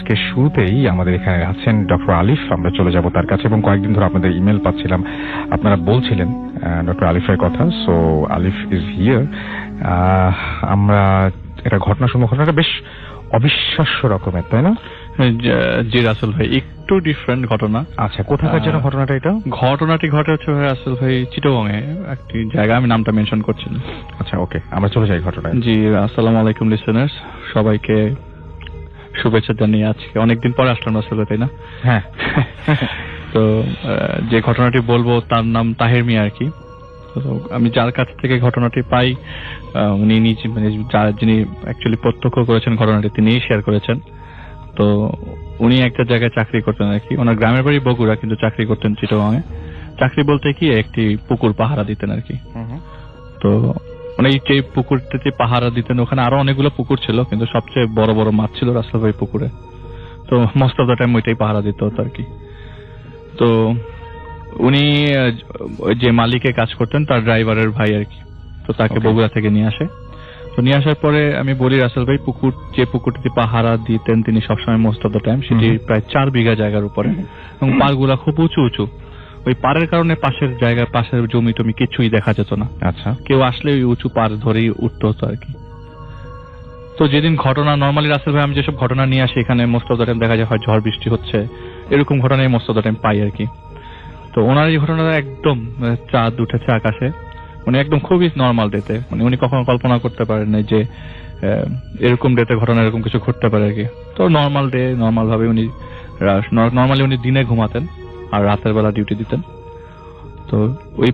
আজকে শুরুতেই আমাদের এখানে আছেন ডক্টর আলিফ। আমরা চলে যাব তার কাছে, এবং কয়েকদিন ধরে আপনাদের ইমেল পাচ্ছিলাম, আপনারা বলছিলেন ডক্টর আলিফের কথা। So Alif is here. আমরা একটা ঘটনা শুনবো। ঘটনাটা বেশ অবিশ্বাস্য রকমের, তাই না? জি রাসেল ভাই, একটু ডিফারেন্ট ঘটনা। আচ্ছা, কোথাকার জন্য ঘটনাটা? এটা ঘটনাটি ঘটে হচ্ছে রাসেল ভাই চিটাগং এ একটি জায়গা, আমি নামটা মেনশন করছি না। আচ্ছা, ওকে, আমরা চলে যাই ঘটনায়। জি, আসসালামু আলাইকুম লিসেনার্স, সবাইকে শুভেচ্ছা জানিয়ে আজকে অনেকদিন পরে আসলাম রাসেল, তাই না? হ্যাঁ। তো যে ঘটনাটি বলবো তার নাম তাহের মিয়া আর কি। আমি যার কাছ থেকে ঘটনাটি পাই, উনি নিজে মানে যিনি অ্যাকচুয়ালি প্রত্যক্ষ করেছেন ঘটনাটি, তিনিই শেয়ার করেছেন। তো উনি একটা জায়গায় চাকরি করতেন আর কি, ওনার গ্রামের বাড়ি বগুড়া, কিন্তু চাকরি করতেন চিটাগং এ। চাকরি বলতে কি একটি পুকুর পাহারা দিতেন আর কি। তো উনি যে পুকুরটিতে পাহারা দিতেন, ওখানে আরো অনেকগুলো পুকুর ছিল, কিন্তু সবচেয়ে বড় বড় মাছ ছিল রাসেল ভাই পুকুরে। তো মোস্ট অফ দ্য টাইম ওইটাই পাহারা দিত আর কি। তো উনি যে মালিকে কাজ করতেন তার ড্রাইভারের ভাই আর কি। তো তাকে বগুড়া থেকে নিয়ে আসে। তো নিয়ে আসার পরে আমি বলি রাসেল ভাই, যে পুকুরটিতে পাহারা দিতেন তিনি সবসময় মোস্ট অফ দ্য টাইম, সেটি প্রায় 4 বিঘা জায়গার উপরে, এবং পাড়গুলা খুব উঁচু উঁচু। ওই পাড়ের কারণে পাশের জায়গা, পাশের জমি টমি কিছুই দেখা যেত না। আচ্ছা, কেউ আসলে ওই উঁচু পাড় ধরেই উঠতে হতো আর কি। তো যেদিন ঘটনা, নর্মালি রাসেল ভাই আমি যেসব ঘটনা নিয়ে আসি এখানে মোস্ট অফ দ্য টাইম দেখা যায় হয় ঝড় বৃষ্টি হচ্ছে, এরকম ঘটনাই মোস্ট অফ দ্য টাইম পাই আর কি। তো ওনার এই ঘটনাটা একদম চাঁদ উঠেছে আকাশে, উনি একদম খুবই নর্মাল ডেতে, মানে উনি কখনো কল্পনা করতে পারেন না যে এরকম ডেতে ঘটনা এরকম কিছু ঘটতে পারে আর কি। তো নর্মাল ডে, নর্মাল ভাবে উনি নর্মালি উনি দিনে ঘুমাতেন আর রাতের বেলা ডিউটি দিতেন। তো ওই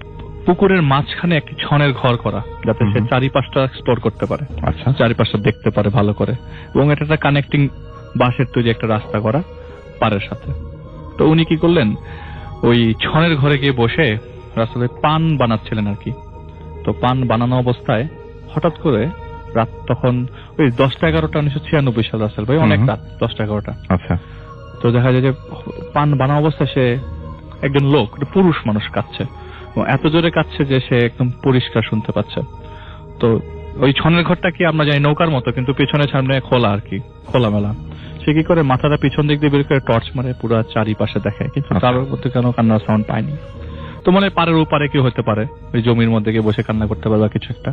পুকুরের মাঝখানে একটি ছনের ঘর করা, যাতে সে চারিপাশটা এক্সপ্লোর করতে পারে। আচ্ছা, চারিপাশটা দেখতে পারে ভালো করে, এবং এটা একটা কানেক্টিং বাঁশের তৈরি একটা রাস্তা করা পাড়ের সাথে। তো উনি কি করলেন, ওই ছনের ঘরে গিয়ে বসে রাস্তাতে পান বানাচ্ছিলেন আর কি। তো পান বানানো অবস্থায় হঠাৎ করে রাত তখন ওই 10টা-11টা 1996 সাল রাসেল ভাই, অনেক রাত, 10টা-11টা। আচ্ছা। তো দেখা যায় যে পান বানানো অবস্থায় সে একজন লোক, পুরুষ মানুষ কাঁদছে, এত জোরে কাঁদছে যে সে একদম পরিষ্কার শুনতে পাচ্ছে। তো ওই ছনের ঘরটা কি আমরা জানি নৌকার মতো, কিন্তু পেছনে সামনে খোলা আর কি, খোলামেলা। সে কি করে মাথাটা পিছন দিক দিয়ে বের করে টর্চ মারে পুরো চারিপাশে দেখে, কিন্তু তার মধ্যে কেন কান্নার সাউন্ড পায়নি। তো মনে পাড়ের ওপারে কেউ হতে পারে, ওই জমির মধ্যে গিয়ে বসে কান্না করতে পারে বা কিছু একটা,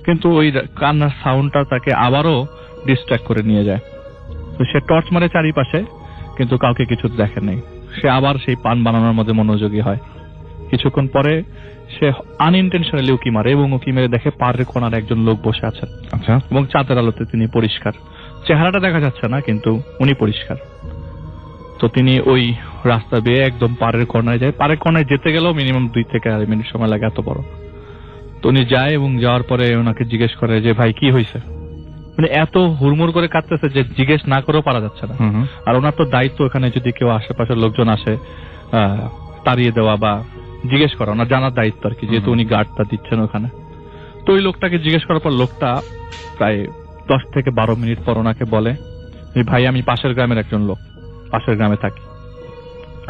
কিন্তু ওই কান্নার সাউন্ডটা তাকে আবারও ডিস্ট্র্যাক্ট করে নিয়ে যায়। তো সে টর্চ মারে চারিপাশে, কিন্তু কাউকে কিছু দেখে নেই। সে আবার সেই পান বানানোর মধ্যে মনোযোগী হয়। কিছুক্ষণ পরে সে আনইনটেনশনালি উকি মারে, এবং উকি মেরে দেখে পাড়ের কোণার একজন লোক বসে আছেন। আচ্ছা, এবং চাঁদের আলোতে তিনি পরিষ্কার, চেহারাটা দেখা যাচ্ছে না কিন্তু উনি পরিষ্কার। তো তিনি ওই রাস্তা বেয়ে একদম পাড়ের কর্নারে যায়। পাড়ের কর্নারে যেতে গেলেও মিনিমাম 2 থেকে 2.5 মিনিট সময় লাগে, এত বড়। তো উনি যায়, এবং যাওয়ার পরে ওনাকে জিজ্ঞেস করে যে ভাই কি হয়েছে। মানে এত হুড়মুড় করে কাঁদতেছে যে জিজ্ঞেস না করেও পারা যাচ্ছে না। আর ওনার তো দায়িত্ব এখানে যদি কেউ আশেপাশের লোকজন আসে তাড়িয়ে দেওয়া বা জিজ্ঞেস করা, ওনার জানার দায়িত্ব আর কি, যেহেতু উনি গার্ডটা দিচ্ছেন ওখানে। তো ওই লোকটাকে জিজ্ঞেস করার পর লোকটা প্রায় 10 থেকে 12 মিনিট পর ওনাকে বলে, ভাই আমি পাশের গ্রামের একজন লোক, পাশের গ্রামে থাকি।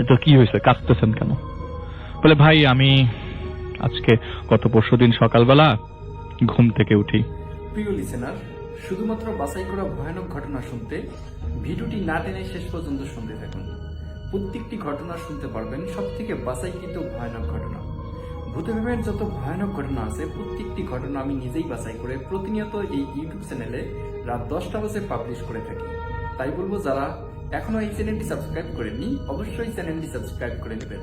তো কি হয়েছে, কাঁদতেছেন কেন? বলে ভাই আমি আজকে গত পরশুদিন সকালবেলা ঘুম থেকে উঠি। প্রিয় লিসেনার, শুধুমাত্র বাছাই করা ভয়ানক ঘটনা শুনতে ভিডিওটি না টেনে শেষ পর্যন্ত শুনতে থাকুন। প্রত্যেকটি ঘটনা শুনতে পারবেন সবথেকে বাছাইকৃত ভয়ানক ঘটনা। ভূতভেবের যত ভয়ানক ঘটনা আছে প্রত্যেকটি ঘটনা আমি নিজেই বাছাই করে প্রতিনিয়ত এই ইউটিউব চ্যানেলে রাত 10টা বাজে পাবলিশ করে থাকি। তাই বলবো, যারা এখনো এই চ্যানেলটি সাবস্ক্রাইব করেননি অবশ্যই চ্যানেলটি সাবস্ক্রাইব করে নেবেন।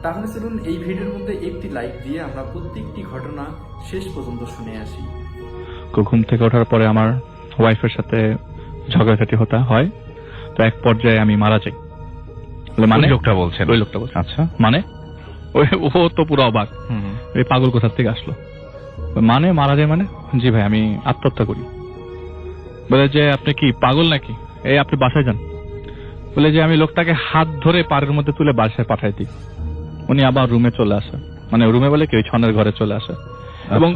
তাহলে চলুন এই ভিডিওর মধ্যে একটি লাইক দিয়ে আমরা প্রত্যেকটি ঘটনা শেষ পর্যন্ত শুনে আসি। ঘুম থেকে ওঠার পরে আমার ওয়াইফের সাথে ঝগড়াঝাটি হতে হয়। তো এক পর্যায়ে আমি মারা যাই। মানে লোকটা বলছেন? ওই লোকটা বলছে। আচ্ছা, মানে ও তো পুরো অবাক, এই পাগল কোথা থেকে আসলো, মানে মারা যায় মানে? জি ভাই আমি আত্মহত্যা করি। বলে যে আপনি কি পাগল নাকি, এই আপনি বাসায় যান। বলে যে আমি লোকটাকে হাত ধরে পাড়ের মধ্যে তুলে বাসায় পাঠাই দিই। উনি আবার রুমে চলে আসে, মানে রুমে বলে কি ওই ছনের ঘরে চলে আসে। এবং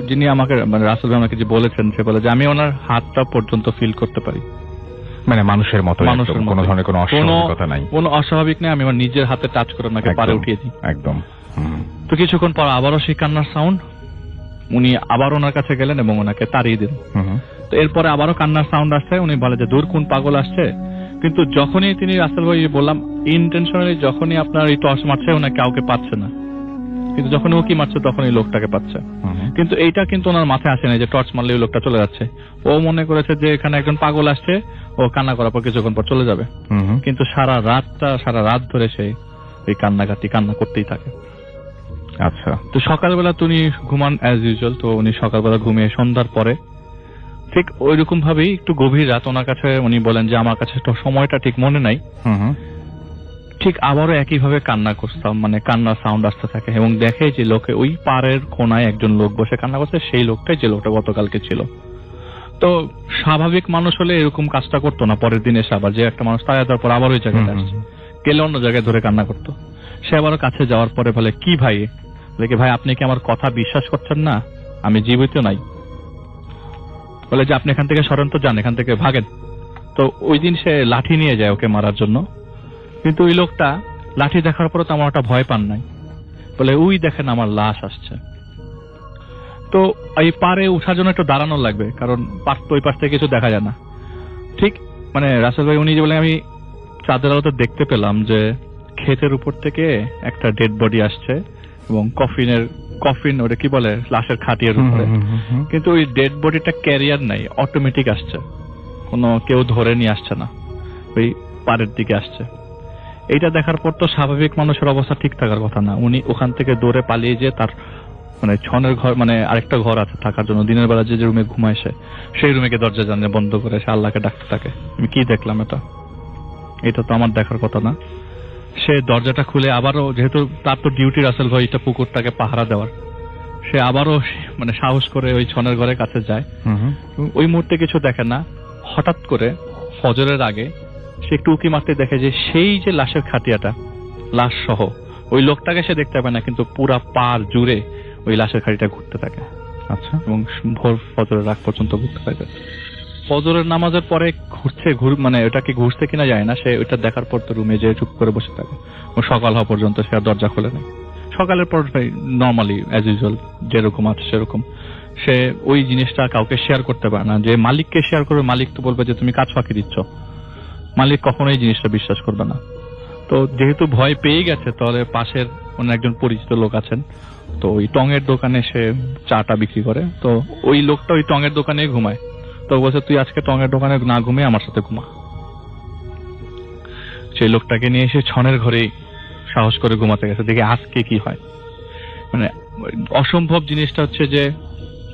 যিনি আমাকে মানে রাসেল ভাই আমাকে যে বলেছেন, সে বলে যে আমি ওনার হাতটা পর্যন্ত ফিল করতে পারি, মানে মানুষের মতো, কোনো ধরনের কোনো অস্বাভাবিকতা নাই, কোনো অস্বাভাবিক নেই। আমি আমার নিজের হাতে টাচ করে ওনাকে পাড়ে উঠিয়ে দিই একদম। তো কিছুক্ষণ পর আবারও সেই কান্নার সাউন্ড, উনি আবার ওনার কাছে গেলেন এবং ওনাকে তাড়িয়ে দিন। তো এরপরে আবারও কান্নার সাউন্ড আসছে, উনি বলে যে দূর কোন পাগল আসছে, কিন্তু যখনই তিনি রাসেল ভাই বললাম ইন্টেনশনালি যখনই আপনার এই টর্চ মারছে ওনাকে কাউকে পাচ্ছে না, কিন্তু যখন ও কি মারছে তখন এই লোকটাকে পাচ্ছে। কিন্তু এইটা কিন্তু ওনার মাথায় আসে না যে টর্চ মারলে ওই লোকটা চলে যাচ্ছে। ও মনে করেছে যে এখানে একজন পাগল আসছে, ও কান্না করার পর কিছুক্ষণ পর চলে যাবে। কিন্তু সারা রাত ধরে সে এই কান্না করতেই থাকে। আচ্ছা, তো সকালবেলা তিনি ঘুমান অ্যাজ ইউজুয়াল। তো উনি সকালবেলা ঘুমিয়ে সন্ধ্যার পরে ঠিক ওই রকম ভাবেই একটু গভীর রাত ওনার কাছে উনি বলেন যে আমার কাছে তো সময়টা ঠিক মনে নাই, ঠিক আবারও একইভাবে কান্না করতাম, মানে কান্নার সাউন্ড আসতে থাকে এবং দেখে যে লোকে ওই পাড়ের কোনায় একজন লোক বসে কান্না করছে, সেই লোকটাই যে লোকটা গতকালকে ছিল। তো স্বাভাবিক মানুষ হলে এরকম কাজটা করতো না, পরের দিন এসে আবার যে একটা মানুষ তাই তারপর আবার ওই জায়গায় আসছে, গেলে অন্য জায়গায় ধরে কান্না করতো। সে আবারও কাছে যাওয়ার পরে বলে, কি ভাই, বলে কি ভাই আপনি কি আমার কথা বিশ্বাস করছেন না, আমি জীবিত নাই। বলে যে আপনি এখান থেকে সরেন তো, যান এখান থেকে, ভাগেন। তো ওই দিন সে লাঠি নিয়ে যায় ওকে মারার জন্য, কিন্তু ওই লোকটা লাঠি দেখার পরে তেমন একটা ভয় পান নাই। বলে ওই দেখেন আমার লাশ আসছে। তো এই পারে উঠার জন্য একটু দাঁড়ানো লাগবে, কারণ ওই পাশ থেকে কিছু দেখা যায় না। ঠিক মানে রাসেল ভাই উনি যে বলে, আমি চাঁদের আলোতে দেখতে পেলাম যে ক্ষেতের উপর থেকে একটা ডেড বডি আসছে এবং কফিন ওটা কি বলে, লাশের খাটিয়ার উপরে। কিন্তু ওই ডেড বডিটা ক্যারিয়ার নাই, অটোমেটিক আসছে, কোনো কেউ ধরে নিয়ে আসছে না, ওই পাড়ের দিকে আসছে। এইটা দেখার পর তো স্বাভাবিক মানুষের অবস্থা ঠিক থাকার কথা না। উনি ওখান থেকে দৌড়ে পালিয়ে যে তার মানে ছনের ঘর, মানে আরেকটা ঘর আছে থাকার জন্য, দিনের বেলা যে রুমে ঘুমায় সেই রুমে দরজা জানলে বন্ধ করে সে আল্লাহকে ডাকতে থাকে, আমি কি দেখলাম, এটা তো আমার দেখার কথা না। সে দরজাটা খুলে আবারও, যেহেতু তার তো ডিউটি রাসেল ভাই এটা পুকুরটাকে পাহারা দেওয়ার, সে আবারও মানে সাহস করে ওই ছনের ঘরের কাছে যায়। ওই মুহূর্তে কিছু দেখে না, হঠাৎ করে ফজরের আগে সে একটু উকি মারতে দেখে যে সেই যে লাশের খাটিয়াটা, লাশ সহ ওই লোকটাকে সে দেখতে পায় না, কিন্তু পুরা পার জুড়ে ওই লাশের খাটিটা ঘুরতে থাকে। আচ্ছা, এবং ভোর ফজরের আগ পর্যন্ত ঘুরতে থাকে। ফজরের নামাজের পরে মানে ওটাকে ঘুরছে কিনা যায় না, সে ওইটা দেখার পর তো রুমে যেয়ে চুপ করে বসে থাকে। সকাল হওয়া পর্যন্ত সে আর দরজা খোলে নেই। সকালের পর নর্মালি অ্যাজ ইউজুয়াল যেরকম আছে সেরকম সে ওই জিনিসটা কাউকে শেয়ার করতে পারে না। যে মালিককে শেয়ার করবে, মালিক তো বলবে যে তুমি কাজ ফাঁকি দিচ্ছ, মালিক কখনোই জিনিসটা বিশ্বাস করবে না। তো যেহেতু ভয় পেয়ে গেছে, তাহলে পাশের অন্য একজন পরিচিত লোক আছেন, তো ওই টঙের দোকানে সে চাটা বিক্রি করে, তো ওই লোকটা ওই টঙের দোকানে ঘুমায়। তো বলছে তুই আজকে টঙের দোকানে না ঘুমিয়ে আমার সাথে ঘুমা। সেই লোকটাকে নিয়ে এসে ছনের ঘরে সাহস করে ঘুমাতে গেছে, দেখে আজকে কি হয়। মানে অসম্ভব জিনিসটা হচ্ছে যে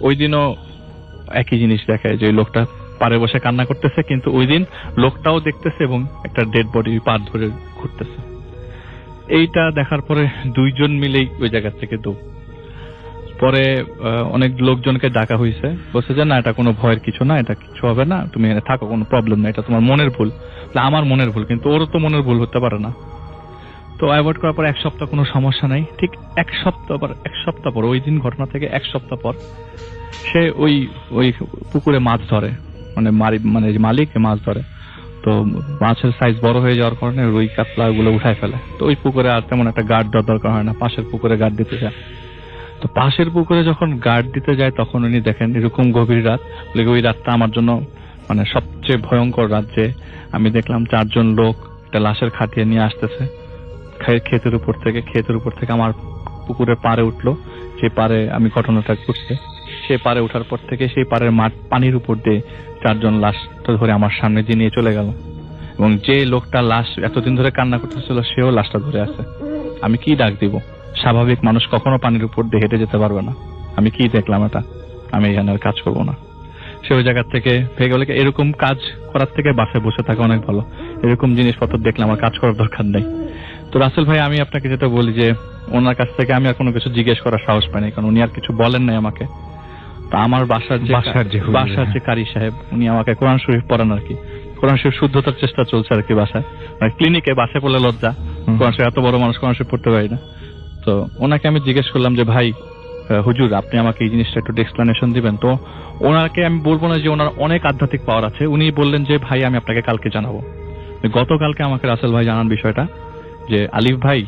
ওই দিনও একই জিনিস দেখায়, যে ওই লোকটা পারে বসে কান্না করতেছে, কিন্তু ওই দিন লোকটাও দেখতেছে এবং একটা ডেড বডি পার ধরে ঘুরতেছে। এইটা দেখার পরে দুইজন মিলেই ওই জায়গা থেকে পরে অনেক লোকজনকে ডাকা হয়েছে, বলছে যে না এটা কোনো ভয়ের কিছু না, এটা কিছু হবে না, তুমি এখানে থাকো, কোনো প্রবলেম না, এটা তোমার মনের ভুল। আমার মনের ভুল, কিন্তু ওরও তো মনের ভুল হতে পারে না। তো অ্যাভয়েড করার পর এক সপ্তাহ কোনো সমস্যা নাই। ঠিক এক সপ্তাহ পর ওই দিন ঘটনা থেকে এক সপ্তাহ পর সে ওই পুকুরে মাছ ধরে, মানে মালিক মাছ ধরে। তো মাছের সাইজ বড় হয়ে যাওয়ার কারণে রুই কাতলা গুলো উঠায় ফেলে। তো ওই পুকুরে আর তেমন একটা গার্ড দেওয়ার দরকার হয় না, পাশের পুকুরে গার্ড দিতে যায়। তো পাশের পুকুরে যখন গার্ড দিতে যায় তখন উনি দেখেন এরকম গভীর রাত, ওই রাতটা আমার জন্য মানে সবচেয়ে ভয়ঙ্কর রাত। যে আমি দেখলাম 4 জন লোক একটা লাশের খাটিয়ে নিয়ে আসতেছে ক্ষেতের উপর থেকে আমার পুকুরের পাড়ে উঠলো। সেই পাড়ে আমি ঘটনাটা ঘটছে, সেই পাড়ে উঠার পর থেকে সেই পাড়ের পানির উপর দিয়ে 4 জন লাশটা ধরে আমার সামনে দিয়ে নিয়ে চলে গেল। এবং যে লোকটা লাশ এতদিন ধরে কান্না করতেছিল সেও লাশটা ধরে আছে। আমি কি ডাক দিব? স্বাভাবিক মানুষ কখনো পানির উপর দিয়ে হেঁটে যেতে পারবে না। আমি কি দেখলাম, আমি এখানে আর কাজ করবো না। সে ওই জায়গার থেকে ভেগে গেলে, এরকম কাজ করার থেকে বাসায় বসে থাকা অনেক ভালো। এরকম জিনিসপত্র দেখলে আমার কাজ করার দরকার নেই। তো রাসেল ভাই, আমি আপনাকে যেটা বলি যে ওনার কাছ থেকে আমি আর কোনো কিছু জিজ্ঞেস করার সাহস পাইনি, কারণ উনি আর কিছু বলেন নাই আমাকে। তা আমার বাসার যে কারি সাহেব, উনি আমাকে কোরআন শরীফ পড়ান আর কি, কোরআন শরীফ শুদ্ধতার চেষ্টা চলছে আর কি বাসায়, মানে ক্লিনিকে। বাসায় পড়লে লজ্জা, কোরআন শরীফ এত বড় মানুষ কোরআন শরীফ পড়তে পারি না। তো ওনাকে আমি জিজ্ঞেস করলাম যে ভাই হুজুর, আপনি আমাকে এই জিনিসটা একটু এক্সপ্লেনেশন দিবেন। তো ওনাকে আমি বলবো না যে ওনার অনেক আধ্যাত্মিক পাওয়ার আছে, উনি বললেন যে ভাই আমি আপনাকে কালকে জানাবো। গতকালকে আমাকে রাসেল ভাই জানান বিষয়টা, যে আলিফ ভাই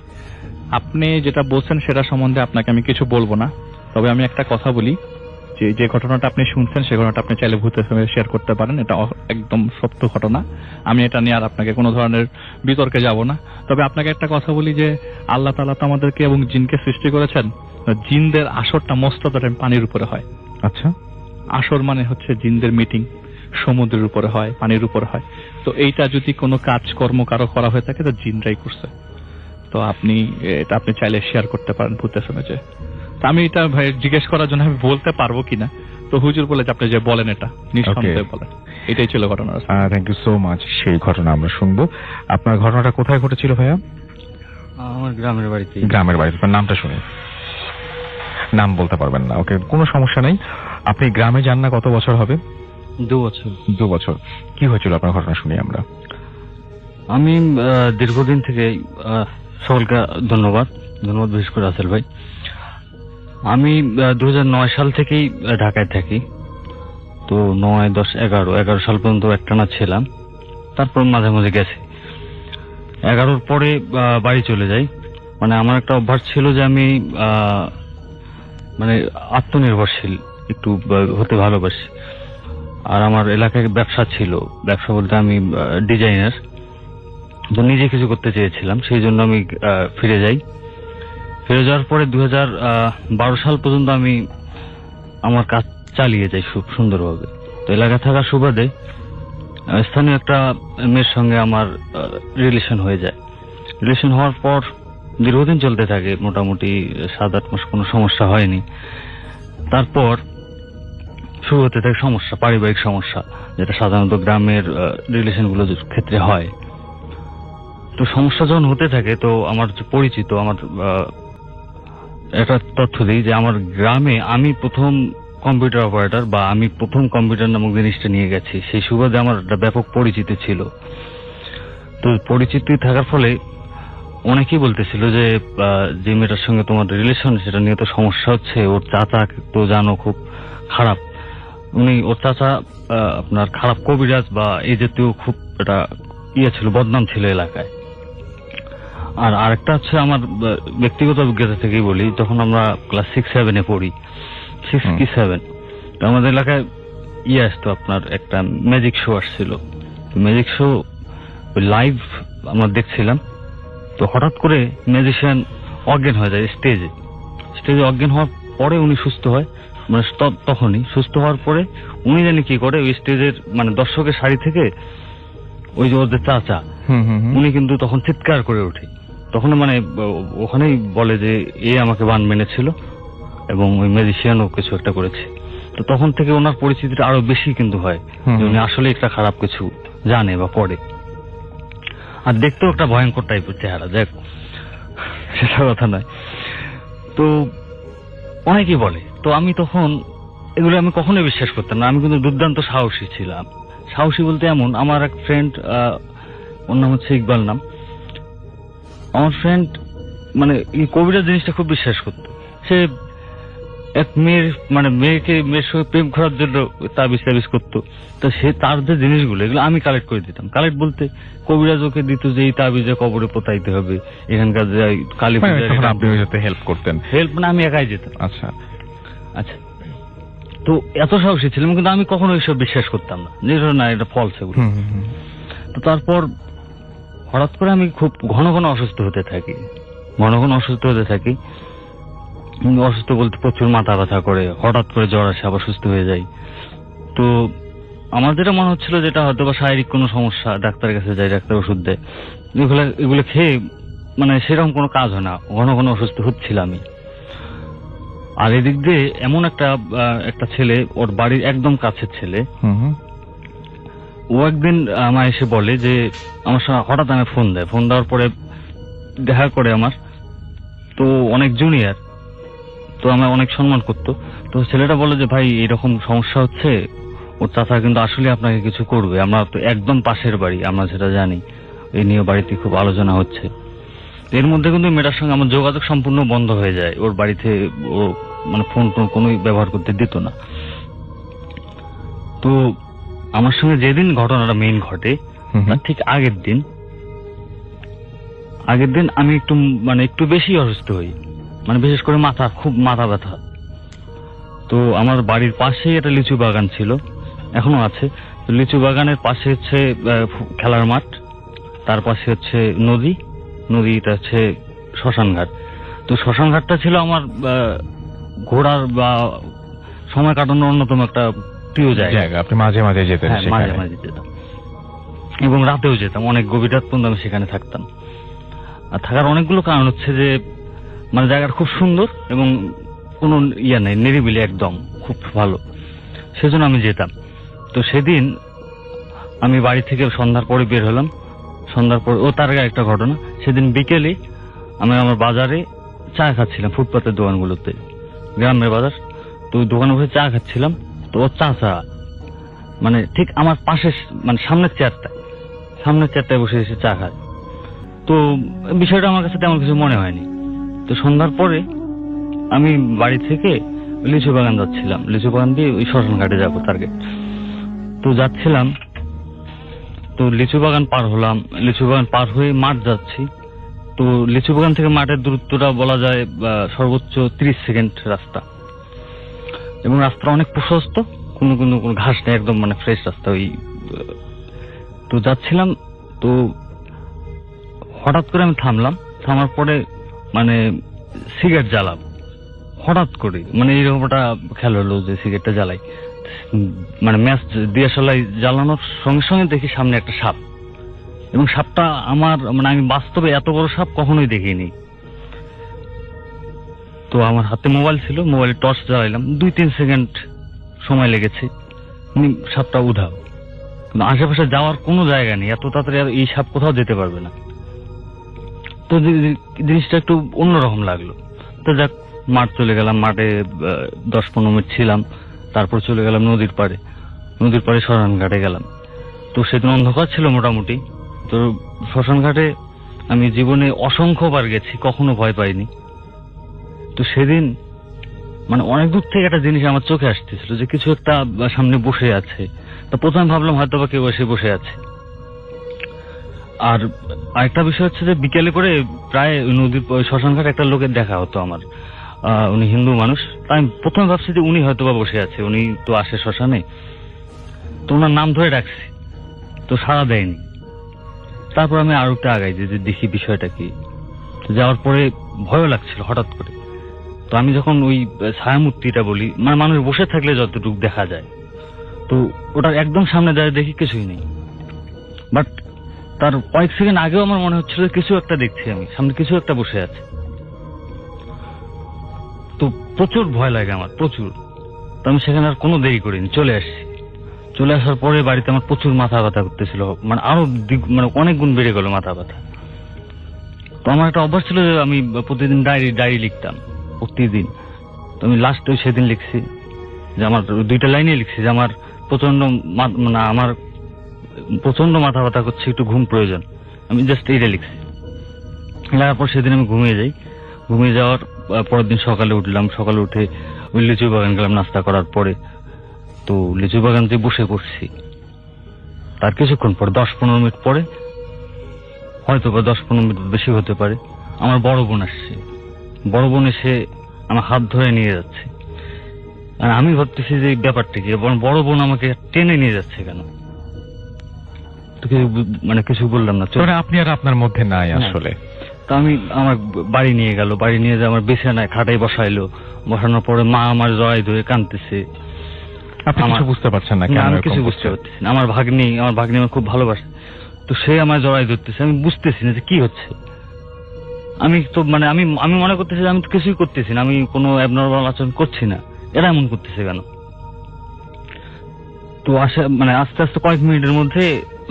আপনি যেটা বলছেন সেটা সম্বন্ধে আপনাকে আমি কিছু বলবো না, তবে আমি একটা কথা বলি যে ঘটনাটা আপনি শুনছেন সেই ঘটনাটা আপনি চাইলে ভূতের সঙ্গে শেয়ার করতে পারেন। এটা একদম সত্য ঘটনা। আমি এটা নিয়ে আর আপনাকে কোনো ধরনের বিতর্কে যাব না। তবে আপনাকে একটা কথা বলি যে আল্লাহ তাআলা তো আমাদেরকে এবং জিনকে সৃষ্টি করেছেন। জিনদের আসরটা মোস্ট অফ দ্য টাইম পানির উপরে হয়। আচ্ছা, আসর মানে হচ্ছে জিনদের মিটিং সমুদ্রের উপরে হয়, পানির উপরে হয়। তো এইটা যদি কোনো কাজকর্ম কারো করা হয়ে থাকে তো জিনরাই করছে। তো এটা আপনি চাইলে শেয়ার করতে পারেন ভূতের সঙ্গে। যে তো আমি এটা ভাই জিজ্ঞেস করার জন্য আমি বলতে পারবো কিনা, তো হুজুর বলে যে আপনি যে বলেন এটা নিঃসন্দেহে বলেন। এটাই ছিল ঘটনা। Thank you so much. সেই ঘটনা আমরা শুনবো। আপনার ঘটনাটা কোথায় ঘটেছিল ভাইয়া? আমার গ্রামের বাড়িতে। গ্রামের বাড়িতে। আপনার নামটা শুনি। নাম বলতে পারবেন না, ওকে, কোনো সমস্যা নেই। আপনি গ্রামে যান না কত বছর হবে? 2 বছর। 2 বছর। কি হয়েছিল আপনার ঘটনা শুনি আমরা। আমি দীর্ঘদিন থেকে সকলকে ধন্যবাদ বিশেষ করে রাসেল ভাই। আমি 2009 সাল থেকেই ঢাকায় থাকি। তো 9, 10, 11 সাল পর্যন্ত একটানা ছিলাম। তারপর মাঝে মাঝে গেছি। 11 পরে বাড়ি চলে যাই। মানে আমার একটা অভ্যাস ছিল যে আমি মানে আত্মনির্ভরশীল একটু হতে ভালোবাসি। আর আমার এলাকায় ব্যবসা ছিল। ব্যবসা বলতে আমি ডিজাইনার। তো নিজে কিছু করতে চেয়েছিলাম, সেই জন্য আমি ফিরে যাই। ফিরে যাওয়ার পরে 2012 সাল পর্যন্ত আমি আমার কাজ চালিয়ে যাই খুব সুন্দরভাবে। তো এলাকায় থাকার সুবাদে স্থানীয় একটা মেয়ের সঙ্গে আমার রিলেশন হয়ে যায়। রিলেশন হওয়ার পর দীর্ঘদিন চলতে থাকে, মোটামুটি 7-8 মাস কোনো সমস্যা হয়নি। তারপর শুরু হতে থাকে সমস্যা, পারিবারিক সমস্যা, যেটা সাধারণত গ্রামের রিলেশনগুলোর ক্ষেত্রে হয়। তো সমস্যা যখন হতে থাকে, তো আমার যে পরিচিত, আমার একটা তথ্য দিই যে আমার গ্রামে আমি প্রথম কম্পিউটার অপারেটর, বা আমি প্রথম কম্পিউটার নামক জিনিসটা নিয়ে গেছি। সেই সুবাদে আমার একটা ব্যাপক পরিচিতি ছিল। তো পরিচিতি থাকার ফলে অনেকেই বলতেছিল যে যে মেয়েটার সঙ্গে তোমার রিলেশন, সেটা নিয়ে তো সমস্যা হচ্ছে। ওর চাচা তো জানো খুব খারাপ, ওর চাচা আপনার খারাপ কবিরাজ বা এই জাতীয় খুব একটা ছিল, বদনাম ছিল এলাকায়। আর আরেকটা হচ্ছে আমার ব্যক্তিগত অভিজ্ঞতা থেকেই বলি, যখন আমরা ক্লাস 6-7 পড়ি, 6 কি 7, তো আমাদের এলাকায় আসতো আপনার একটা ম্যাজিক শো আসছিল। ম্যাজিক শো লাইভ আমরা দেখছিলাম। তো হঠাৎ করে ম্যাজিশিয়ান অজ্ঞান হয়ে যায় স্টেজে অজ্ঞান হওয়ার পরে উনি সুস্থ হয়। মানে তখনই সুস্থ হওয়ার পরে উনি জানি কি করে, ওই স্টেজের মানে দর্শকের সারি থেকে ওই যে ওদের চাচা, উনি কিন্তু তখন চিৎকার করে ওঠে। তখন মানে ওখানেই বলে যে আমাকে বান মেনেছিল এবং ওই ম্যাজিশিয়ানও কিছু একটা করেছে। তো তখন থেকে ওনার পরিচিতিটা আরো বেশি কিন্তু হয়, যে উনি আসলে একটা খারাপ কিছু জানে বা করে। আর দেখতেও একটা ভয়ঙ্কর টাইপের চেহারা, দেখ সেটা কথা নয়। তো অনেকেই বলে। তো আমি তখন এগুলো আমি কখনোই বিশ্বাস করতাম না। আমি কিন্তু দুর্দান্ত সাহসী ছিলাম। সাহসী বলতে এমন, আমার এক ফ্রেন্ড, ওর নাম হচ্ছে ইকবাল নাম, আমার ফ্রেন্ড মানে এই কবিরাজ জিনিসটা খুব বিশ্বাস করতো। সে এক মেয়ের মেয়ের সঙ্গে প্রেম করার জন্য তাবিজ করতো। তো সে তার যে জিনিসগুলো, এগুলো আমি কালেক্ট করে দিতাম। কালেক্ট বলতে কবিরাজ ওকে দিত যে এই তাবিজে কবরে পোতাইতে হবে, এখানকার যে কালী পূজা। হেল্প করতেন? হেল্প না, আমি একাই যেতাম। আচ্ছা আচ্ছা। তো এত সাহসী ছিলাম, কিন্তু আমি কখনো এইসব বিশ্বাস করতাম না, যে না এটা ফলস এগুলো। তো তারপর হঠাৎ করে আমি খুব ঘন ঘন অসুস্থ হতে থাকি। অসুস্থ বলতে প্রচুর মাথা ব্যথা করে, হঠাৎ করে জ্বর আসে, আবার সুস্থ হয়ে যাই। তো আমার যেটা মনে হচ্ছিল যেটা হয়তো বা শারীরিক কোনো সমস্যা, ডাক্তারের কাছে যাই, ডাক্তার ওষুধ দেয়, এগুলো খেয়ে মানে সেরকম কোনো কাজ হয় না, ঘন ঘন অসুস্থ হচ্ছিলাম আমি। আর এদিক দিয়ে এমন একটা ছেলে, ওর বাড়ির একদম কাছের ছেলে, ও একদিন আমায় এসে বলে যে আমার সঙ্গে হঠাৎ আমি ফোন দেওয়ার পরে দেখা করে আমার, তো অনেক জুনিয়র, তো আমার অনেক সম্মান করতো। তো ছেলেটা বলে যে ভাই এরকম সমস্যা হচ্ছে, ওর চাচা কিন্তু আসলে আপনাকে কিছু করবে, আমরা তো একদম পাশের বাড়ি, আমরা সেটা জানি, এই নিয়ে বাড়িতে খুব আলোচনা হচ্ছে। এর মধ্যে কিন্তু মেয়েটার সঙ্গে আমার যোগাযোগ সম্পূর্ণ বন্ধ হয়ে যায়। ওর বাড়িতে ও মানে ফোন কোনো ব্যবহার করতে দিত না। তো আমার সঙ্গে যেদিন ঘটনাটা মেইন ঘটে, তার ঠিক আগের দিন আমি একটু বেশি অসুস্থ হই, মানে বিশেষ করে খুব মাথা ব্যথা। তো আমার বাড়ির পাশেই একটা লিচু বাগান ছিল, এখনো আছে। তো লিচু বাগানের পাশে হচ্ছে খেলার মাঠ, তার পাশে হচ্ছে নদীটা হচ্ছে শ্মশানঘাট। তো শ্মশানঘাটটা ছিল আমার ঘোরার বা সময় কাটানোর অন্যতম একটা প্রিয় জায়গা। আপনি মাঝে মাঝে যেতেন হ্যাঁ, সেখানে? মাঝে মাঝে যেতাম এবং রাতেও যেতাম, অনেক গভীর রাত পর্যন্ত আমি সেখানে থাকতাম। আর থাকার অনেকগুলো কারণ হচ্ছে যে মানে জায়গাটা খুব সুন্দর এবং কোনো ইয়ে নেই, নিরিবিলি একদম, খুব ভালো, সেজন্য আমি যেতাম। তো সেদিন আমি বাড়ি থেকে সন্ধ্যার পরে বের হলাম, সন্ধ্যার পর তার আগে একটা ঘটনা। সেদিন বিকেলে আমি আমার বাজারে চা খাচ্ছিলাম, ফুটপাতের দোকানগুলোতে, গ্রামের বাজার। তো ওই দোকানে বসে চা খাচ্ছিলাম। তো ও চাচা মানে ঠিক আমার পাশে, মানে সামনের চেয়ারটায় বসে এসে চা খায়। তো বিষয়টা আমার কাছে তেমন কিছু মনে হয়নি। তো সন্ধ্যার পরে আমি বাড়ি থেকে লিচু বাগান যাচ্ছিলাম, লিচু বাগান দিয়ে ওই শ্মশান ঘাটে যাবো টার্গেট। তো যাচ্ছিলাম, তো লিচু বাগান পার হলাম, লিচু বাগান পার হয়ে মাঠ যাচ্ছি। তো লিচু বাগান থেকে মাঠের দূরত্বটা বলা যায় সর্বোচ্চ 30 সেকেন্ড রাস্তা, এবং রাস্তাটা অনেক প্রশস্ত, কোনো ঘাস নেই, একদম মানে ফ্রেশ রাস্তা। ওই তো যাচ্ছিলাম, তো হঠাৎ করে আমি থামার পরে মানে সিগারেট জ্বালাম হঠাৎ করে, মানে এইরকম একটা খেয়াল হলো যে সিগারেটটা জ্বালাই, মানে ম্যাচ দিয়াশালাই জ্বালানোর সঙ্গে সঙ্গে দেখি সামনে একটা সাপ, এবং সাপটা আমার মানে আমি বাস্তবে এত বড় সাপ কখনোই দেখিনি। তো আমার হাতে মোবাইল ছিল, মোবাইলে টর্চ জ্বালাইলাম, 2-3 সেকেন্ড সময় লেগেছে, সাপটা উধাও। কিন্তু আশেপাশে যাওয়ার কোনো জায়গা নেই, এত তাড়াতাড়ি আর এই সাপ কোথাও যেতে পারবে না। তো জিনিসটা একটু অন্যরকম লাগলো। তো যাক, মাঠ চলে গেলাম, মাঠে 10-15 মিনিট ছিলাম, তারপর চলে গেলাম নদীর পাড়ে শ্মশান ঘাটে গেলাম। তো সেদিন অন্ধকার ছিল মোটামুটি। তো শ্মশান ঘাটে আমি জীবনে অসংখ্যবার গেছি, কখনো ভয় পাইনি। তো সেদিন মানে অনেক দূর থেকে একটা জিনিস আমার চোখে আসতেছিল, যে কিছু একটা সামনে বসে আছে। তো প্রথমে ভাবলাম হয়তো বা কেউ এসে বসে আছে। আর আরেকটা বিষয় হচ্ছে যে বিকেলে করে প্রায় নদীর শ্মশান ঘাটে একটা লোকের দেখা হতো আমার, উনি হিন্দু মানুষ। তাই আমি প্রথমে ভাবছি যে উনি হয়তো বা বসে আছে, উনি তো আসে শ্মশানে। তো ওনার নাম ধরে ডাকছি, তো সাড়া দেয়নি। তারপর আমি আরো একটা আগাই যে দেখি বিষয়টা কি। যাওয়ার পরে ভয়ও লাগছিল হঠাৎ করে। তো আমি যখন ওই ছায়ামূর্তিটা বলি, মানে মানুষ বসে থাকলে যতটুকু দেখা যায়, তো ওটার একদম সামনে দাঁড়িয়ে দেখি কিছুই নেই। বাট তার কয়েক সেকেন্ড আগেও আমার মনে হচ্ছিল কিছু একটা দেখছি, আমি সামনে কিছু একটা বসে আছে। তো প্রচুর ভয় লাগে আমার, প্রচুর। তো আমি সেখানে আর কোনো দেরি করিনি, চলে আসছি। চলে আসার পরে বাড়িতে আমার প্রচুর মাথা ব্যথা করতেছিল, মানে আরো মানে অনেক গুণ বেড়ে গেল মাথা ব্যথা। তো আমার একটা অভ্যাস ছিল যে আমি প্রতিদিন ডায়েরি লিখতাম, প্রতিদিন। তো আমি লাস্ট সেদিন লিখছি যে আমার 2টা লাইনে লিখছি যে আমার প্রচন্ড মাথা ব্যথা করছে, একটু ঘুম প্রয়োজন। আমি জাস্ট এইটা লিখছি। লেখার পর সেদিন আমি ঘুমিয়ে যাই। ঘুমিয়ে যাওয়ার পরের দিন সকালে উঠে ওই লিচু বাগান গেলাম নাস্তা করার পরে। তো লিচু বাগান যে বসে পড়ছি, তার কিছুক্ষণ পর 10-15 মিনিট পরে, হয়তো বা 10-15 মিনিট বেশি হতে পারে, আমার বড় বোন আসছে। বড় বোন এসে আমার হাত ধরে নিয়ে যাচ্ছে। আর আমি ভাবতেছি যে ব্যাপারটা কি, বড় বোন আমাকে টেনে নিয়ে যাচ্ছে কেন। তো কিছু বললাম না। আপনি আর আপনার মধ্যে নাই আসলে। তো আমি আমার বাড়ি নিয়ে গেল, বাড়ি নিয়ে যে আমার বিছানায় খাটাই বসাইলো। বসানোর পরে মা আমার জড়াই ধরে কাঁদতেছে। আপনি কিছু বুঝতে পারছেন না? আমি কিছু বুঝতে পারতেছি না। আমার ভাগ্নি আমার খুব ভালোবাসে। তো সে আমার জড়াই ধরতেছে, আমি বুঝতেছি না যে কি হচ্ছে। আমি তো মানে আমি মনে করতেছি আমি তো কিছুই করতেছি না, আমি কোনো অ্যাবনর্মাল আচরণ করছি না, এরা এমন করতেছে কেন। তো আস্তে আস্তে কয়েক মিনিটের মধ্যে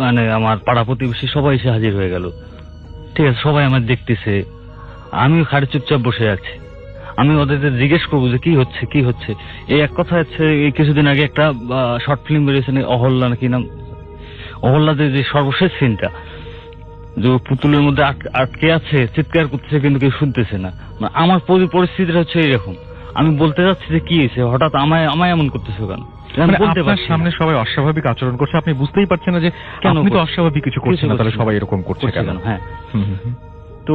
মানে আমার পাড়া প্রতিবেশী সবাই এসে হাজির হয়ে গেল। ঠিক আছে, সবাই আমার দেখতেছে, আমিও খাটে চুপচাপ বসে আছি। আমি ওদের জিজ্ঞেস করবো যে কি হচ্ছে। এই এক কথা হচ্ছে, এই কিছুদিন আগে একটা শর্ট ফিল্ম বেরিয়েছে অহল্যা নাকি নাম, অহল্যাদের যে সর্বশেষ সিনটা, যে পুতুলের মধ্যে আটকে আছে, চিৎকার করতেছে কিন্তু কেউ শুনতেছে না। আমার পরিস্থিতিটা হচ্ছে এরকম। আমি বলতে যাচ্ছি যে কি হয়েছে, হঠাৎ আমায় এমন করতেছে কেন। আপনার সামনে সবাই অস্বাভাবিক আচরণ করছে, আপনি বুঝতেই পারছেন না যে আপনি তো অস্বাভাবিক কিছু করছেন না, তাহলে সবাই এরকম করছে কেন? হ্যাঁ। তো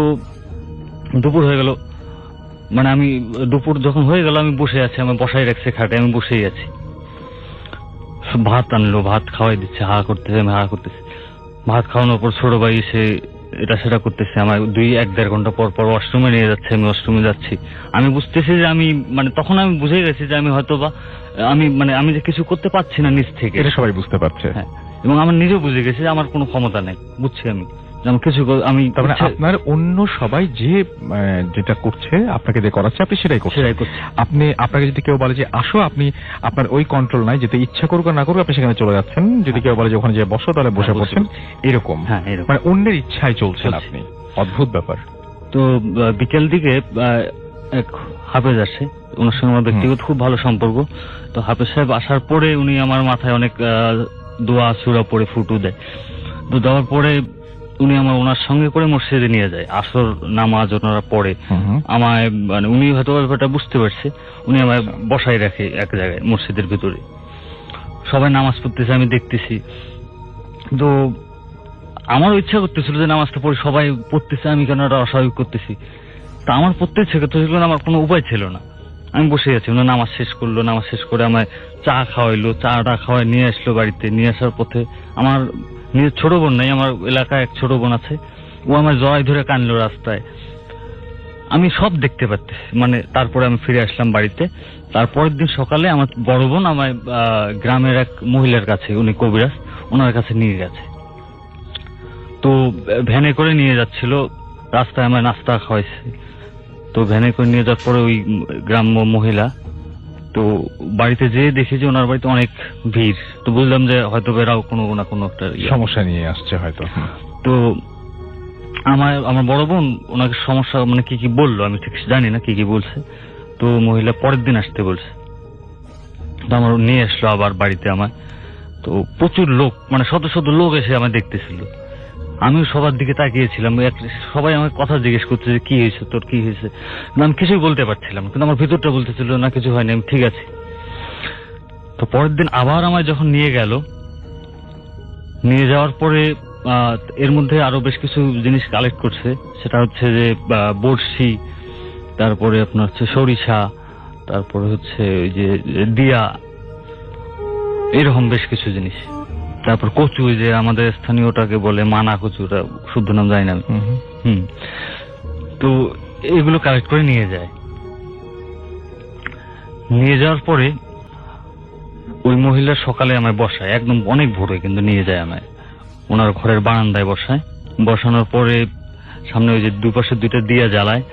দুপুর হয়ে গেল, মানে আমি দুপুর যখন হয়ে গেল আমি বসে আছি, আমি বসাই রাখছে খাটে, আমি বসেই আছি। ভাত আনলো, ভাত খাওয়াই দিচ্ছে, হা করতেছে, আমি হা করতেছি। ভাত খাওয়ানোর পর ছোট ভাই এসে এটা সেটা করতেছে, আমার 1-1.5 ঘন্টা পর পর ওয়াশরুমে নিয়ে যাচ্ছে, আমি ওয়াশরুমে যাচ্ছি। আমি বুঝতেছি যে আমি মানে তখন আমি বুঝে গেছি যে আমি হয়তো বা আমি যে কিছু করতে পারছি না নিজ থেকে, এটা সবাই বুঝতে পারছে। হ্যাঁ, এবং আমার নিজেও বুঝে গেছি যে আমার কোনো ক্ষমতা নেই, বুঝছি আমি যে আমি কিছু আমি তার মানে আপনার অন্য সবাই যে যেটা করছে, আপনাকে যে করাচ্ছে, আপনি সেটাই করছেন। সেটাই করছি। আপনাকে যদি কেউ বলে যে আসো, আপনি আপনার ওই কন্ট্রোল নাই, যেতে ইচ্ছা করুক আর না করুক আপনি সেখানে চলে যাচ্ছেন। যদি কেউ বলে যে ওখানে যে বসো, তাহলে বসে হ্যাঁ, পড়ছেন, এরকম। হ্যাঁ, এরকম। মানে অন্যের ইচ্ছায় চলছেন চলছে। আপনি। অদ্ভুত ব্যাপার। তো বিকেল দিকে এক হাফেজ আসে, ওনার সঙ্গে আমার ব্যক্তিগত খুব ভালো সম্পর্ক। তো হাফেজ সাহেব আসার পরে উনি আমার মাথায় অনেক দোয়া সুরা পড়ে ফুটু দেয়। তো দেওয়ার পরে উনি ওনার সঙ্গে করে মসজিদে নিয়ে যায়, আসর নামাজ ওনারা পড়ে। আমায় মানে উনি হয়তো ব্যাপারটা বুঝতে পারছে, উনি আমায় বসাই রাখে এক জায়গায় মসজিদের ভিতরে। সবাই নামাজ পড়তেছে, আমি দেখতেছি। তো আমারও ইচ্ছা করতেছিল যে নামাজটা পড়ে, সবাই পড়তেছে, আমি কেন এটা অস্বাভাবিক করতেছি। তা আমার পড়তে ইচ্ছে করতেছিল না, আমার কোনো উপায় ছিল না। আমি বসে আছি, ওনার নামাজ শেষ করলো, নামাজ শেষ করে আমায় চা খাওয়াইলো, চাটা খাওয়াই নিয়ে আসলো বাড়িতে। নিয়ে আসার পথে আমার নিজের ছোট বোন নাই, আমার এলাকায় এক ছোট বোন আছে, ও আমার জড়াই ধরে কানলো রাস্তায়। আমি সব দেখতে পাচ্ছি। মানে তারপরে আমি ফিরে আসলাম বাড়িতে। তারপরের দিন সকালে আমার বড় বোন আমায় গ্রামের এক মহিলার কাছে, উনি কবিরাজ, ওনার কাছে নিয়ে গেছে। তো ভ্যানে করে নিয়ে যাচ্ছিল, রাস্তায় আমার নাস্তা খাওয়াইছে। তো ভ্যানে করে নিয়ে যাওয়ার পরে ওই গ্রাম্য মহিলা, তো বাড়িতে যেয়ে দেখি যে ওনার বাড়িতে অনেক ভিড়। তো বুঝলাম যে হয়তো এরাও কোনো না কোনো একটা সমস্যা নিয়ে আসছে হয়তো। তো আমার বড় বোন ওনাকে সমস্যা মানে কি কি বললো আমি ঠিক জানি না, কি কি বলছে। তো মহিলা পরের দিন আসতে বলছে। তো আমার নিয়ে আসলো আবার বাড়িতে আমার। তো প্রচুর লোক, মানে শত শত লোক এসে আমায় দেখতেছিল। আমি সবার দিকে তাকিয়েছিলাম, সবাই আমাকে কথা জিজ্ঞেস করছে যে কি হয়েছে তোর, কি হয়েছে। আমি কিছুই বলতে পারছিলাম, কিন্তু আমার ভিতরটা বলতেছিল না কিছু হয়নি, আমি ঠিক আছি। তো পরের দিন আবার আমায় যখন নিয়ে গেল, নিয়ে যাওয়ার পরে এর মধ্যে আরো বেশ কিছু জিনিস কালেক্ট করছে। সেটা হচ্ছে যে বড়শি, তারপরে আপনার হচ্ছে সরিষা, তারপরে হচ্ছে ওই যে দিয়া, এরকম বেশ কিছু জিনিস। তারপর কচু, যে আমাদের স্থানীয়টাকে বলে মানা কচু, ওটা শুদ্ধ নাম জানি না আমি। তো এগুলো কালেক্ট করে নিয়ে যায়। নিয়ে যাওয়ার পরে ওই মহিলা সকালে আমায় বসায়, একদম অনেক ভোরে কিন্তু নিয়ে যায় আমায়, ওনার ঘরের বারান্দায় বসায়। বসানোর পরে সামনে ওই যে দুপাশে দুইটা দিয়া জ্বালায়,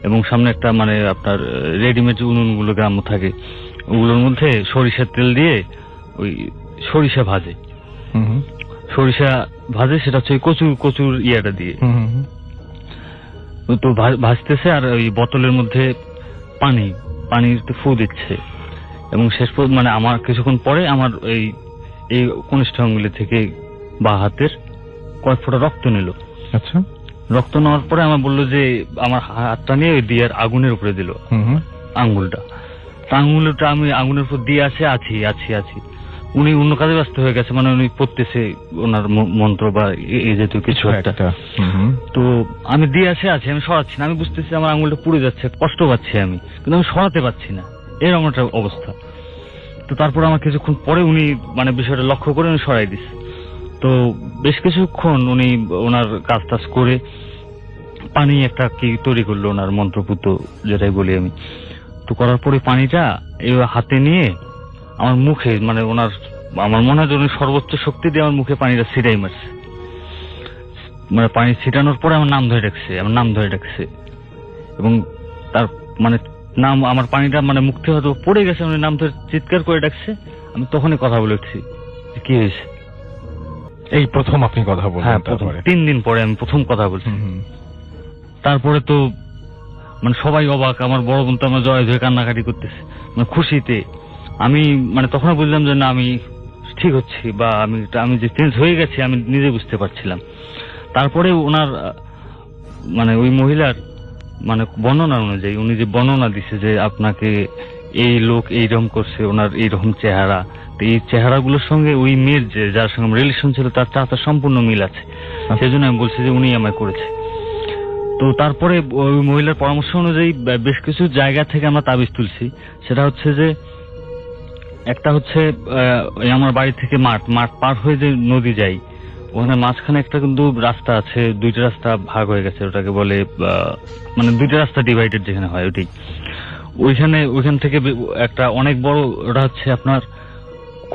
এবং সামনে একটা মানে আপনার রেডিমেড উনুনগুলো গ্রাম্য থাকে, ওগুলোর মধ্যে সরিষার তেল দিয়ে ওই সরিষা ভাজে। সরিষা ভাজে, সেটা হচ্ছে কচুর ইয়াটা দিয়ে। তো ভাজতেছে, আর ওই বোতলের মধ্যে পানির ফু দিচ্ছে। এবং শেষ পর্যন্ত মানে আমার কিছুক্ষণ পরে আমার এই কনিষ্ঠ আঙ্গুলি থেকে বা হাতের কয়েক ফোঁটা রক্ত নিল। আচ্ছা। রক্ত নেওয়ার পরে আমার বললো যে আমার হাতটা নিয়ে ওই দিয়ার আগুনের উপরে দিল আঙ্গুলটা। আঙ্গুলটা আমি আগুনের উপর দিয়ে আছি। উনি অন্য কাজে ব্যস্ত হয়ে গেছে, মানে উনি পড়তেছে ওনার মন্ত্র বা এই জাতীয় কিছু একটা। তো আমি দিয়ে আছি, আমি সরাচ্ছি না। আমি বুঝতেছি আমার আঙ্গুলটা পুড়ে যাচ্ছে, কষ্ট পাচ্ছি আমি, কিন্তু আমি সরাতে পারছি না, এরকম একটা অবস্থা। তো তারপর আমার কিছুক্ষণ পরে উনি মানে বিষয়টা লক্ষ্য করে উনি সরাই দিচ্ছে। তো বেশ কিছুক্ষণ উনি ওনার কাজ টাজ করে পানি একটা কি তৈরি করলো, ওনার মন্ত্রপুত যেটাই বলি আমি। তো করার পরে পানিটা এই হাতে নিয়ে আমার মুখে, মানে আমার মনে হয় উনি সর্বোচ্চ শক্তি দিয়ে আমার মুখে পানিটা ছিটাই মারছে। মানে পানি ছিটানোর পরে আমার নাম ধরে ডাকছে, এবং তার মানে নাম, আমার পানিটা মানে মুখ থেকে হয়তো পড়ে গেছে, উনি নাম ধরে চিৎকার করে ডাকছে। আমি তখনই কথা বলেছি কি হয়েছে। এই প্রথম আপনি কথা বললেন? হ্যাঁ, 3 দিন পরে আমি প্রথম কথা বলছি। তারপরে তো মানে সবাই অবাক, আমার বড় বোন তো আমার জয় ধরে কান্নাকাটি করতেছে, মানে খুশিতে। আমি মানে তখন বুঝলাম যে না, আমি ঠিক হচ্ছি, বা আমি যে চেঞ্জ হয়ে গেছি আমি নিজে বুঝতে পারছিলাম। তারপরে ওনার মানে ওই মহিলার মানে বর্ণনা অনুযায়ী উনি যে বর্ণনা দিছে যে আপনাকে এই লোক এইরকম করছে, ওনার এইরকম চেহারা, এই চেহারাগুলোর সঙ্গে ওই মেয়ের যার সঙ্গে রিলেশন ছিল তার সম্পূর্ণ মিল আছে। সেজন্য আমি বলছি যে উনি আমায় করেছে। তো তারপরে ওই মহিলার পরামর্শ অনুযায়ী বেশ কিছু জায়গা থেকে আমরা তাবিজ তুলছি। সেটা হচ্ছে যে একটা হচ্ছে এই আমার বাড়ি থেকে মাঠ পার হয়ে যে নদী যাই, ওখানে মাঝখানে একটা কিন্তু রাস্তা আছে, দুইটা রাস্তা ভাগ হয়ে গেছে, ওটাকে বলে মানে দুইটা রাস্তা ডিভাইডেড যেখানে হয় ওইটাই। ওইখান থেকে একটা অনেক বড়, ওটা হচ্ছে আপনার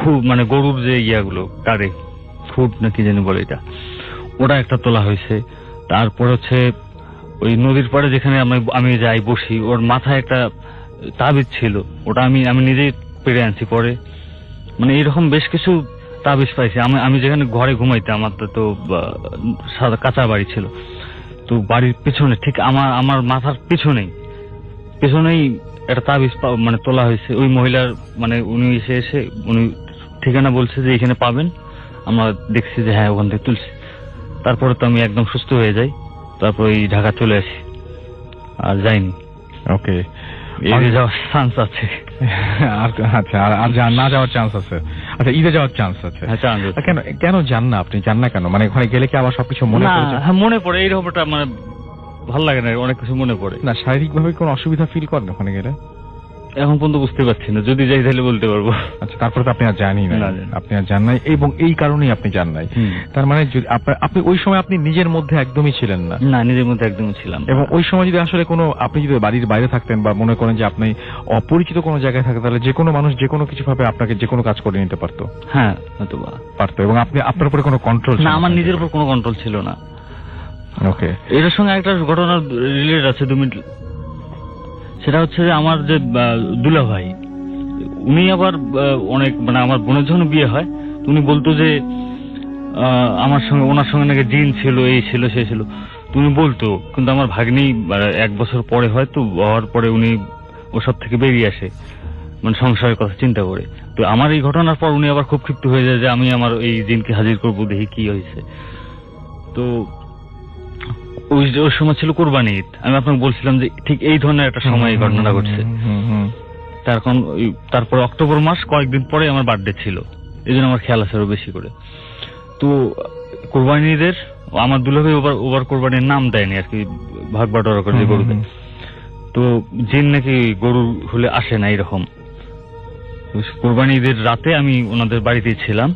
খুব মানে গরুর যে ইয়াগুলো কারে খুব নাকি জানি বলে এটা, ওটা একটা তোলা হয়েছে। তারপর হচ্ছে ওই নদীর পাড়ে যেখানে আমি যাই বসি, ওর মাথায় একটা তাবিজ ছিল, ওটা আমি নিজেই পেরে আনছি পরে। মানে এরকম বেশ কিছু তাবিজ পাইছি। আমি যেখানে ঘরে ঘুমাইতাম, আমার তো সাদা কাঁচা বাড়ি ছিল, তো বাড়ির পিছনে ঠিক আমার মাথার পিছনেই একটা তাবিজ মানে তোলা হয়েছে। ওই মহিলার মানে উনি এসে উনি ঠিকানা বলছে যে এখানে পাবেন। আমরা দেখছি যে হ্যাঁ ওখান থেকে তুলছি। তারপরে তো আমি একদম সুস্থ হয়ে যাই, তারপর এই ঢাকা চলে আসি, আর যাইনি। ওকে, ঈদে যাওয়ার চান্স আছে। আচ্ছা, আর না যাওয়ার চান্স আছে? আচ্ছা, ঈদে যাওয়ার চান্স আছে। হ্যাঁ, চান্স আছে। কেন যান না আপনি? যান না কেন? মানে ওখানে গেলে কি আবার সবকিছু মনে পড়ে? হ্যাঁ, মনে পড়ে। এইরকমটা মানে ভালো লাগে না, অনেক কিছু মনে পড়ে। না, শারীরিক ভাবে কোনো অসুবিধা ফিল করেন ওখানে গেলে? এখন পর্যন্ত বুঝতে পারছি না, যদি যাই তাহলে বলতে পারবো। আচ্ছা, তারপরে তো আপনি আর জানি না, না। আপনি আর জান নাই, এবং এই কারণেই আপনি জান নাই। তার মানে আপনি ওই সময় আপনি নিজের মধ্যে একদমই ছিলেন না? না, নিজের মধ্যে একদমই ছিলাম। এবং ওই সময় যদি আসলে আপনি যদি বাড়ির বাইরে থাকতেন বা মনে করেন যে আপনি অপরিচিত কোনো জায়গায় থাকতেন, তাহলে যে কোনো মানুষ যে কোনো কিছু ভাবে আপনাকে যে কোনো কাজ করে নিতে পারতো? হ্যাঁ, হয়তো পারতো। এবং আপনার উপরে কোনো কন্ট্রোল না? আমার নিজের উপর কোনো কন্ট্রোল ছিল না। ওকে, এটার সঙ্গে একটা ঘটনা রিলেটেড আছে 2 মিনিট। সেটা হচ্ছে যে আমার যে দুলা ভাই, উনি আবার অনেক মানে আমার বোনের যখন বিয়ে হয়, উনি বলতো যে ওনার সঙ্গে নাকি জিন ছিল, এই ছিল সেই ছিল, তুমি বলতো। কিন্তু আমার ভাগ্নি 1 বছর পরে হয়তো হওয়ার পরে উনি ওসব থেকে বেরিয়ে আসে, মানে সংসারের কথা চিন্তা করে। তো আমার এই ঘটনার পর উনি আবার খুব ক্ষিপ্ত হয়ে যায় যে আমি আমার এই জিনকে হাজির করবো, দেখি কি হয়েছে। তো ওই সময় ছিল কোরবানি ঈদ। আমি আপনাকে বলছিলাম যে ঠিক এই ধরনের একটা সময় এই ঘটনাটা ঘটছে। তারপর অক্টোবর মাস কয়েকদিন পরে আমার বার্থডে ছিল, এই জন্য আমার খেয়াল আছে আরো বেশি করে। তো কোরবানি ঈদের আমার দুলাভাই ওভার কোরবানির নাম দেয়নি আর কি, ভাগ বাটোয়ারা করে যে গরুতে। তো জিন নাকি গরু হলে আসে না এরকম। কোরবানি ঈদের রাতে আমি ওনাদের বাড়িতেই ছিলাম।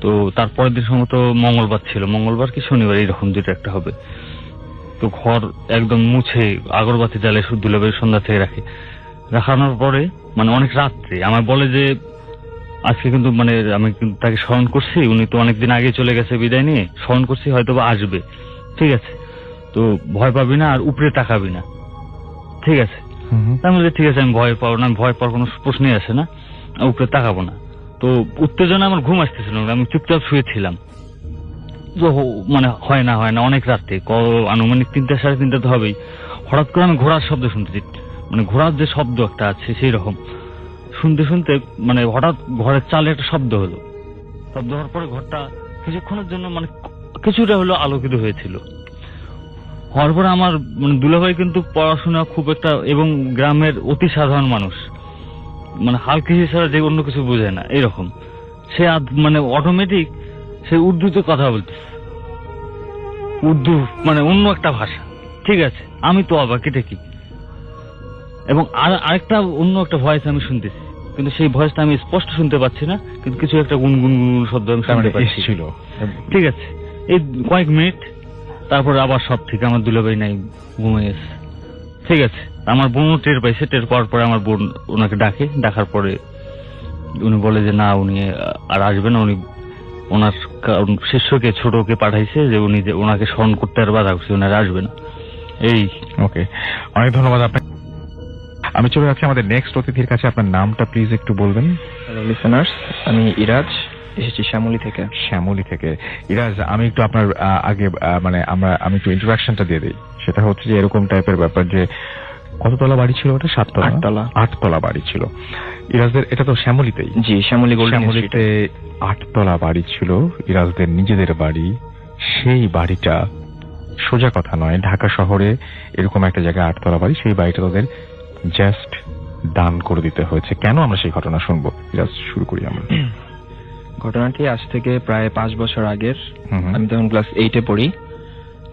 তো তারপরের দিন সম্ভবত মঙ্গলবার কি শনিবার, এরকম দুটো একটা হবে। তো ঘর একদম মুছে আগরবাতি জ্বালে দুলাভাই সন্ধ্যা থেকে রাখানোর পরে মানে অনেক রাত্রে আমার বলে যে আজকে কিন্তু মানে আমি কিন্তু তাকে স্মরণ করছি, উনি তো অনেকদিন আগে চলে গেছে বিদায় নিয়ে, স্মরণ করছি হয়তো বা আসবে, ঠিক আছে, তো ভয় পাবি না আর উপরে তাকাবি না, ঠিক আছে? আমি বলি ঠিক আছে, আমি ভয় পাবো না, ভয় পাওয়ার কোনো প্রশ্নই আসে না, উপরে তাকাবো না। তো উত্তেজনা আমার ঘুম আসতেছিল না, আমি চুপচাপ শুয়েছিলাম। মানে হয় না অনেক রাতে, আনুমানিক 3টা 3:30 তো হবেই। হঠাৎ করে আমি ঘোড়ার শব্দ শুনতেছি, মানে ঘোড়ার যে শব্দ একটা আছে সেই রকম শুনতে মানে হঠাৎ ঘরের চালে একটা শব্দ হলো। শব্দ হওয়ার পরে ঘরটা কিছুক্ষণের জন্য মানে কিছুটা হলো আলোকিত হয়েছিল। হওয়ার পরে আমার মানে দুলাভাই কিন্তু পড়াশোনা খুব একটা, এবং গ্রামের অতি সাধারণ মানুষ, মানে হালকিসি ছাড়া যে অন্য কিছু বোঝে না এরকম। সে মানে অটোমেটিক সে উর্দুতে কথা বলতেছে, উর্দু মানে অন্য একটা ভাষা, ঠিক আছে? আমি তো অবাক, এটা কি? এবং আরেকটা অন্য একটা ভয়েস আমি শুনতেছি, কিন্তু সেই ভয়েসটা আমি স্পষ্ট শুনতে পাচ্ছি না, কিন্তু কিছু একটা গুনগুন শব্দ আমি শুনতে পাচ্ছি, ঠিক আছে? এই কয়েক মিনিট, তারপরে আবার সব ঠিক, আমার দুলাভাই নাই, ঘুমিয়েছে, ঠিক আছে? আমার বোনও টের পাইছে, টের পাওয়ার পরে আমার বোন ওনাকে ডাকার পরে উনি বলে যে না, উনি আর আসবে না, উনি ওনার শিষ্যকে ছোটকে পাঠাইছে যে উনি যে ওনাকে স্মরণ করতে আর বাধা করছে, উনি আর আসবে না। এই ওকে, অনেক ধন্যবাদ আপনাকে। আমি চলে যাচ্ছি আমাদের নেক্সট অতিথির কাছে। আপনার নামটা প্লিজ একটু বলবেন। হ্যালো লিসেনার্স, আমি ইরাজ, এসেছি শ্যামলী থেকে। ইরাজ, আমি একটু আপনার আগে মানে আমি একটু ইন্ট্রোডাকশনটা দিয়ে দিই। সেটা হচ্ছে যে এরকম টাইপের ব্যাপার যে কততলা বাড়ি ছিল ওটা? 8তলা বাড়ি ছিল ইরাজদের। এটা তো শ্যামলীতেই? জি, শ্যামলীতে 8তলা বাড়ি ছিল ইরাজদের, নিজেদের বাড়ি। সেই বাড়িটা সোজা কথা নয়, ঢাকা শহরে এরকম একটা জায়গায় 8তলা বাড়ি, সেই বাড়িটা তাদের জাস্ট দান করে দিতে হয়েছে। কেন? আমরা সেই ঘটনা শুনবো। ইরাজ, শুরু করি আমরা। ঘটনাটি আজ থেকে প্রায় 5 বছর আগের। আমি তখন ক্লাস 8-এ পড়ি।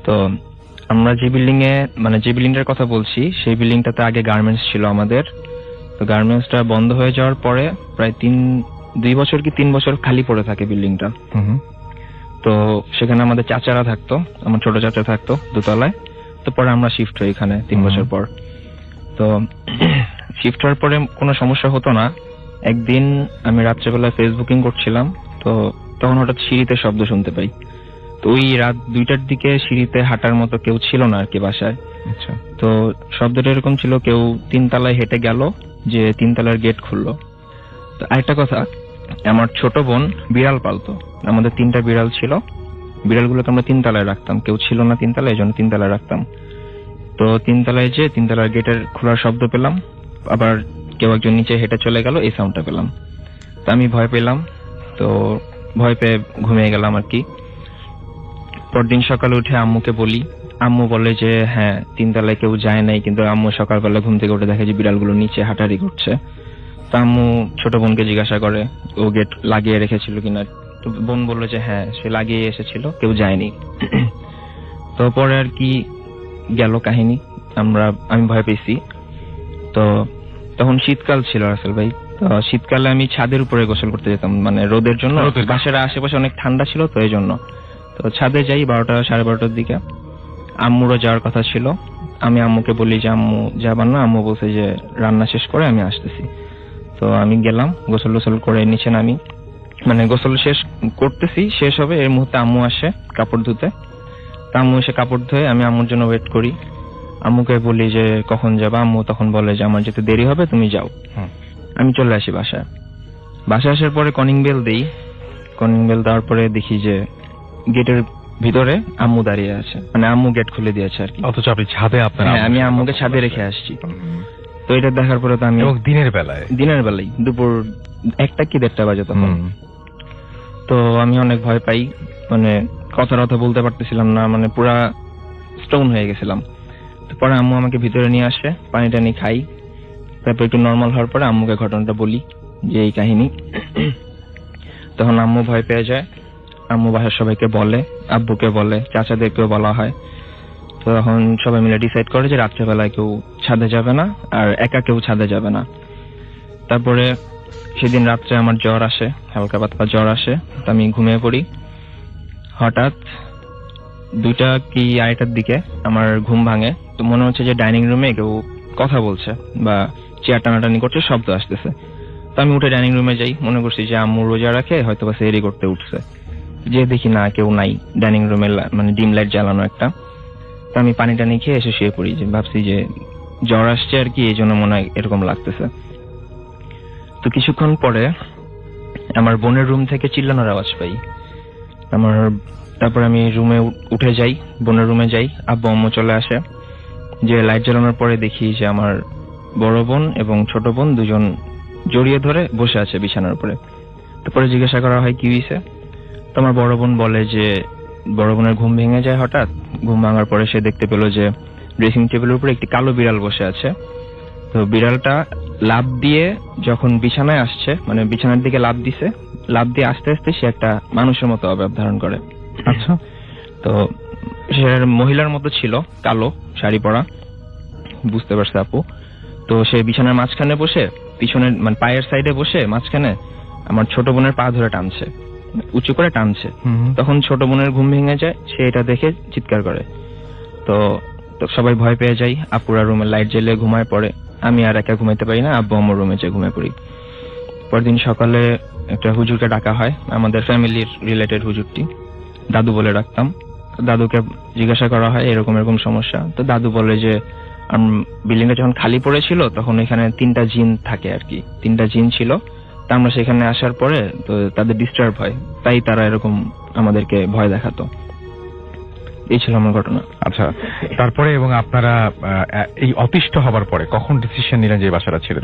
তো আমরা যে বিল্ডিংটার কথা বলছি সেই বিল্ডিংটাতে আগে গার্মেন্টস ছিল আমাদের। তো গার্মেন্টসটা বন্ধ হয়ে যাওয়ার পরে প্রায় 2 বছর কি 3 বছর খালি পড়ে থাকে বিল্ডিংটা। তো সেখানে আমাদের চাচারা থাকতো, আমার ছোট চাচা থাকতো দোতলায়। তো পরে আমরা শিফট হই এখানে 3 বছর পর। তো শিফট হওয়ার পরে কোনো সমস্যা হতো না। একদিন আমি রাত্রেবেলা ফেসবুকিং করছিলাম, তো তখন হঠাৎ সিঁড়িতে শব্দ শুনতে পাই। তো ওই রাত 2টার দিকে সিঁড়িতে হাঁটার মতো কেউ ছিল না আর কি বাসায়। আচ্ছা। তো শব্দটা এরকম ছিল, কেউ 3 তলায় হেঁটে গেল, যে 3 তলার গেট খুললো। তো আরেকটা কথা, আমার ছোট বোন বিড়াল পালতো। আমাদের 3টা বিড়াল ছিল, বিড়ালগুলোকে আমরা 3 তলায় রাখতাম, কেউ ছিল না 3 তলায়, এই জন্য 3 তলায় রাখতাম। তো 3 তলায় যে 3 তলার গেটের খোলার শব্দ পেলাম, আবার কেউ একজন নিচে হেঁটে চলে গেল, এই সাউন্ডটা পেলাম। তো আমি ভয় পেলাম, তো ভয় পেয়ে ঘুমিয়ে গেলাম আর কি। পরদিন সকালে উঠে আম্মুকে বলি, আম্মু বলে যে হ্যাঁ 3 তলায় কেউ যায় নাই, কিন্তু আম্মু সকালবেলা ঘুম থেকে উঠে দেখে যে বিড়ালগুলো নিচে হাঁটাহাঁটি করছে। তো আম্মু ছোট বোনকে জিজ্ঞাসা করে ও গেট লাগিয়ে রেখেছিল কিনা। তো বোন বললো যে হ্যাঁ সে লাগিয়ে এসেছিল, কেউ যায়নি। তো পরে আর কি গেল কাহিনী, আমি ভয় পেয়েছি। তো তখন শীতকাল ছিল রাসেল ভাই। তো শীতকালে আমি ছাদের উপরে গোসল করতে যেতাম, মানে রোদের জন্য। বাসার আশেপাশে অনেক ঠান্ডা ছিল, তো এই জন্য তো ছাদে যাই 12টা 12:30টার দিকে। আম্মুরও যাওয়ার কথা ছিল। আমি আম্মুকে বলি যে আম্মু যাবার না, আম্মু বলছে যে রান্না শেষ করে আমি আসতেছি। তো আমি গেলাম, গোসল করে নিচে নামি, মানে গোসল শেষ করতেছি, শেষ হবে এর মুহূর্তে আম্মু আসে কাপড় ধুতে। তা আম্মু এসে কাপড় ধুয়ে, আমি আম্মুর জন্য ওয়েট করি। আম্মুকে বলি যে কখন যাবা, আম্মু তখন বলে যে আমার যেতে দেরি হবে, তুমি যাও। আমি চলে আসি বাসায় আসার পরে কলিং বেল দেই। কলিং বেল দেওয়ার পরে দেখি যে গেটের ভিতরে আম্মু দাঁড়িয়ে আছে, মানে আম্মু গেট খুলে দিয়েছে আর কি। অথচ আপনি ছাদে আমি আম্মুকে ছাদে রেখে আসছি। তো এটা দেখার পরে তো আমি, দিনের বেলায় দুপুর 1টা কি 1:30 বাজে তখন। তো আমি অনেক ভয় পাই, মানে কথা বলতে পারতেছিলাম না, মানে পুরা স্টোন হয়ে গেছিলাম। তো পরে আম্মু আমাকে ভিতরে নিয়ে আসে, পানি টানি খাই, তারপর একটু নর্মাল হওয়ার পরে আম্মুকে ঘটনাটা বলি যে এই কাহিনী। তখন আম্মু ভয় পেয়ে যায়। আম্মু বাসার সবাইকে বলে, আব্বুকে বলে, চাচাদেরকেও বলা হয়। তো তখন সবাই মিলে ডিসাইড করে যে রাত্রেবেলায় কেউ ছাদে যাবে না, আর একা কেউ ছাদে যাবে না। তারপরে সেদিন রাত্রে আমার জ্বর আসে, হালকা পাতলা জ্বর আসে। তো আমি ঘুমিয়ে পড়ি। হঠাৎ 2টা কি 2:30টার দিকে আমার ঘুম ভাঙে। তো মনে হচ্ছে যে ডাইনিং রুমে কেউ কথা বলছে বা চেয়ার টানাটানি করছে, শব্দ আসতেছে। তো আমি উঠে ডাইনিং রুমে যাই, মনে করছি যে আম্মু রোজা রাখে, হয়তো বা সেরি করতে উঠছে। যে দেখি না, কেউ নাই ডাইনিং রুমে, মানে ডিম লাইট জ্বালানো একটা। তো আমি পানি টানি খেয়ে এসে শুয়ে পড়ি, যে ভাবছি যে জ্বর আসছে আর কি, এই জন্য মনে হয় এরকম লাগতেছে। তো কিছুক্ষণ পরে আমার বোনের রুম থেকে চিল্লানোর আওয়াজ পাই। তারপর আমি রুমে উঠে যাই, বোনের রুমে যাই। আব্বু আম্মু চলে আসে। যে লাইট জ্বালানোর পরে দেখি যে আমার বড় বোন এবং ছোট বোন দুজন জড়িয়ে ধরে বসে আছে বিছানার উপরে। তারপরে জিজ্ঞাসা করা হয় কি হয়েছে। তো আমার বড় বোন বলে যে বড় বোনের ঘুম ভেঙে যায় হঠাৎ। ঘুম ভাঙার পরে সে দেখতে পেল যে ড্রেসিং টেবিলের উপরে একটি কালো বিড়াল বসে আছে। তো বিড়ালটা লাফ দিয়ে যখন বিছানায় আসছে, মানে বিছানার দিকে লাফ দিয়ে আস্তে আস্তে সে একটা মানুষের মতো অবয়ব ধারণ করে। আচ্ছা। তো সে মহিলার মতো ছিল, কালো শাড়ি পরা, বুঝতে পারছে আপু। তো সে বিছানার মাঝখানে বসে, পিছনের মানে পায়ের সাইডে বসে মাঝখানে আমার ছোট বোনের পা ধরে টানছে, উঁচু করে টানছে। তখন ছোট বোনের ঘুম ভেঙে যায়, সে এটা দেখে চিৎকার করে। তো সবাই ভয় পেয়ে যায়। আপুরা রুমে লাইট জ্বালিয়ে ঘুমায় পড়ে। আমি আর একা ঘুমাইতে পারি না, আব্বু আমার রুমে যেয়ে ঘুমিয়ে পড়ি। পরদিন সকালে একটা হুজুরকে ডাকা হয়, আমাদের ফ্যামিলির রিলেটেড হুজুরটি, দাদু বলে ডাকতাম। দাদুকে জিজ্ঞাসা করা হয় এরকম সমস্যা। তো দাদু বলে যে বিল্ডিংটা যখন খালি পড়েছিল তখন এখানে 3টা জিন থাকে আর কি, 3টা জিন ছিল। তা আমরা সেখানে আসার পরে তো তাদের ডিস্টার্ব হয়, তাই তারা এরকম আমাদেরকে ভয় দেখাতো। এই ছিল আমার ঘটনা। আচ্ছা, তারপরে এবং আপনারা এই অতিষ্ঠ হবার পরে কখন ডিসিশন নিলেন যে বাসাটা ছেড়ে?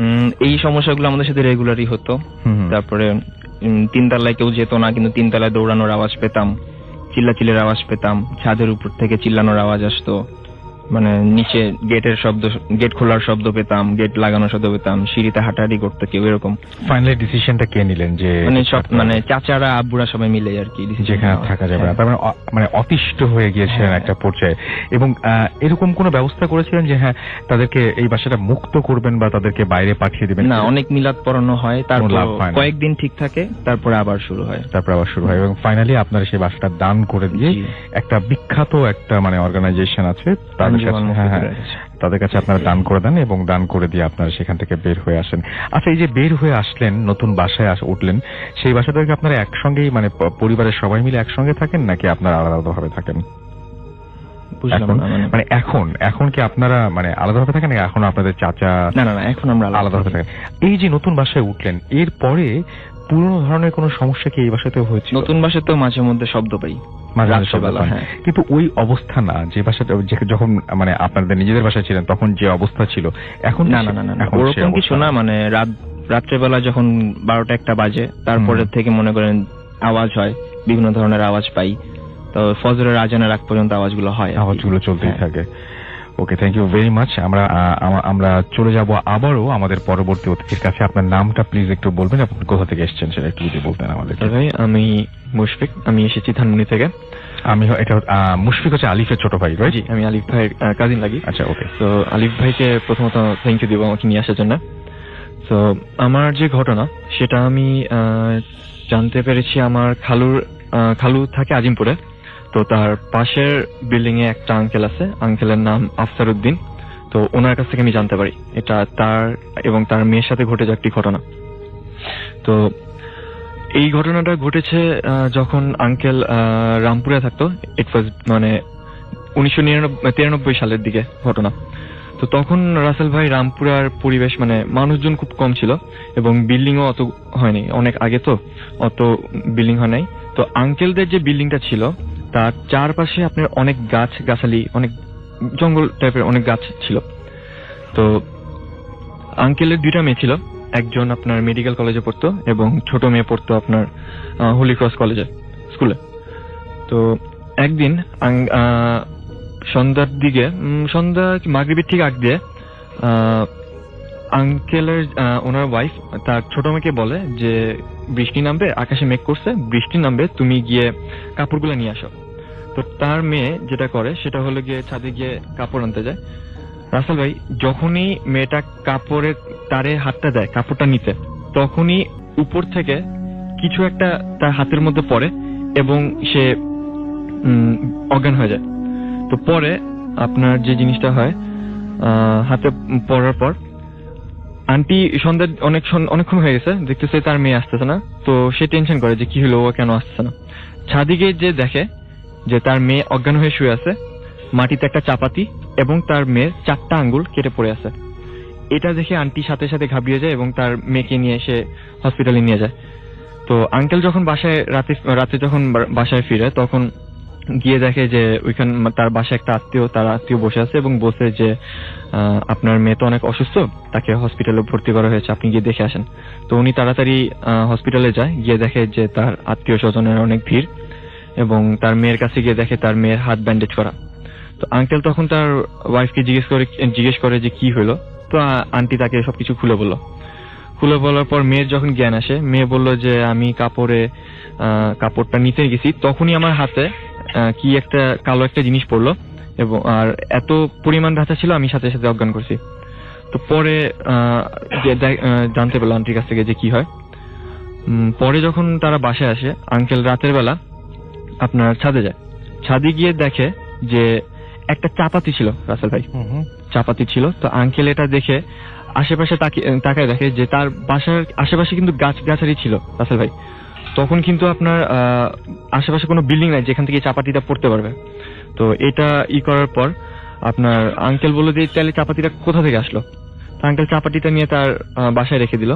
এই সমস্যাগুলো আমাদের সাথে রেগুলারই হতো। তারপরে 3 তলায় কেউ যেত না, কিন্তু 3 তলায় দৌড়ানোর আওয়াজ পেতাম, চিল্লাচিল্লির আওয়াজ পেতাম, ছাদের উপর থেকে চিল্লানোর আওয়াজ আসতো। মানে নিচে গেটের শব্দ, গেট খোলার শব্দ পেতাম, গেট লাগানোর শব্দ পেতাম, সিঁড়িতে হাঁটাহাঁটি করতে কেউ এরকম। ফাইনালি ডিসিশনটা কে নিলেন যে মানে সব মানে চাচারা আব্বুরা সবাই মিলে আর কি decision যেখানে নেওয়া। থাকা যাবে না, হ্যাঁ। তার মানে মানে অতিষ্ঠ হয়ে গিয়েছিলেন হ্যাঁ। একটা পর্যায়ে, এবং এরকম কোনো ব্যবস্থা করেছিলেন যে হ্যাঁ তাদেরকে এই বাসাটা মুক্ত করবেন বা তাদেরকে বাইরে পাঠিয়ে দিবেন? না, অনেক মিলাদ পড়ানো হয়, তারপর লাভ হয় না। কয়েকদিন ঠিক থাকে, তারপরে আবার শুরু হয়। তারপর আবার শুরু হয়, এবং ফাইনালি আপনারা সেই বাসাটা দান করে দিয়ে জি। একটা বিখ্যাত একটা মানে অর্গানাইজেশন আছে তাদের আঞ্জুমান কাছে, মুফিদুর হ্যাঁ, তাদের কাছে আপনারা দান করে দেন, এবং দান করে দিয়ে আপনারা সেখান থেকে বের হয়ে আসেন। আচ্ছা, এই যে বের হয়ে আসলেন, নতুন বাসায় উঠলেন, সেই বাসাটাকে আপনারা একসঙ্গেই মানে পরিবারের সবাই মিলে একসঙ্গে থাকেন নাকি আপনারা আলাদাভাবে থাকেন? বুঝলাম এখন না মানে। মানে এখন কি আপনারা মানে আলাদাভাবে থাকেন নাকি এখনো আপনাদের চাচা না, এখন আমরা আলাদাভাবে থাকেন? এই যে নতুন বাসায় উঠলেন, এরপরে পুরনো ধরনের কোনো সমস্যা কি এই বাসাতেও হয়েছিল? নতুন বাসায় তো মাঝে মধ্যে শব্দ পাই, মাঝে মাঝে রাত্রেবেলা, শব্দ পান। হ্যাঁ। কিন্তু ওই অবস্থা না যে বাসাটা যখন মানে আপনাদের নিজেদের বাসায় ছিলেন তখন যে অবস্থা ছিল, এখন না, এখন সেই ওরকম কিছু অবস্থা না। মানে রাত্রেবেলা যখন 12টা-1টা বাজে, তারপরে থেকে মনে করেন আওয়াজ হয়, বিভিন্ন ধরনের আওয়াজ পাই। তো ফজরের আজানের আগ পর্যন্ত আওয়াজগুলো হয় আর কি। আওয়াজগুলো চলতেই হ্যাঁ। থাকে। ওকে, থ্যাংক ইউ ভেরি মাচ। আমরা চলে যাব আবারও আমাদের পরবর্তী অতিথির কাছে। আপনার নামটা প্লিজ একটু বলবেন, আপনি কোথা থেকে এসেছেন সেটা একটু যদি বলতেন আমাদেরকে। ভাই, আমি মুশফিক, আমি এসেছি ধানমন্ডি থেকে। এটা মুশফিক হচ্ছে আলিফের ছোট ভাই, রাইট? জি, আমি আলিফ ভাইয়ের কাজিন লাগি। আচ্ছা, ওকে। তো আলিফ ভাইকে প্রথমত থ্যাংক ইউ দিব আমাকে নিয়ে আসার জন্য। তো আমার যে ঘটনা সেটা আমি জানতে পেরেছি আমার খালু থাকে আজিমপুরে। তো তার পাশের বিল্ডিং এ একটা আঙ্কেল আছে, আঙ্কেলের নাম আফসার উদ্দিন। তো ওনার কাছ থেকে আমি জানতে পারি এটা তার এবং তার মেয়ের সাথে ঘটে যাওয়া একটি ঘটনা। তো এই ঘটনাটা ঘটেছে যখন আঙ্কেল রামপুরে থাকতো। ইট ওয়াজ মানে 1993 সালের দিকে ঘটনা। তো তখন রাসেল ভাই রামপুরার পরিবেশ মানে মানুষজন খুব কম ছিল এবং বিল্ডিংও অত হয়নি, অনেক আগে তো অত বিল্ডিং হয় নাই। তো আঙ্কেলদের যে বিল্ডিংটা ছিল তার চারপাশে আপনার অনেক গাছালি, অনেক জঙ্গল টাইপের অনেক গাছ ছিল। তো আঙ্কেলের 2টা মেয়ে ছিল, একজন আপনার মেডিকেল কলেজে পড়তো এবং ছোট মেয়ে পড়তো আপনার হোলি ক্রস কলেজে স্কুলে। তো একদিন সন্ধ্যার দিকে, সন্ধ্যা মাগরিবের ঠিক আগ দিয়ে আঙ্কেলের ওনার ওয়াইফ তার ছোট মেয়েকে বলে যে বৃষ্টি নামবে, আকাশে মেঘ করছে, বৃষ্টি নামবে, তুমি গিয়ে কাপড়গুলো নিয়ে আসো। তো তার মেয়ে যেটা করে সেটা হলো গিয়ে ছাদে গিয়ে কাপড় আনতে যায়। রাসেল ভাই যখনই মেয়েটা কাপড়ের তারে হাতটা দেয় কাপড়টা নিতে, তখনই উপর থেকে কিছু একটা তার হাতের মধ্যে পড়ে এবং সে অজ্ঞান হয়ে যায়। তো পরে আপনার যে জিনিসটা হয়, হাতে পড়ার পর আন্টি সন্ধ্যা অনেকক্ষণ হয়ে গেছে, দেখতেছে তার মেয়ে আসতেছে না। তো সে টেনশন করে যে কি হলো, ও কেন আসতেছে না। ছাদিকে যে দেখে যে তার মেয়ে অজ্ঞান হয়ে শুয়ে আছে, মাটিতে একটা চাপাতি এবং তার মেয়ের 4টা আঙ্গুল কেটে পড়ে আছে। এটা দেখে আন্টি সাথে সাথে ঘাবড়িয়ে যায় এবং তার মেয়েকে নিয়ে এসে হসপিটালে নিয়ে যায়। তো আঙ্কেল যখন রাতে যখন বাসায় ফিরে তখন গিয়ে দেখে যে ওইখানে তার বাসায় একটা তার আত্মীয় বসে আছে এবং বসে যে আপনার মেয়ে তো অনেক অসুস্থ, তাকে হসপিটালে ভর্তি করা হয়েছে, আপনি গিয়ে দেখে আসেন। তো উনি তাড়াতাড়ি হসপিটালে যায়, গিয়ে দেখে যে তার আত্মীয় স্বজনের অনেক ভিড় এবং তার মেয়ের কাছে গিয়ে দেখে তার মেয়ের হাত ব্যান্ডেজ করা। তো আঙ্কেল তখন তার ওয়াইফকে জিজ্ঞেস করে যে কি হলো। তো আন্টি তাকে সবকিছু খুলে বলার পর মেয়ের যখন জ্ঞান আসে, মেয়ে বলল যে আমি কাপড়টা নিতে গেছি, তখনই আমার হাতে কি একটা কালো একটা জিনিস পড়লো এবং আর এত পরিমাণ ব্যথা ছিল, আমি সাথে সাথে অজ্ঞান করছি। তো পরে জানতে পারলো আন্টির কাছ থেকে যে কি হয়। পরে যখন তারা বাসায় আসে, আঙ্কেল রাতের বেলা আপনার ছাদে যায়, ছাদে গিয়ে দেখে যে একটা চাপাতি ছিল রাসেল ভাই, চাপাতি ছিল। তো আঙ্কেল এটা দেখে আশেপাশে তাকায় দেখে যে তার বাসার আশেপাশে কিন্তু গাছালি ছিল রাসেল ভাই। তখন কিন্তু আপনার আশেপাশে কোনো বিল্ডিং নাই যেখান থেকে চাপাতিটা পড়তে পারবে। তো এটা করার পর আপনার আঙ্কেল বললো যে তাহলে চাপাতিটা কোথা থেকে আসলো। আঙ্কেল চাপাতিটা নিয়ে তার বাসায় রেখে দিল।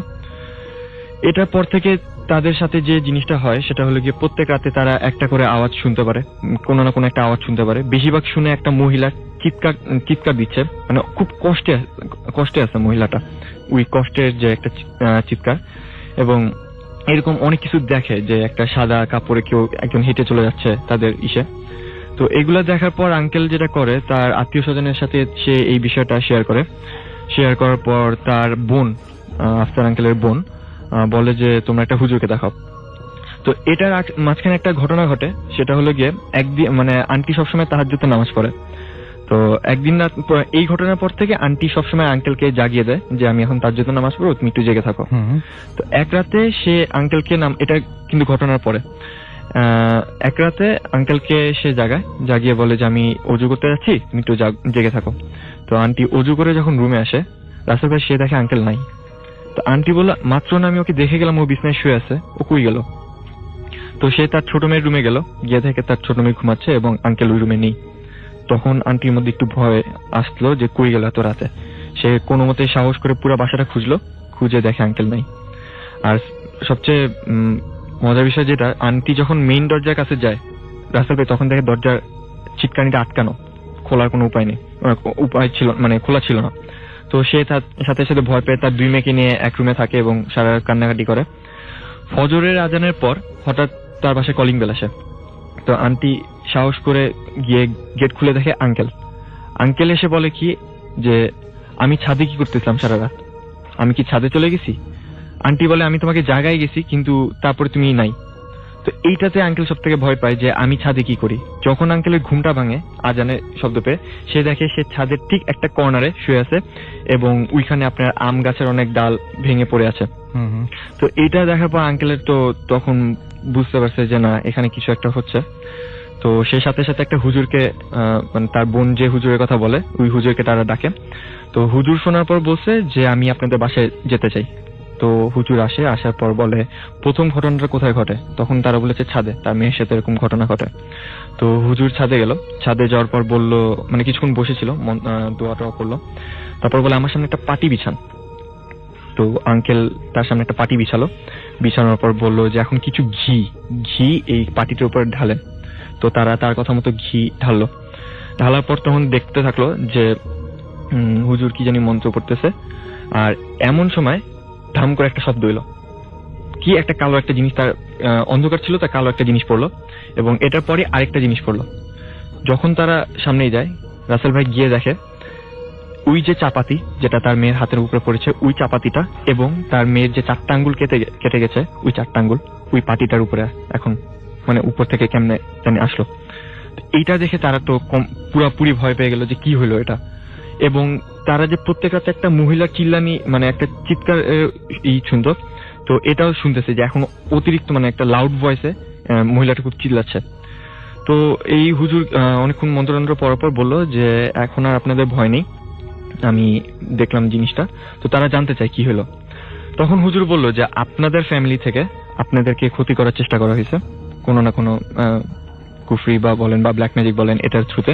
এটার পর থেকে তাদের সাথে যে জিনিসটা হয় সেটা হলো গিয়ে প্রত্যেক রাতে তারা একটা করে আওয়াজ শুনতে পারে, কোনো না কোনো একটা আওয়াজ শুনতে পারে। বেশিরভাগ শুনে একটা মহিলা চিৎকার দিচ্ছে, মানে খুব কষ্টে আছে মহিলাটা, ওই কষ্টের যে একটা চিৎকার। এবং এরকম অনেক কিছু দেখে যে একটা সাদা কাপড়ে একজন হেঁটে চলে যাচ্ছে তাদের ইসে। তো এগুলা দেখার পর আঙ্কেল যেটা করে, তার আত্মীয় স্বজনের সাথে সে এই বিষয়টা শেয়ার করার পর তার বোন, আফতার আঙ্কেলের বোন, বলে যে তোমরা একটা হুজুরকে দেখাও। তো এটার মাঝখানে একটা ঘটনা ঘটে, সেটা হলো গিয়ে একদিন মানে আন্টি সবসময় তাহাজ্জুদের নামাজ পড়ে। তো একদিন রাত এই ঘটনার পর থেকে আন্টি সবসময় আঙ্কেলকে জাগিয়ে দেয় যে আমি এখন তাহাজ্জুদের নামাজ পড়বো, তুমি একটু জেগে থাকো। তো এক রাতে সে আঙ্কেলকে এটা কিন্তু ঘটনার পরে এক রাতে আঙ্কেলকে সে জাগিয়ে বলে যে আমি অজু করতে যাচ্ছি, তুমি একটু জেগে থাকো। তো আন্টি অজু করে যখন রুমে আসে, রাসেল ভাই সে দেখে আঙ্কেল নাই। তো আন্টি বলল মাত্র না আমি ওকে দেখে গেলাম, ও বিছানায় শুয়ে আছে, ও কই গেল? তো সে তার ছোট মেয়ের রুমে গেল, গিয়ে দেখে তার ছোট মেয়ে ঘুমাচ্ছে এবং আঙ্কেল ওই রুমে নেই। তখন আন্টির মধ্যে একটু ভয় আসলো যে কই গেল এত রাতে। সে কোনো মতে সাহস করে পুরো বাসাটা খুঁজে দেখে আঙ্কেল নাই। আর সবচেয়ে মজার বিষয় যেটা, আন্টি যখন মেইন দরজার কাছে যায়, রাসেল ভাই তখন দেখে দরজার চিটকানিটা আটকানো, খোলার কোনো উপায় ছিল, মানে খোলা ছিল না। তো সে তার সাথে সাথে ভয় পেয়ে তার 2 মেয়েকে নিয়ে এক রুমে থাকে এবং সারা রাত কান্নাকাটি করে। ফজরের আজানের পর হঠাৎ তার বাসায় কলিং বেল আসে। তো আন্টি সাহস করে গিয়ে গেট খুলে দেখে আঙ্কেল এসে বলে কি যে আমি ছাদে কি করতেছিলাম সারা রাত, আমি কি ছাদে চলে গেছি? আন্টি বলে আমি তোমাকে জাগায় গেছি কিন্তু তারপরে তুমি নাই। তো এইটাতে আঙ্কেল সব থেকে ভয় পায় যে আমি ছাদে কি করি। যখন আঙ্কেলের ঘুমটা ভাঙে আজানের শব্দ পেয়ে, সে দেখে সে ছাদের ঠিক একটা কর্নারে শুয়ে আছে এবং ওইখানে আপনার আম গাছের অনেক ডাল ভেঙে পড়ে আছে। তো এইটা দেখার পর আঙ্কেলের তো তখন বুঝতে পারছে যে না, এখানে কিছু একটা হচ্ছে। তো সে সাথে সাথে একটা হুজুরকে, মানে তার বোন যে হুজুরের কথা বলে, ওই হুজুরকে তারা ডাকে। তো হুজুর শোনার পর বলছে যে আমি আপনাদের বাসায় যেতে চাই। তো হুজুর আসার পর বলে প্রথম ঘটনাটা কোথায় ঘটে? তখন তারা বলেছে ছাদে, তার মেয়ের সাথে এরকম ঘটনা ঘটে। তো হুজুর ছাদে গেল, ছাদে যাওয়ার পর বলল, মানে কিছুক্ষণ বসেছিল, দোয়া টোয়া করলো, তারপর বলে আমার সামনে একটা পাটি বিছান। তো আঙ্কেল তার সামনে একটা পাটি বিছানোর পর বললো যে এখন কিছু ঘি এই পাটিটার উপর ঢালেন। তো তারা তার কথা মতো ঘি ঢালার পর তখন দেখতে থাকলো যে হুজুর কি জানি মন্ত্র পড়তেছে। আর এমন সময় ধাম করে একটা শব্দ হইলো, কি একটা কালো একটা জিনিস, তার অন্ধকার ছিল, তার কালো একটা জিনিস পড়লো এবং এটার পরে আরেকটা জিনিস পড়লো। যখন তারা সামনেই যায়, রাসেল ভাই গিয়ে দেখে ওই যে চাপাতি যেটা তার মেয়ের হাতের উপরে পড়েছে, ওই চাপাতিটা এবং তার মেয়ের যে 4টা আঙ্গুল কেটে গেছে, ওই 4টা আঙ্গুল ওই পাটিটার উপরে এখন মানে উপর থেকে কেমনে জানি আসলো। এইটা দেখে তারা তো পুরাপুরি ভয় পেয়ে গেল যে কি হলো এটা। এবং তারা যে প্রত্যেক রাতে একটা মহিলার চিল্লানি, মানে একটা চিৎকার শুনতো, তো এটাও শুনতেছে যে এখন অতিরিক্ত মানে একটা লাউড ভয়েসে মহিলাটা খুব চিল্লাচ্ছে। তো এই হুজুর অনেকক্ষণ মন্ত্রতন্ত্র পড়ার পর বললো যে এখন আর আপনাদের ভয় নেই, আমি দেখলাম জিনিসটা। তো তারা জানতে চায় কি হলো। তখন হুজুর বললো যে আপনাদের ফ্যামিলি থেকে আপনাদেরকে ক্ষতি করার চেষ্টা করা হয়েছে কোনো না কোনো কুফরি বা বলেন বা ব্ল্যাক ম্যাজিক বলেন, এটার থ্রুতে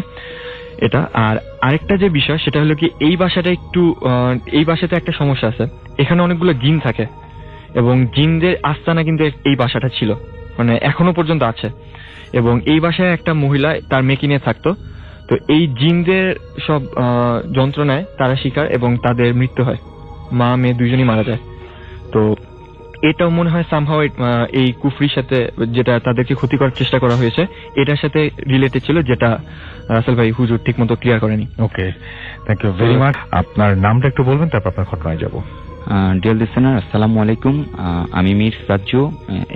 এটা। আর আরেকটা যে বিষয় সেটা হলো কি এই বাসাতে একটা সমস্যা আছে, এখানে অনেকগুলো জিন থাকে এবং জিনদের আস্তানা কিন্তু এই বাসাটা ছিল, মানে এখনো পর্যন্ত আছে। এবং এই বাসায় একটা মহিলা তার মেয়েকে নিয়ে থাকতো। তো এই জিনদের সব যন্ত্রণায় তারা শিকার এবং তাদের মৃত্যু হয়, মা মেয়ে দুইজনই মারা যায়। তো এটাও মনে হয় সামহাও এই কুফরির সাথে, যেটা তাদেরকে ক্ষতি করার চেষ্টা করা হয়েছে, এটার সাথে রিলেটেড ছিল, যেটা রাসেল ভাই হুজুর ঠিক মতো ক্লিয়ার করেনি। ওকে, থ্যাংক ইউ ভেরি মাচ। আপনার নামটা একটু বলবেন, তারপর আপনার ঘটনায় যাব। ডিয়ার লিসেনার, আসসালামু আলাইকুম। আমি মীর রাজ্জু,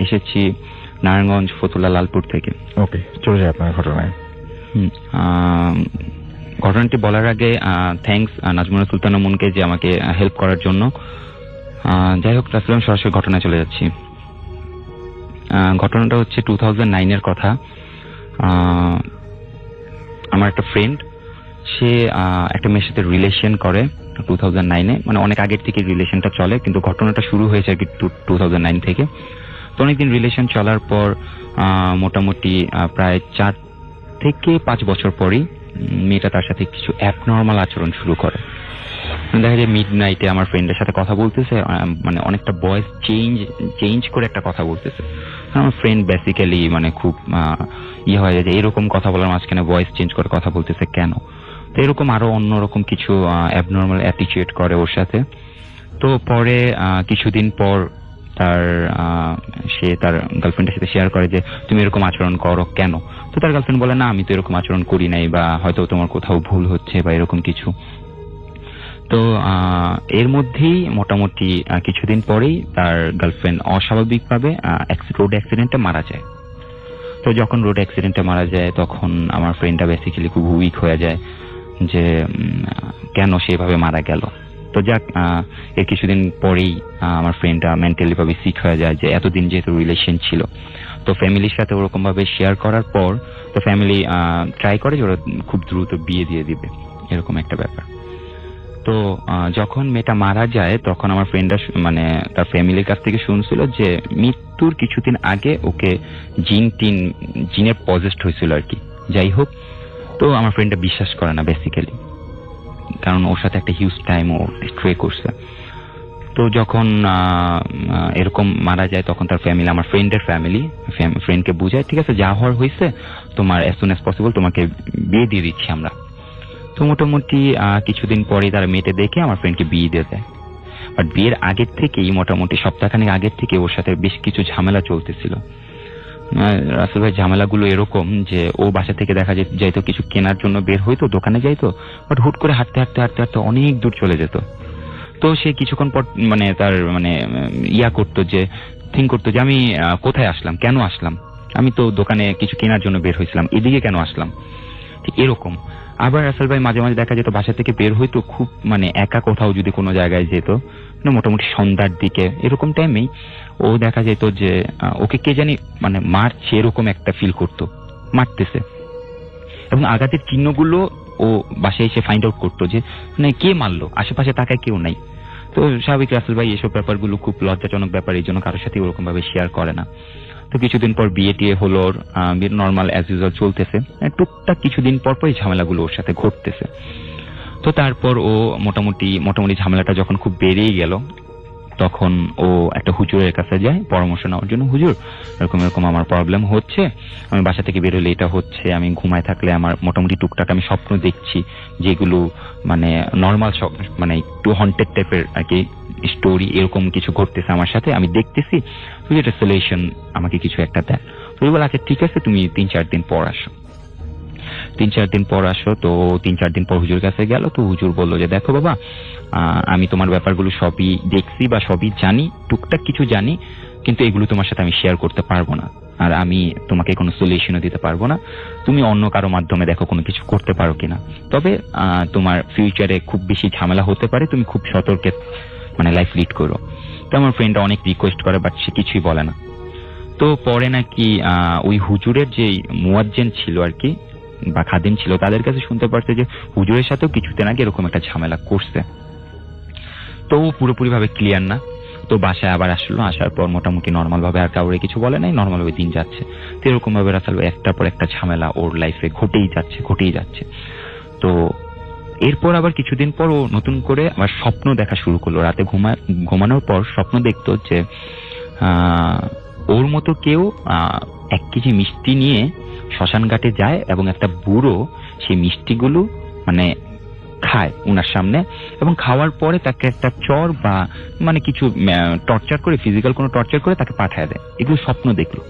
এসেছি নারায়ণগঞ্জ ফতুল্লা লালপুর থেকে। ওকে, চলে যায় আপনার ঘটনায়। ঘটনাটি বলার আগে থ্যাঙ্কস নাজমুল সুলতানা মুনকে যে আমাকে হেল্প করার জন্য। যাই হোক, রাসেল সরাসরি ঘটনায় চলে যাচ্ছি। ঘটনাটা হচ্ছে 2009-এর কথা। আমার একটা ফ্রেন্ড, সে একটা মেয়ের সাথে রিলেশন করে 2009-এ, মানে অনেক আগের থেকে রিলেশনটা চলে, কিন্তু ঘটনাটা শুরু হয়েছে আর কি 2009 থেকে। তো অনেকদিন রিলেশন চলার পর মোটামুটি প্রায় 4 থেকে 5 বছর পরই মেয়েটা তার সাথে কিছু অ্যাবনর্মাল আচরণ শুরু করে। দেখা যায় মিড নাইটে আমার ফ্রেন্ডের সাথে কথা বলতেছে, মানে অনেকটা ভয়েস চেঞ্জ করে একটা কথা বলতেছে। আমার ফ্রেন্ড বেসিক্যালি মানে খুব হয়ে যায় যে এরকম কথা বলার মাঝখানে ভয়েস চেঞ্জ করে কথা বলতেছে কেন। তো এরকম আরো অন্যরকম কিছু অ্যাবনর্মাল অ্যাটিচিউড করে ওর সাথে। তো পরে কিছুদিন পর সে তার গার্লফ্রেন্ডের সাথে শেয়ার করে যে তুমি এরকম আচরণ করো কেন। তো তার গার্লফ্রেন্ড বলে না আমি তো এরকম আচরণ করি নাই, বা হয়তো তোমার কোথাও ভুল হচ্ছে বা এরকম কিছু। তো এর মধ্যেই মোটামুটি কিছুদিন পরেই তার গার্লফ্রেন্ড অস্বাভাবিকভাবে রোড অ্যাক্সিডেন্টে মারা যায়। তো যখন রোড অ্যাক্সিডেন্টে মারা যায় তখন আমার ফ্রেন্ডটা বেসিক্যালি খুব উইক হয়ে যায় যে কেন সেভাবে মারা গেল। তো যাক, এর কিছুদিন পরেই আমার ফ্রেন্ডটা মেন্টালি ভাবে সিক হয়ে যায় যে এতদিন যেহেতু রিলেশন ছিল, তো ফ্যামিলির সাথে ওরকম ভাবে শেয়ার করার পর তো ফ্যামিলি ট্রাই করে যে ওরা খুব দ্রুত বিয়ে দিয়ে দিবে, এরকম একটা ব্যাপার। তো যখন মেয়েটা মারা যায় তখন আমার ফ্রেন্ডরা মানে তার ফ্যামিলির কাছ থেকে শুনছিল যে মৃত্যুর কিছুদিন আগে ওকে জিনের পজেস্ট হয়েছিল আর কি। যাই হোক, তো আমার ফ্রেন্ডটা বিশ্বাস করে না বেসিক্যালি, কারণ ওর সাথে একটা হিউজ টাইম ও স্ট্রে করছে। তো যখন এরকম মারা যায় তখন তার ফ্যামিলি, আমার ফ্রেন্ডের ফ্রেন্ডকে বুঝায় ঠিক আছে যা হওয়ার হয়েছে, তোমার অ্যাজ সুন অ্যাজ পসিবল তোমাকে বিয়ে দিয়ে দিচ্ছি আমরা। তো মোটামুটি কিছুদিন পরে তারা মেয়েটা দেখে আমার ফ্রেন্ডকে বিয়ে দিয়ে দেয়। বাট বিয়ের আগের থেকেই মোটামুটি সপ্তাহখানেক আগের থেকে ওর সাথে বেশ কিছু ঝামেলা চলতেছিল। রাসেল ভাই, ঝামেলাগুলো এরকম যে ও বাসা থেকে দেখা যাইতো কিছু কেনার জন্য বের হইতো, দোকানে যাইতো, বাট হুট করে হাঁটতে হাঁটতে হাঁটতে হাঁটতে অনেক দূর চলে যেত। তো সে কিছুক্ষণ পর মানে তার মানে করতো যে থিঙ্ক করতো যে আমি কোথায় আসলাম, কেন আসলাম, আমি তো দোকানে কিছু কেনার জন্য বের হয়েছিলাম, এদিকে কেন আসলাম, ঠিক এরকম। আবার রাসেল ভাই মাঝে মাঝে দেখা যেত বাসা থেকে বের হইতো খুব মানে একা কোথাও যদি কোনো জায়গায় যেত, মোটামুটি সন্ধ্যার দিকে এরকম টাইমেই ও দেখা যেত যে ওকে কে জানি মানে মারছে, এরকম একটা ফিল করতো মারতেছে, এবং আঘাতের চিহ্নগুলো ও বাসায় এসে ফাইন্ড আউট করতো যে মানে কে মারলো, আশেপাশে তাকায় কেউ নাই। তো স্বাভাবিক রাসেল ভাই এসব ব্যাপারগুলো খুব লজ্জাজনক ব্যাপার, এই জন্য কারোর সাথে ওরকম ভাবে শেয়ার করে না। তো কিছুদিন পর বিয়ে টিয়ে হলো, নর্মাল অ্যাজ ইউজুয়াল চলতেছে, টুকটাক কিছুদিন পর পর ঝামেলাগুলো ওর সাথে ঘটতেছে। তো তারপর ও মোটামুটি ঝামেলাটা যখন খুব বেড়েই গেল তখন ও একটা হুজুরের কাছে যায় পরামর্শ নেওয়ার জন্য। হুজুর, এরকম এরকম আমার প্রবলেম হচ্ছে, আমি বাসা থেকে বেরোলে এটা হচ্ছে, আমি ঘুমায় থাকলে আমার মোটামুটি টুকটাক আমি স্বপ্ন দেখছি যেগুলো মানে নর্মাল মানে একটু হন্টেড টাইপের আর কি স্টোরি, এরকম কিছু ঘটতেছে আমার সাথে, আমি দেখতেছি, তুই এটা সলিউশন আমাকে কিছু একটা দেয়। তুই বল আচ্ছা ঠিক আছে, তুমি 3-4 দিন পর আসো। 3-4 দিন পর আসো। তো 3-4 দিন পর হুজুর কাছে গেল। তো হুজুর বললো যে দেখো বাবা, আমি তোমার ব্যাপারগুলো সবই দেখছি বা সবই জানি, টুকটাক কিছু জানি, কিন্তু এগুলো তোমার সাথে আমি শেয়ার করতে পারবো না, আর আমি তোমাকে কোনো সলিউশনও দিতে পারবো না। তুমি অন্য কারো মাধ্যমে দেখো কোনো কিছু করতে পারো কিনা, তবে তোমার ফিউচারে খুব বেশি ঝামেলা হতে পারে, তুমি খুব সতর্কে মানে লাইফ লিড করো। তো আমার ফ্রেন্ডটা অনেক রিকোয়েস্ট করে, বাট সে কিছুই বলে না। তো পরে নাকি ওই হুজুরের যে মুয়াজ্জিন ছিল আর কি বা খাদিম ছিল, তাদের কাছে শুনতে পারছে যে হুজুরের সাথেও কিছুদিন আগে এরকম একটা ঝামেলা করছে। তো ও পুরোপুরি ভাবে ক্লিয়ার না। তো বাসায় আবার আসলো, আসার পর মোটামুটি নর্মাল ভাবে আর কাউরে কিছু বলে নাই, নর্মাল ভাবে দিন যাচ্ছে। তো এরকম ভাবে রাসেল একটার পর একটা ঝামেলা ওর লাইফে ঘটেই যাচ্ছে। তো এরপর আবার কিছুদিন পর ও নতুন করে আবার স্বপ্ন দেখা শুরু করলো। রাতে ঘুমানোর পর স্বপ্ন দেখতো যে ওর মতো কেউ 1 কেজি মিষ্টি নিয়ে শ্মশান ঘাটে যায় এবং একটা বুড়ো সেই মিষ্টিগুলো মানে খায় উনার সামনে, এবং খাওয়ার পরে তাকে একটা চর বা মানে কিছু টর্চার করে, ফিজিক্যাল কোনো টর্চার করে তাকে পাঠায় দেয়। এগুলো স্বপ্ন দেখলো।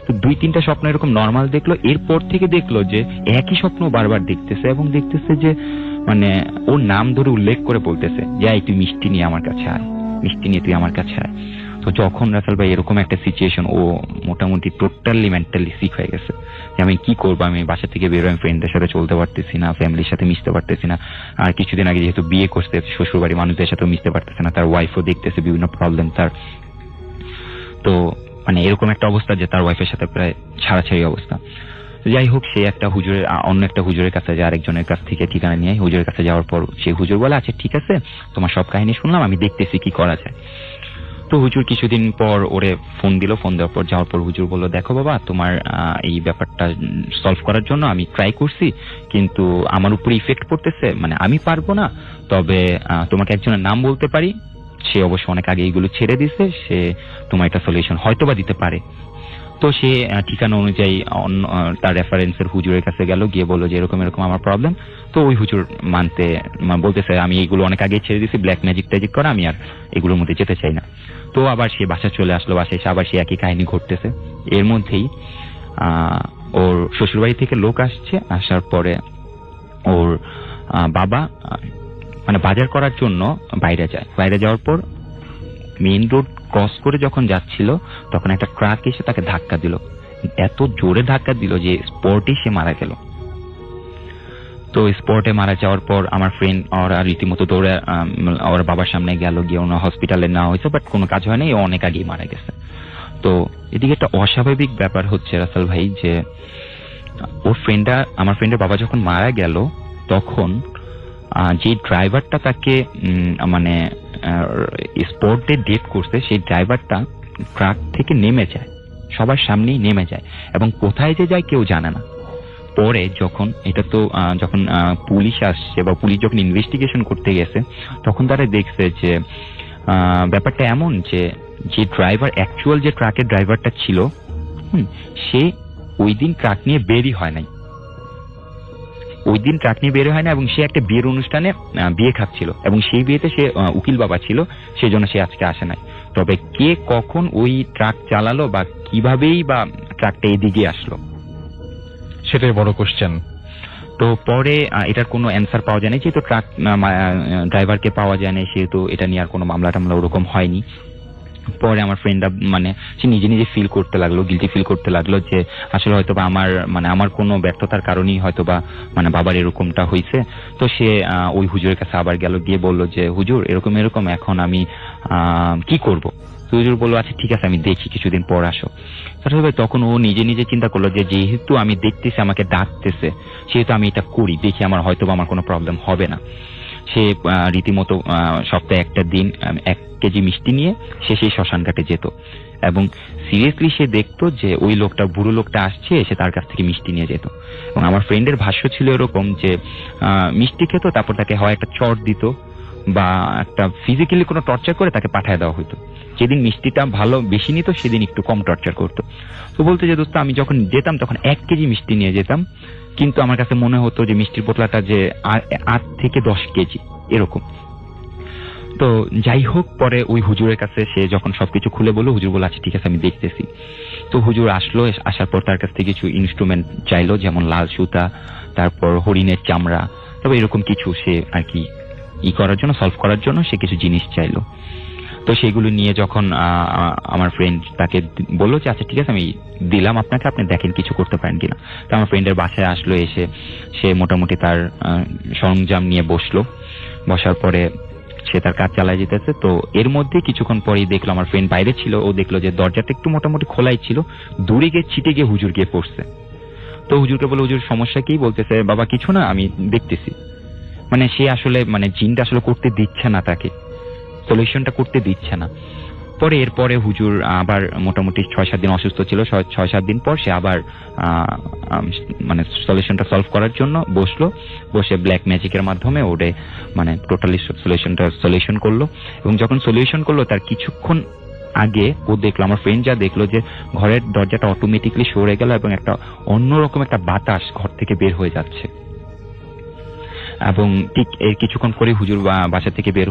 তো 2-3টা স্বপ্ন এরকম নর্মাল দেখলো। এরপর থেকে দেখলো যে একই স্বপ্ন বারবার দেখতেছে, এবং দেখতেছে যে মানে ওর নাম ধরে উল্লেখ করে বলতেছে যে তুই মিষ্টি নিয়ে আমার কাছে আয়, মিষ্টি নিয়ে তুই আমার কাছে আয়। তো যখন রাসেল ভাই এরকম একটা সিচুয়েশন, ও মোটামুটি টোটালি মেন্টালি সিক হয়ে গেছে যে আমি কি করবো, আমি বাসা থেকে বেরোয় ফ্রেন্ডদের সাথে চলতে পারতেছি না, ফ্যামিলির সাথে মিশতে পারতেছি না। আর কিছুদিন আগে যেহেতু বিয়ে করতে, শ্বশুর বাড়ির মানুষদের সাথেও মিশতে পারতেছে না, তার ওয়াইফও দেখতেছে বিভিন্ন প্রবলেম তার। তো মানে এরকম একটা অবস্থা যে তার ওয়াইফের সাথে প্রায় ছাড়াছাড়ি অবস্থা। যাই হোক, সে একটা হুজুরের অন্য একটা হুজুরের কাছে যায়, আরেকজনের কাছ থেকে ঠিকানা নিয়ে হুজুরের কাছে যাওয়ার পর সেই হুজুর বলে আচ্ছা ঠিক আছে, তোমার সব কাহিনী শুনলাম, আমি দেখতেছি কি করা যায়। তো হুজুর কিছুদিন পর ওরে ফোন দিল। ফোন দেওয়ার পর যাওয়ার পর হুজুর বললো দেখো বাবা, তোমার এই ব্যাপারটা সলভ করার জন্য আমি ট্রাই করছি, কিন্তু আমার উপরে ইফেক্ট পড়তেছে, মানে আমি পারবো না, তবে তোমাকে একজনের নাম বলতে পারি, সে অবশ্য অনেক আগে এইগুলো ছেড়ে দিছে, সে তোমার একটা সলিউশন হয়তো বা দিতে পারে। তো সে ঠিকানা অনুযায়ী তার রেফারেন্সের হুজুরের কাছে গেল, গিয়ে বললো যে এরকম এরকম আমার প্রবলেম। তো ওই হুজুর বলতেছে আমি এইগুলো অনেক আগে ছেড়ে দিয়েছি, ব্ল্যাক ম্যাজিক ট্যাজিক করা, আমি আর এগুলোর মধ্যে যেতে চাই না। তো আবার সে বাসা চলে আসলো, বাসায় এসে আবার সে একই কাহিনী ঘটতেছে। এর মধ্যেই ওর শ্বশুরবাড়ি থেকে লোক আসছে, আসার পরে ওর বাবা মানে বাজার করার জন্য বাইরে যায়। বাইরে যাওয়ার পর মেইন রোড ক্রস করে যখন যাচ্ছিল তখন একটা ট্রাক এসে তাকে ধাক্কা দিল, এত জোরে ধাক্কা দিল যে স্পটে সে মারা গেল। তো স্পটে মারা যাওয়ার পর আমার ফ্রেন্ড ওরা রীতিমতো দৌড়ে ওর বাবার সামনে গেল, গিয়ে ওনার হসপিটালে নেওয়া হয়েছে, বাট কোনো কাজ হয়নি, ও অনেক আগেই মারা গেছে। তো এদিকে একটা অস্বাভাবিক ব্যাপার হচ্ছে রাসেল ভাই, যে আমার ফ্রেন্ডের বাবা যখন মারা গেল তখন যে ড্রাইভারটা তাকে মানে স্পটে ডেট করছে, সেই ড্রাইভারটা ট্রাক থেকে নেমে যায়, সবার সামনেই নেমে যায়, এবং কোথায় যে যায় কেউ জানে না। পরে যখন পুলিশ আসছে বা পুলিশ যখন ইনভেস্টিগেশন করতে গেছে তখন তারা দেখছে যে ব্যাপারটা এমন যে ড্রাইভার অ্যাকচুয়াল যে ট্রাকের ড্রাইভারটা ছিল সে ওই দিন ট্রাক নিয়ে বেরই হয় নাই, এবং সে একটা বিয়ের অনুষ্ঠানে বিয়ে খাচ্ছিল, এবং সেই বিয়েতে সে উকিল বাবা ছিল, সেই জন্য সে আজকে আসে নাই। তবে কে কখন ওই ট্রাক চালালো বা কিভাবেই বা ট্রাকটা এদিকে আসলো সেটাই বড় কোশ্চেন। তো পরে এটার কোনো অ্যান্সার পাওয়া যায়নি, যেহেতু ট্রাক ড্রাইভারকে পাওয়া যায়নি, সেহেতু এটা নিয়ে আর কোনো মামলা টামলা ওরকম হয়নি। পরে আমার ফ্রেন্ডরা সে নিজে নিজে ফিল করতে লাগলো, গিলটি ফিল করতে লাগলো যে আসলে হয়তো বা আমার কোনো ব্যর্থতার কারণেই হয়তো বা বাবার এরকমটা হয়েছে। তো সে ওই হুজুরের কাছে আবার গেল, গিয়ে বললো যে হুজুর এরকম এরকম, এখন আমি কি করব? তো হুজুর বললো আচ্ছা ঠিক আছে, আমি দেখি, কিছুদিন পর আসো। তখন ও নিজে নিজে চিন্তা করলো যে যেহেতু আমি দেখতেছি আমাকে ডাকতেছে, সেহেতু আমি এটা করি, দেখি আমার হয়তো বা আমার কোনো প্রবলেম হবে না। সে রীতিমতো সপ্তাহে একটা দিন 1 কেজি মিষ্টি নিয়ে সে সেই শ্মশান ঘাটে যেত, এবং সিরিয়াসলি সে দেখতো যে ওই লোকটা, বুড়ো লোকটা আসছে, এসে তার কাছ থেকে মিষ্টি নিয়ে যেত। এবং আমার ফ্রেন্ডের ভাষ্য ছিল এরকম যে মিষ্টি খেত, তারপর তাকে হয় একটা চট দিত বা একটা ফিজিক্যালি কোনো টর্চার করে তাকে পাঠায় দেওয়া হতো। যেদিন মিষ্টিটা ভালো বেশি নিত সেদিন একটু কম টর্চার করতো। তো বলতে যে দোস্ত আমি যখন যেতাম তখন 1 কেজি মিষ্টি নিয়ে যেতাম, কিন্তু আমার কাছে মনে হতো যে মিষ্টির পোটলাটা যে 8 থেকে 10 কেজি এরকম। তো যাই হোক, পরে ওই হুজুরের কাছে সে যখন সবকিছু খুলে বললো, হুজুর বলল আচ্ছা ঠিক আছে আমি দেখতেছি। তো হুজুর আসলো, আসার পর তার কাছ থেকে কিছু ইনস্ট্রুমেন্ট চাইলো, যেমন লাল সুতা, তারপর হরিণের চামড়া, তবে এরকম কিছু সে আর কি সলভ করার জন্য সে কিছু জিনিস চাইলো। তো সেগুলো নিয়ে যখন আমার ফ্রেন্ড তাকে বললো যে আচ্ছা ঠিক আছে আমি দিলাম আপনাকে, আপনি দেখেন কিছু করতে পারেন কিনা। তো আমার ফ্রেন্ডের বাসায় আসলো, এসে সে মোটামুটি তার সরঞ্জাম নিয়ে বসার পরে সে তার কাজ চালায় যেতেছে। তো এর মধ্যে কিছুক্ষণ পরেই দেখলো, আমার ফ্রেন্ড বাইরে ছিল, ও দেখলো যে দরজাটা একটু মোটামুটি খোলাই ছিল, দূরে গিয়ে ছিটে গিয়ে হুজুর গিয়ে পড়ছে। তো হুজুরকে বলে হুজুর সমস্যা কি? বলতেছে বাবা কিছু না, আমি দেখতেছি। সে আসলে জিনটা আসলে করতে দিচ্ছে না, তাকে সলিউশনটা করতে দিচ্ছে না। এরপরে হুজুর আবার মোটামুটি 6-7 দিন অসুস্থ ছিল, 6-7 দিন পর সে আবার সলিউশনটা সলভ করার জন্য বসে ব্ল্যাক ম্যাজিকের মাধ্যমে ওরে টোটালি সলিউশন করলো। এবং যখন সলিউশন করলো তার কিছুক্ষণ আগে ও দেখলো, আমার ফ্রেন্ড যা দেখলো, যে ঘরের দরজাটা অটোমেটিকলি সরে গেল এবং একটা অন্যরকম একটা বাতাস ঘর থেকে বের হয়ে যাচ্ছে। এবং ঠিক এর কিছুক্ষণ পরে হুজুর বাসা থেকে বের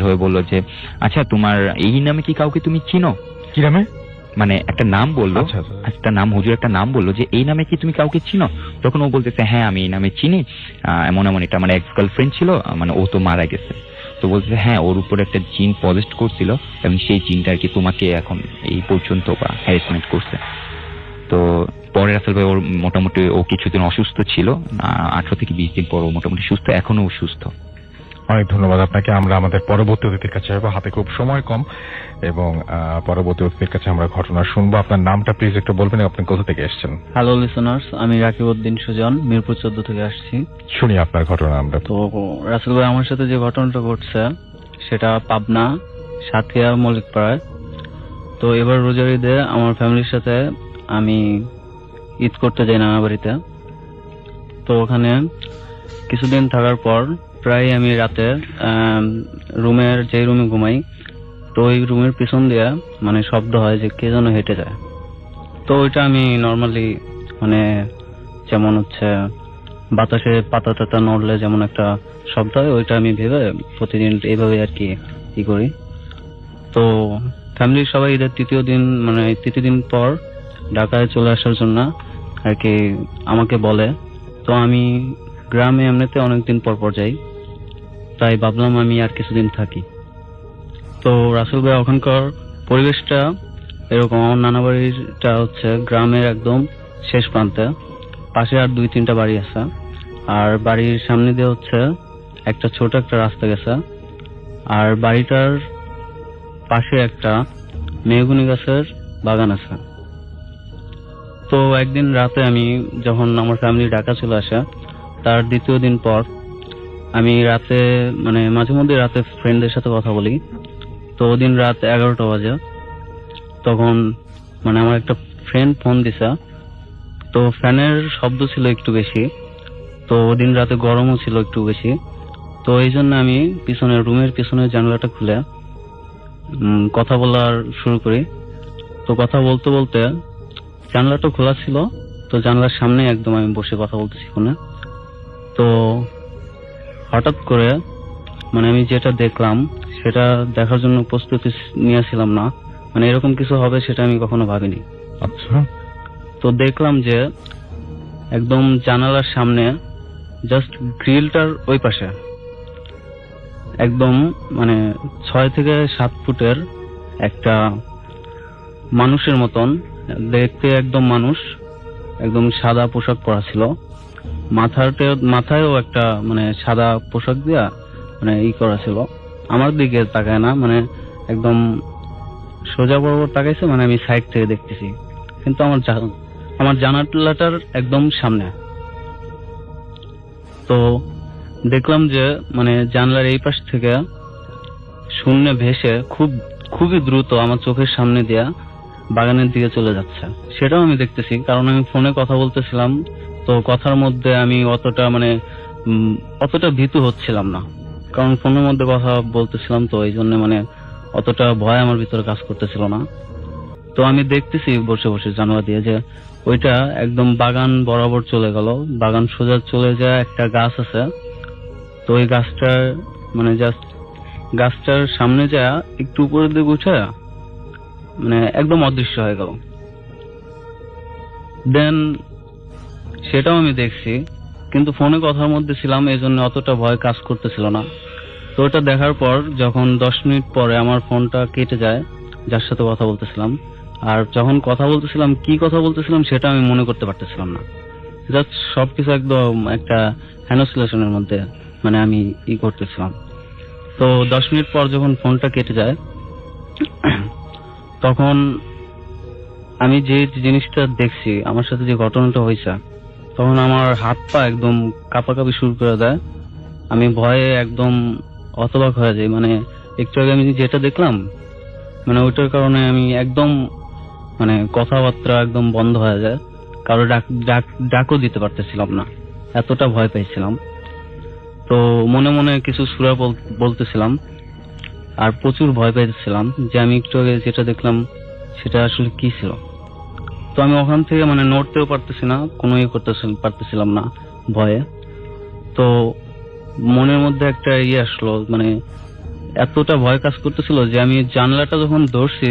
হয়ে বললো যে আচ্ছা তোমার এই নামে কি কাউকে তুমি চিনো? কি নামে? একটা নাম বললো, একটা নাম, হুজুর একটা নাম বললো যে এই নামে কি তুমি কাউকে চিনো? তখন ও বলতেছে হ্যাঁ আমি এই নামে চিনি, এমন এটা আমার এক্স গার্লফ্রেন্ড ছিল, ও তো মারা গেছে। তো বলতেছে হ্যাঁ ওর উপর একটা জিন পজেস্ট করছিল এবং সেই জিনটা আর কি তোমাকে এখন এই পর্যন্ত বা হ্যারাসমেন্ট করছে। তো পরে রাসেল ভাই ওর মোটামুটি ও কিছুদিন অসুস্থ ছিল, 18 থেকে 20 দিন পর ও মোটামুটি সুস্থ, এখনো সুস্থ। অনেক ধন্যবাদ আপনাকে। আমরা আমাদের পরবর্তী অতিথির কাছে যাবো, হাতে খুব সময় কম, এবং পরবর্তী অতিথির কাছে আমরা ঘটনা শুনবো। আপনার নামটা প্লিজ একটু বলবেন, আপনি কোথা থেকে এসেছেন? হ্যালো লিসনার্স, আমি রাকিব উদ্দিন সুজন, মিরপুর 14 থেকে আসছি। শুনি আপনার ঘটনা আমরা। তো রাসেল ভাই আমার সাথে যে ঘটনাটা ঘটছে সেটা পাবনা সাতক্ষীরা মল্লিকপাড়ায়। তো এবার রোজার ঈদে আমার ফ্যামিলির সাথে আমি ঈদ করতে যাই নানা বাড়িতে। তো ওখানে কিছুদিন থাকার পর প্রায় আমি রাতে যে রুমে ঘুমাই, তো ওই রুমের পিছন দিয়ে শব্দ হয় যে কে যেন হেঁটে যায়। তো ওইটা আমি নর্মালি মানে যেমন হচ্ছে বাতাসে পাতা টাতা নড়লে যেমন একটা শব্দ হয়, ওইটা আমি ভেবে প্রতিদিন এইভাবে আর কি ই করি। তো ফ্যামিলির সবাই ঈদের তৃতীয় দিন পর ঢাকায় চলে আসার জন্য আর কি আমাকে বলে। তো আমি গ্রামে এমনিতে অনেকদিন পর পর যাই, তাই ভাবলাম আমি আর কিছুদিন থাকি। তো রাসেল ভাই ওখানকার পরিবেশটা এরকম, আমার নানা বাড়িটা হচ্ছে গ্রামের একদম শেষ প্রান্তে, পাশে আর 2-3টা বাড়ি আছে, আর বাড়ির সামনে দিয়ে হচ্ছে একটা ছোট একটা রাস্তা গেছে, আর বাড়িটার পাশে একটা মেহগনি গাছের বাগান আছে। তো একদিন রাতে আমি যখন আমার ফ্যামিলি ঢাকা চলে আসে, তার দ্বিতীয় দিন পর আমি রাতে মানে মাঝে মধ্যে রাতে ফ্রেন্ডদের সাথে কথা বলি। তো ওদিন রাত 11টা বাজে, তখন মানে আমার একটা ফ্রেন্ড ফোন দিছে। তো ফ্যানের শব্দ ছিল একটু বেশি, তো ওদিন রাতে গরমও ছিল একটু বেশি। তো এই জন্য আমি রুমের পিছনের জানলাটা খুলে কথা বলার শুরু করি। তো কথা বলতে বলতে জানলাটা খোলা ছিল, তো জানলার সামনে একদম আমি বসে কথা বলতেছি ফোনে। তো হঠাৎ করে মানে আমি যেটা দেখলাম সেটা দেখার জন্য প্রস্তুতি নিয়েছিলাম না, মানে এরকম কিছু হবে সেটা আমি কখনো ভাবিনি। আচ্ছা। তো দেখলাম যে একদম জানালার সামনে জাস্ট গ্রিলটার ওই পাশে একদম মানে 6 থেকে 7 ফুটের একটা মানুষের মতন দেখতে, একদম মানুষ, একদম সাদা পোশাক পরা ছিল, মাথায়ও একটা মানে সাদা পোশাক দিয়া মানে ই করা ছিল। আমার দিকে তাকায় না, মানে একদম সোজা বরাবর তাকাইছে, মানে আমি সাইড থেকে দেখতেছি, কিন্তু আমার জানালাটার একদম সামনে। তো দেখলাম যে মানে জানলার এই পাশ থেকে শূন্যে ভেসে খুবই দ্রুত আমার চোখের সামনে দিয়া বাগানের দিকে চলে যাচ্ছে। সেটাও আমি দেখতেছি, কারণ আমি ফোনে কথা বলতেছিলাম, তো কথার মধ্যে আমি অতটা ভীতু হচ্ছিলাম না, কারণ ফোনের মধ্যে কথা বলতেছিলাম, তো এই জন্য মানে অতটা ভয় আমার ভিতরে কাজ করতেছিল না। তো আমি দেখতেছি বসে বসে জানালা দিয়ে যে ওইটা একদম বাগান বরাবর চলে গেল, বাগান সোজা চলে যায়, একটা গাছ আছে, তো ওই গাছটার মানে জাস্ট গাছটার সামনে যায় একটু উপরের দিকে উঠে মানে একদম অদৃশ্য হয়ে গেল। দেন সেটাও আমি দেখছি, কিন্তু ফোনে কথার মধ্যে ছিলাম, এই জন্য অতটা ভয় কাজ করতেছিল না। তো ওটা দেখার পর যখন 10 মিনিট পরে আমার ফোনটা কেটে যায়, যার সাথে কথা বলতেছিলাম, আর যখন কথা বলতেছিলাম কি কথা বলতেছিলাম সেটা আমি মনে করতে পারতেছিলাম না, জাস্ট সবকিছু একদম একটা হ্যালোসিলেশনের মধ্যে মানে আমি করতেছিলাম। তো 10 মিনিট পর যখন ফোনটা কেটে যায়, তখন আমি যে জিনিসটা দেখছি, আমার সাথে যে ঘটনাটা হয়েছে, তখন আমার হাত পা একদম কাঁপাকাঁপি শুরু করে দেয়, আমি ভয়ে একদম হতবাক হয়ে যাই। মানে একটু আগে আমি যেটা দেখলাম, মানে ওইটার কারণে আমি একদম মানে কথাবার্তা একদম বন্ধ হয়ে যায়, কারো ডাকও দিতে পারতেছিলাম না, এতটা ভয় পাইছিলাম। তো মনে মনে কিছু সূরা বলতেছিলাম, আর প্রচুর ভয় পাইতেছিলাম যে আমি একটু আগে যেটা দেখলাম সেটা আসলে কি ছিল। তো আমি ওখান থেকে মানে নড়তেও পারতেছি না, কোনো পারতেছিলাম না ভয়ে। তো মনের মধ্যে একটা আসলো, মানে এতটা ভয় কাজ করতেছিল যে আমি জানলাটা যখন ধরছি,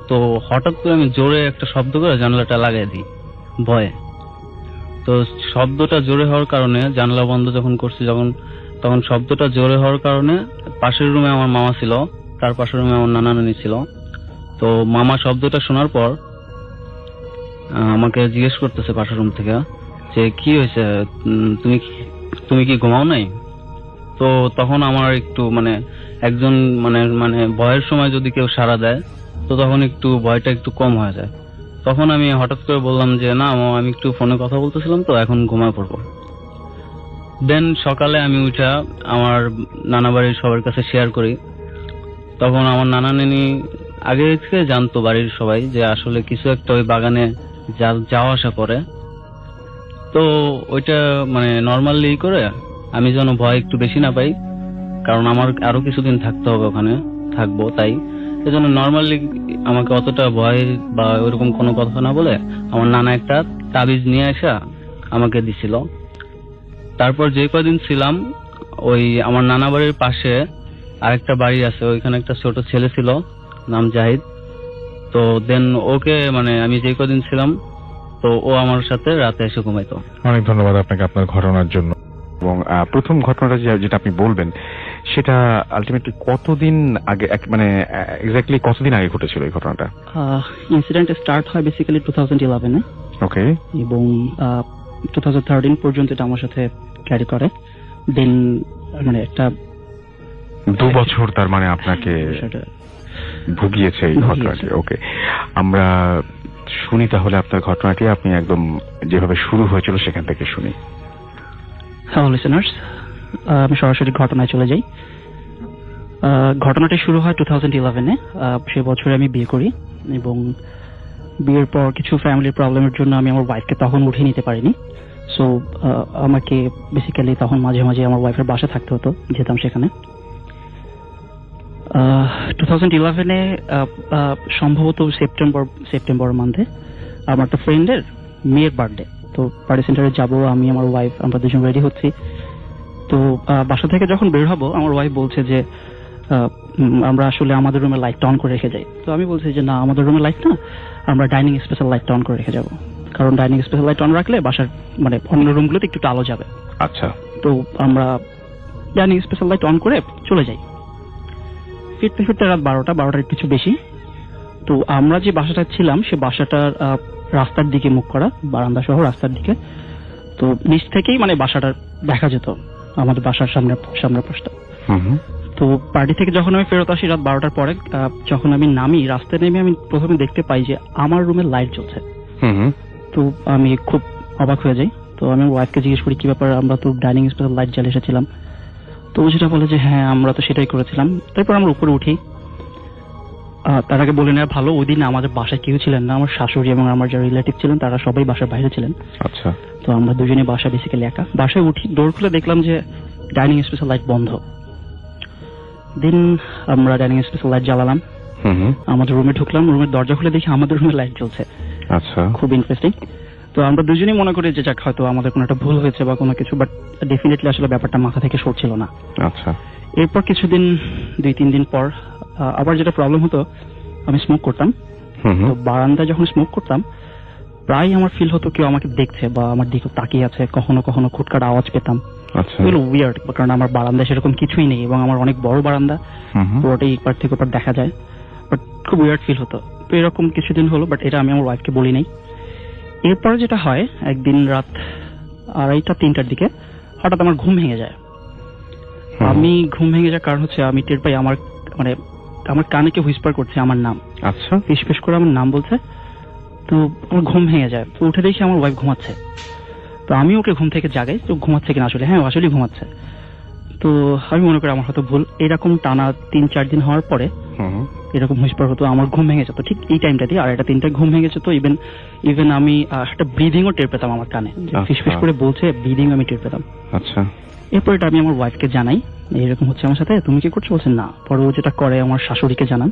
তো হঠাৎ করে আমি জোরে একটা শব্দ করে জানলাটা লাগাই দিই ভয়ে। তো শব্দটা জোরে হওয়ার কারণে জানলা বন্ধ যখন করছি, তখন শব্দটা জোরে হওয়ার কারণে পাশের রুমে আমার মামা ছিল, তার পাশের রুমে আমার নানা নানি ছিল। তো মামা শব্দটা শোনার পর আমাকে জিজ্ঞেস করতেছে পাশের রুম থেকে যে কি হয়েছে, তুমি কি ঘুমাও নাই? তো তখন আমার একটু মানে একজন মানে ভয়ের সময় যদি কেউ সাড়া দেয়, তো তখন একটু ভয়টা একটু কম হয়ে যায়। তখন আমি হঠাৎ করে বললাম যে না, আমি একটু ফোনে কথা বলতেছিলাম, তো এখন ঘুমায় পড়বো। দেন সকালে আমি উঠা আমার নানা বাড়ির সবার কাছে শেয়ার করি। তখন আমার নানা নানি আগে থেকে জানতো বাড়ির সবাই যে আসলে কিছু একটা ওই বাগানে যাওয়া আসা করে। তো ওইটা মানে নর্মালি করে আমি যেন ভয় একটু বেশি না পাই, কারণ আমার আরো কিছুদিন থাকতে হবে ওখানে থাকবো, তাই এজন্য নর্মালি আমাকে অতটা ভয় বা ওইরকম কোনো কথা না বলে আমার নানা একটা তাবিজ নিয়ে আসা আমাকে দিছিল। তারপর যে কদিন ছিলাম ওই আমার নানা বাড়ির পাশে আরেকটা বাড়ি আছে, ওইখানে একটা ছোট ছেলে ছিল নাম জাহিদ। তো দেন ওকে মানে আমি যে কদিন ছিলাম তো ও আমার সাথে রাতে এসে ঘুমাইতো। অনেক ধন্যবাদ আপনাকে আপনার ঘটনার জন্য। এবং প্রথম ঘটনাটা যেটা আপনি বলবেন সেটা আলটিমেটলি কতদিন আগে মানে এক্স্যাক্টলি কতদিন আগে ঘটেছিল এই ঘটনাটা? ইনসিডেন্ট স্টার্ট হয় বেসিক্যালি 2011-এ ওকে। এবং 2013 পর্যন্ত এটা আমার সাথে ক্যারি করে। দেন মানে একটা 2 বছর তার মানে আপনাকে ভুগিয়েছে এই ঘটনাটি। ওকে, আমরা শুনি তাহলে আপনার ঘটনাটি, আপনি একদম যেভাবে শুরু হয়েছিল সেখান থেকে শুনি। হ্যালো লিসেনার্স, আমি সরাসরি ঘটনায় চলে যাই। ঘটনাটি শুরু হয় 2011-এ। সে বছরে আমি বিয়ে করি এবং বিয়ের পর কিছু ফ্যামিলি প্রবলেমের জন্য আমি আমার ওয়াইফকে তখন উঠিয়ে নিতে পারিনি। সো আমাকে বেসিক্যালি তখন মাঝে মাঝে আমার ওয়াইফের বাসা থাকতে হতো, যেতাম সেখানে। 2011-এ সম্ভবত সেপ্টেম্বর মান্থে আমার একটা ফ্রেন্ডের মেয়ের বার্থডে। তো পার্টি সেন্টারে যাবো আমি, আমার ওয়াইফ, আমরা দুজন রেডি হচ্ছি। তো বাসা থেকে যখন বের হবো আমার ওয়াইফ বলছে যে আমরা আসলে আমাদের রুমে লাইট অন করে রেখে যাই। তো আমি বলছি যে না, আমাদের রুমে লাইট না, আমরা ডাইনিং স্পেশাল লাইট অন করে রেখে যাবো, কারণ ডাইনিং স্পেশাল লাইট অন রাখলে বাসার মানে অন্য রুমগুলোতে একটু আলো যাবে। আচ্ছা। তো আমরা ডাইনিং স্পেশাল লাইট অন করে চলে যাই। ফিরতে ফিরতে রাত 12টার কিছু বেশি। তো আমরা যে বাসাটা ছিলাম সে বাসাটার রাস্তার দিকে মুখ করা, বারান্দা সহ রাস্তার দিকে। তো নিচ থেকেই মানে বাসাটা দেখা যেত, আমাদের বাসার সামনের পাশটা। তো পার্টি থেকে যখন আমি ফেরত আসি রাত 12টার পরে, যখন আমি নামি, রাস্তায় নেমে আমি প্রথমে দেখতে পাই যে আমার রুমে লাইট জ্বলছে। তো আমি খুব অবাক হয়ে যাই। তো আমি ওয়াইফকে জিজ্ঞেস করি কি ব্যাপার, আমরা তো ডাইনিং স্পেশাল লাইট জ্বালিয়ে এসেছিলাম। তো সেটা বলে যে হ্যাঁ আমরা তো সেটাই করেছিলাম। তারপর আমরা উপরে উঠি। তার আগে বলে নেওয়া ভালো, ওই দিন আমাদের বাসায় কেউ ছিলেন না, আমার শাশুড়ি এবং আমার যারা রিলেটিভ ছিলেন তারা সবাই বাসার বাইরে ছিলেন। আচ্ছা। তো আমরা দুজনে বাসা বেসিক্যালি একা। বাসায় উঠি, ডোর খুলে দেখলাম যে ডাইনিং স্পেশাল লাইট বন্ধ। দিন আমরা ডাইনিং স্পেশাল লাইট জ্বালালাম, আমাদের রুমে ঢুকলাম, রুমের দরজা খুলে দেখি আমাদের রুমে লাইট জ্বলছে। আচ্ছা। খুব ইন্টারেস্টিং। তো আমরা দুজনেই মনে করি যে যাক হয়তো আমাদের কোনো একটা ভুল হয়েছে বা কোনো কিছু, বাট ডেফিনেটলি আসলে ব্যাপারটা মাথা থেকে সরছিল না। আচ্ছা। এরপর কিছুদিন 2-3 দিন পর আবার যেটা প্রবলেম হতো, আমি স্মোক করতাম। তো বারান্দায় যখন স্মোক করতাম প্রায় আমার ফিল হতো কেউ আমাকে দেখছে বা আমার দিকে তাকিয়ে আছে। কখনো কখনো খুটকাট আওয়াজ পেতাম। আচ্ছা। এগুলো উইয়ার্ড, কারণ আমার বারান্দায় সেরকম কিছুই নেই এবং আমার অনেক বড় বারান্দা, পুরোটাই এপার থেকে ওপার দেখা যায়। বাট খুব উইয়ার্ড ফিল হতো। তো এরকম কিছুদিন হলো, বাট এটা আমি আমার ওয়াইফকে বলি নাই। এরপর যেটা হয়, একদিন রাত 2:30-3টার দিকে হঠাৎ আমার ঘুম ভেঙে যায়। আমি ঘুম ভেঙে যাওয়ার কারণ হচ্ছে আমি টের পাই আমার মানে আমার কানে কেউ হুইসপার করছে আমার নাম। আচ্ছা। ফিসফিস করে আমার নাম বলছে। তো আমার ঘুম ভেঙে যায়। তো উঠে দেখি আমার ওয়াইফ ঘুমাচ্ছে। তো আমি ওকে ঘুম থেকে জাগাই, তো ঘুমাচ্ছে কিনা আসলে, হ্যাঁ আসলেই ঘুমাচ্ছে। তো আমি মনে করি আমার হয়তো ভুল। এরকম টানা 3-4 দিন হওয়ার পরে এরকম হুইসপার হতো, আমার ঘুম ভেঙে যেত ঠিক এই টাইমটাতে। 2:30-3টায় ঘুম ভেঙে যেত। ইভেন আমি একটা ব্রিদিংও টের পেতাম আমার কানে, ফিসফিস করে বলছে, ব্রিদিং আমি টের পেতাম। আচ্ছা। এরপর এটা আমি আমার ওয়াইফকে জানাই, এরকম হচ্ছে আমার সাথে, তুমি কি করছো? বলছেন না। পরে ও যেটা করে আমার শাশুড়িকে জানান।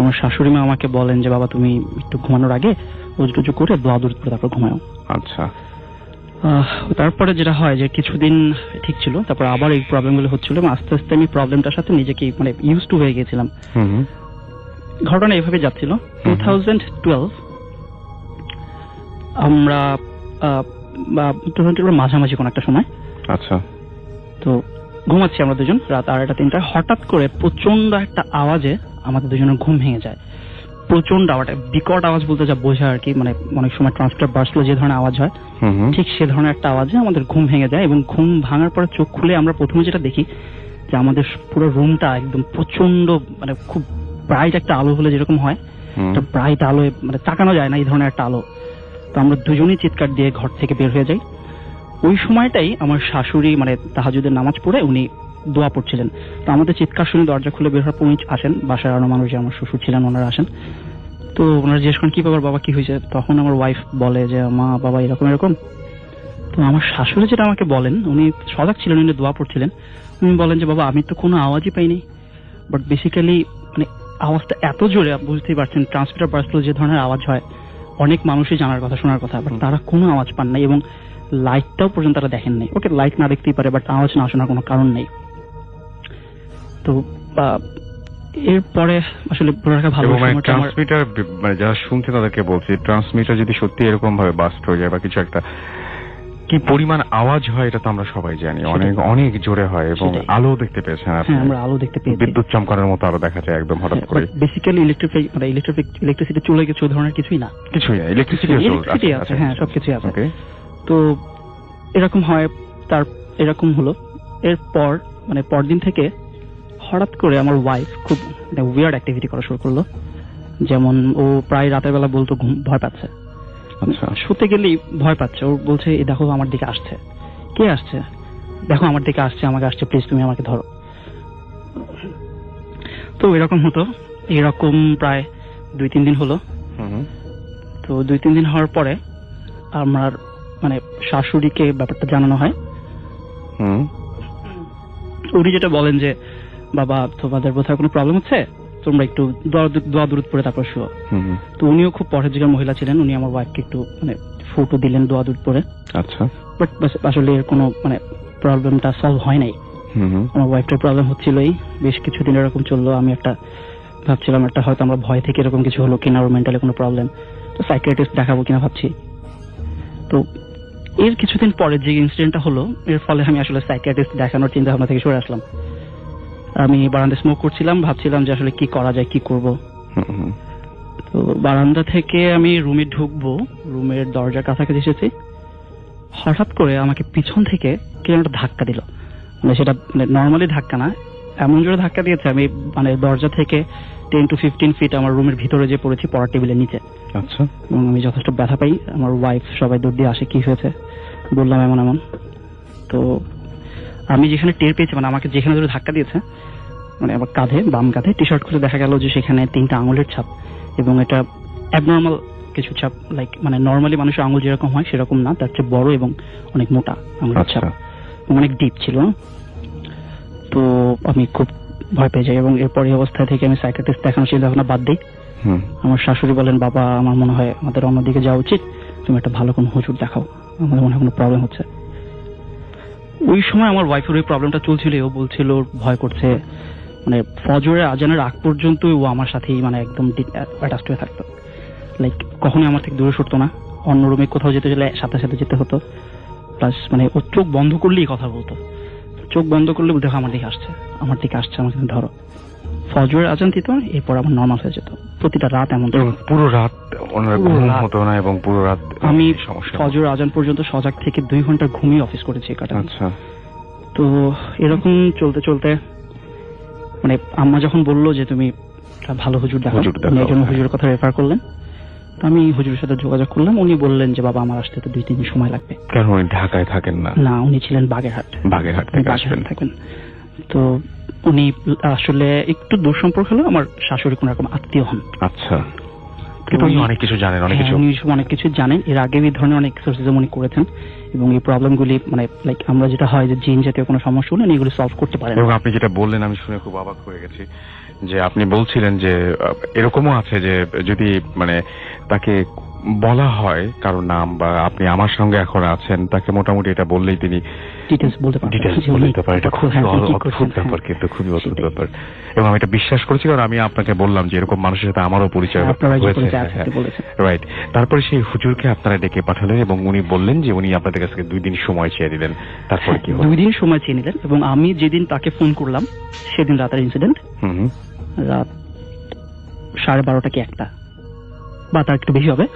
আমার শাশুড়ি মা আমাকে বলেন যে বাবা তুমি একটু ঘুমানোর আগে উজু করে দোয়া দূর করে তারপর ঘুমাও। আচ্ছা। তারপরে যেটা হয় যে কিছুদিন ঠিক ছিল, তারপর আবার এই প্রবলেমগুলো হচ্ছিল এবং আস্তে আস্তে আমি প্রবলেমটার সাথে নিজেকে মানে ইউজ টু হয়ে গেছিলাম। ঘটনা এভাবে যাচ্ছিল। 2012 আমরা 2012 মাঝামাঝি কোন একটা সময়। আচ্ছা। তো ঘুমাচ্ছি আমরা দুজন রাত 2:30-3টায়। হঠাৎ করে প্রচন্ড একটা আওয়াজে আমাদের দুজনের ঘুম ভেঙে যায়। প্রচন্ড আওয়াজ, বিকট আওয়াজ বলতে যা বোঝা আর কি, মানে অনেক সময় ট্রান্সফার বার্স্টলে যে ধরনের আওয়াজ হয় ঠিক সে ধরনের একটা আওয়াজে আমাদের ঘুম ভেঙে যায়। এবং ঘুম ভাঙার পরে চোখ খুলে আমরা প্রথমে যেটা দেখি যে আমাদের পুরো রুমটা একদম প্রচন্ড মানে খুব ব্রাইট একটা আলো হলে যেরকম হয়, একটা ব্রাইট আলো, মানে তাকানো যায় না এই ধরনের একটা আলো। তো আমরা দুজনেই চিৎকার দিয়ে ঘর থেকে বের হয়ে যাই। ওই সময়টাই আমার শাশুড়ি মানে তাহাজ্জুদের নামাজ পড়ে উনি দোয়া পড়ছিলেন। তো আমাদের চিৎকার শুনে দরজা খুলে বের হওয়ার পর আসেন, বাসার আরো মানুষ, আমার শ্বশুর ছিলেন, ওনারা আসেন। তো ওনারা জিজ্ঞেস করেন কি ব্যাপার বাবা, কি হয়েছে? তখন আমার ওয়াইফ বলে যে মা বাবা এরকম এরকম। তো আমার শাশুড়ি যেটা আমাকে বলেন, উনি সজাগ ছিলেন, উনি দোয়া পড়ছিলেন। উনি বলেন যে বাবা আমি তো কোনো আওয়াজই পাইনি, বাট বেসিক্যালি মানে আওয়াজটা এত জোরে, বুঝতেই পারছেন ট্রান্সমিটার বার্স্ট যে ধরনের আওয়াজ হয়, অনেক মানুষই জানার কথা, শোনার কথা, বাট তারা কোনো আওয়াজ পান নাই এবং লাইটটাও পর্যন্ত তারা দেখেন নাই। ওকে, লাইট না দেখতেই পারে, বাট আওয়াজ না শোনার কোনো কারণ নেই। তো এরপরে আসলে বলে রাখা ভালো, ট্রান্সমিটার মানে যারা শুনছে তাদেরকে বলছি, ট্রান্সমিটার যদি সত্যি এরকম ভাবে বাস্ট হয়ে যায় বা কিছু একটা, কি পরিমাণ আওয়াজ হয় এটা তো আমরা সবাই জানি, অনেক অনেক জোরে হয়। এবং আলো দেখতে পেয়েছেন আপনি? হ্যাঁ, আমরা আলো দেখতে পেয়েছি, বিদ্যুৎ চমকানোর মতো আলো দেখা যায় একদম হঠাৎ করে। বেসিক্যালি ইলেকট্রিসিটি চলে গেছে ওই ধরনের কিছুই না, কিছুই না, ইলেকট্রিসিটি আছে, হ্যাঁ সবকিছুই আছে। তো এরকম হয়, তার এরকম হলো। এরপর মানে পরদিন থেকে হঠাৎ করে আমার ওয়াইফ খুব উইয়ার্ড অ্যাক্টিভিটি করা শুরু করলো। যেমন ও প্রায় রাতের বেলা বলতো ভয় পাচ্ছে, শুতে গেলেই ভয় পাচ্ছে। ও বলছে, এই দেখো আমার দিকে আসছে। কে আসছে? দেখো আমার দিকে আসছে, আমাকে আসছে, প্লিজ তুমি আমাকে ধরো। তো এরকম হতো, এরকম প্রায় 2-3 দিন হলো। তো 2-3 দিন হওয়ার পরে আমার মানে শাশুড়িকে ব্যাপারটা জানানো হয়। উনি যেটা বলেন যে, বাবা তোমাদের বোধহয় কোনো প্রবলেম হচ্ছে, তোমরা একটু দোয়া দুরুদ পড়ে তারপর শুও। তো উনিও খুব পরহেজগার মহিলা ছিলেন, উনি আমার ওয়াইফকে একটু মানে ফটো দিলেন দোয়া দুরুদ পড়ে। আচ্ছা, বাট আসলে এর কোনো মানে প্রবলেমটা সলভ হয় নাই। আমার ওয়াইফটার প্রবলেম হচ্ছিলই, বেশ কিছুদিন এরকম চললো। আমি একটা ভাবছিলাম একটা হয়তো আমরা ভয় থেকে এরকম কিছু হলো কিনা, ওর মেন্টালি কোনো প্রবলেম, তো সাইকিয়াট্রিস্ট দেখাবো কিনা ভাবছি। তো এর কিছুদিন পরে যে ইনসিডেন্টটা হলো, এর ফলে আমি আসলে সাইকিয়াট্রিস্ট দেখানোর চিন্তা ভাবনা থেকে সরে আসলাম। আমি বারান্দায় স্মোক করছিলাম, ভাবছিলাম যে আসলে কি করা যায়, কি করব। তো বারান্দা থেকে আমি রুমে ঢুকবো, রুমের দরজার কাছাকাছি এসেছি, হঠাৎ করে আমাকে পিছন থেকে কেউ একটা ধাক্কা দিল। মানে সেটা মানে নর্মালি ধাক্কা না, এমন জোরে ধাক্কা দিয়েছে আমি মানে দরজা থেকে 10 to 15 ফিট আমার রুমের ভিতরে যে পড়েছি, পড়ার টেবিলের নিচে। আচ্ছা, এবং আমি যথেষ্ট ব্যথা পাই। আমার ওয়াইফ সবাই দৌড় দিয়ে আসে, কি হয়েছে বললাম এমন এমন। তো আমি যেখানে টের পেয়েছি, মানে আমাকে যেখানে ধরে ধাক্কা দিয়েছে, মানে আমার কাঁধে, বাম কাঁধে, টি শার্ট খুলে দেখা গেল যে সেখানে 3টা আঙুলের ছাপ, এবং এটা অ্যাবনর্মাল কিছু ছাপ, লাইক মানে নর্মালি মানুষের আঙুল যেরকম হয় সেরকম না, তার চেয়ে বড় এবং অনেক মোটা আঙুলের ছাপ, অনেক ডিপ ছিল। তো আমি খুব ভয় পেয়ে যাই এবং এরপর এই অবস্থা থেকে আমি সাইকিয়াট্রিস্ট দেখানোর চিন্তা ভাবনা বাদ দিই। আমার শাশুড়ি বলেন, বাবা আমার মনে হয় আমাদের অন্যদিকে যাওয়া উচিত, তুমি একটা ভালো কোনো হুজুর দেখাও, আমাদের মনে হয় কোনো প্রবলেম হচ্ছে। ওই সময় আমার ওয়াইফের ওই প্রবলেমটা চলছিল, ও বলছিল ভয় করছে, মানে ফজরের আজানের আগ পর্যন্ত ও আমার সাথেই মানে একদম অ্যাটাচড হয়ে থাকতো, লাইক কখনোই আমার থেকে দূরে সরতো না। অন্য রুমে কোথাও যেতে গেলে সাথে সাথে যেতে হতো, প্লাস মানে ও চোখ বন্ধ করলেই কথা বলতো, চোখ বন্ধ করলে দেখো আমার দিকে আসছে, আমার দিকে আসছে, আমাকে ধরো। ফজরের আজান দিত, এরপর আমার নর্মাল হয়ে যেত। প্রতিটা রাত এমন, পুরো রাত হতো না, এবং পুরো রাত আমি ফজরের আজান পর্যন্ত সজাগ থেকে 2 ঘন্টা ঘুমিয়ে অফিস করেছি কাটা। আচ্ছা, তো এরকম চলতে চলতে মানে আম্মা যখন বললো যে তুমি ভালো হুজুর দেখাও, একজন হুজুরের কথা রেফার করলেন। তো আমি হুজুরের সাথে যোগাযোগ করলাম, উনি বললেন যে বাবা আমার আসতে তো 2-3 দিন সময় লাগবে। কারণ উনি ঢাকায় থাকেন না? না, উনি ছিলেন বাগেরহাট থাকেন। তো উনি আসলে একটু দূর সম্পর্ক হলো, আমার শাশুড়ি কোন রকম আত্মীয় হন। আচ্ছা, কিন্তু উনি অনেক কিছু জানেন, অনেক কিছু জানেন। এর আগে এই ধরনের অনেক এক্সারসাইজ উনি করেছেন এবং এই প্রবলেমগুলি মানে লাইক আমরা যেটা হয় যে জিন জাতীয় কোনো সমস্যা হলে এগুলো সলভ করতে পারেন। এবং আপনি যেটা বললেন আমি শুনে খুব অবাক হয়ে গেছি, যে আপনি বলছিলেন যে এরকমও আছে যে যদি মানে তাকে বলা হয় কারো নাম, বা আপনি আমার সঙ্গে এখন আছেন, তাকে মোটামুটি এটা বললেই তিনি ডিটেইলস বলতে পারেন। এটা খুব অদ্ভুত ব্যাপার, কিন্তু খুবই অদ্ভুত ব্যাপার। এবং আমি এটা বিশ্বাস করেছি, কারণ আমি আপনাকে বললাম যে এরকম মানুষের সাথে আমারও পরিচয় হয়েছে। রাইট। তারপরে সেই হুজুরকে আপনারা ডেকে পাঠালেন এবং উনি বললেন যে উনি আপনাদের কাছে 2 দিন সময় চেয়ে দিলেন। তারপরে কি হলো? 2 দিন সময় চেয়ে নিলেন এবং আমি যেদিন তাকে ফোন করলাম সেদিন রাতের ইনসিডেন্ট, রাত 12:30 কি 1টা বা তার একটু বেশি হবে।